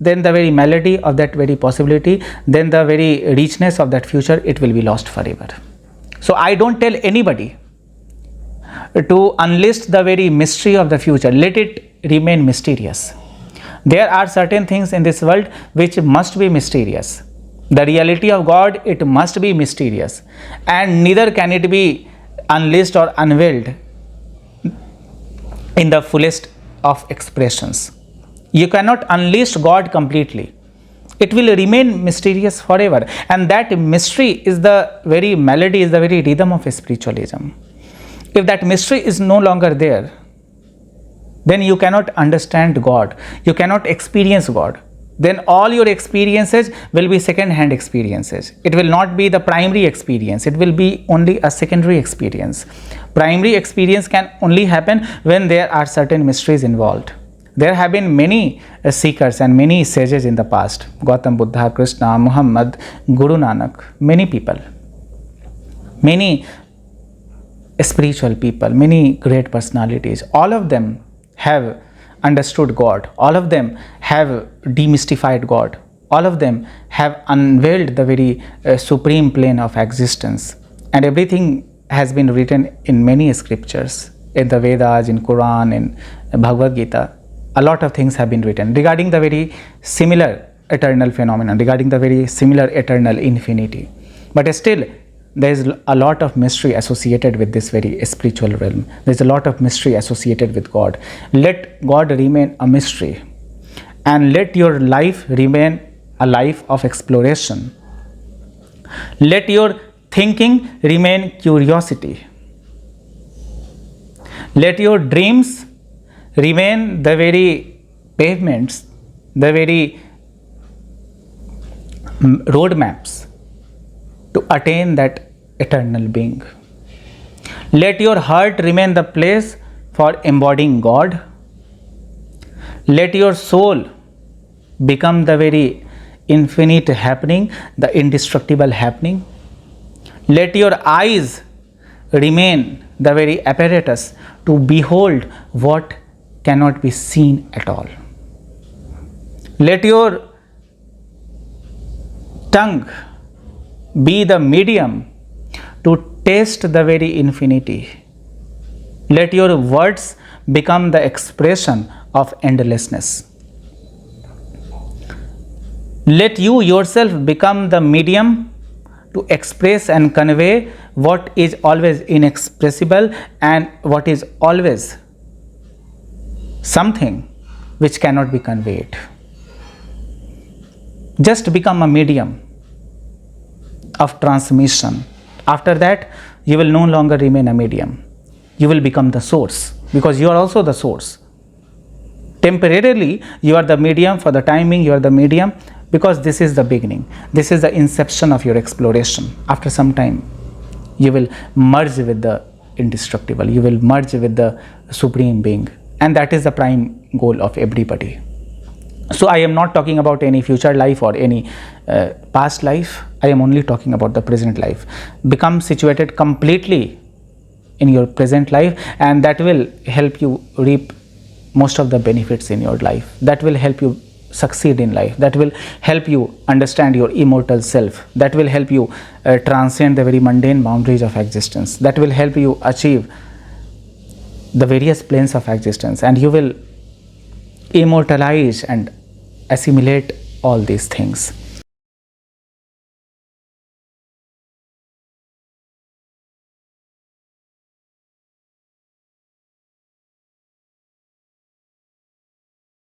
S1: then the very melody of that very possibility, then the very richness of that future, it will be lost forever. So I don't tell anybody to unlist the very mystery of the future. Let it remain mysterious. There are certain things in this world which must be mysterious. The reality of God, it must be mysterious, and neither can it be unleashed or unveiled in the fullest of expressions. You cannot unleash God completely. It will remain mysterious forever, and that mystery is the very melody, is the very rhythm of spiritualism. If that mystery is no longer there, then you cannot understand God, you cannot experience God. Then all your experiences will be second-hand experiences. It will not be the primary experience, it will be only a secondary experience. Primary experience can only happen when there are certain mysteries involved. There have been many seekers and many sages in the past. Gautam Buddha, Krishna, Muhammad, Guru Nanak, many people, many spiritual people, many great personalities. All of them have understood God. All of them have demystified God. All of them have unveiled the very supreme plane of existence. And everything has been written in many scriptures, in the Vedas, in Quran, in Bhagavad Gita. A lot of things have been written regarding the very similar eternal phenomenon, regarding the very similar eternal infinity. But still, there is a lot of mystery associated with this very spiritual realm. There is a lot of mystery associated with God. Let God remain a mystery, and let your life remain a life of exploration. Let your thinking remain curiosity. Let your dreams remain the very pavements, the very roadmaps to attain that eternal being. Let your heart remain the place for embodying God. Let your soul become the very infinite happening, the indestructible happening. Let your eyes remain the very apparatus to behold what cannot be seen at all. Let your tongue be the medium to taste the very infinity. Let your words become the expression of endlessness. Let you yourself become the medium to express and convey what is always inexpressible and what is always something which cannot be conveyed. Just become a medium of transmission. After that, you will no longer remain a medium. You will become the source, because you are also the source. Temporarily, you are the medium. For the time being, you are the medium, because this is the beginning. This is the inception of your exploration. After some time, you will merge with the indestructible. You will merge with the supreme being. And that is the prime goal of everybody. So I am not talking about any future life or any past life. I am only talking about the present life. Become situated completely in your present life, and that will help you reap most of the benefits in your life. That will help you succeed in life. That will help you understand your immortal self. That will help you transcend the very mundane boundaries of existence. That will help you achieve the various planes of existence, and you will immortalize and assimilate all these things.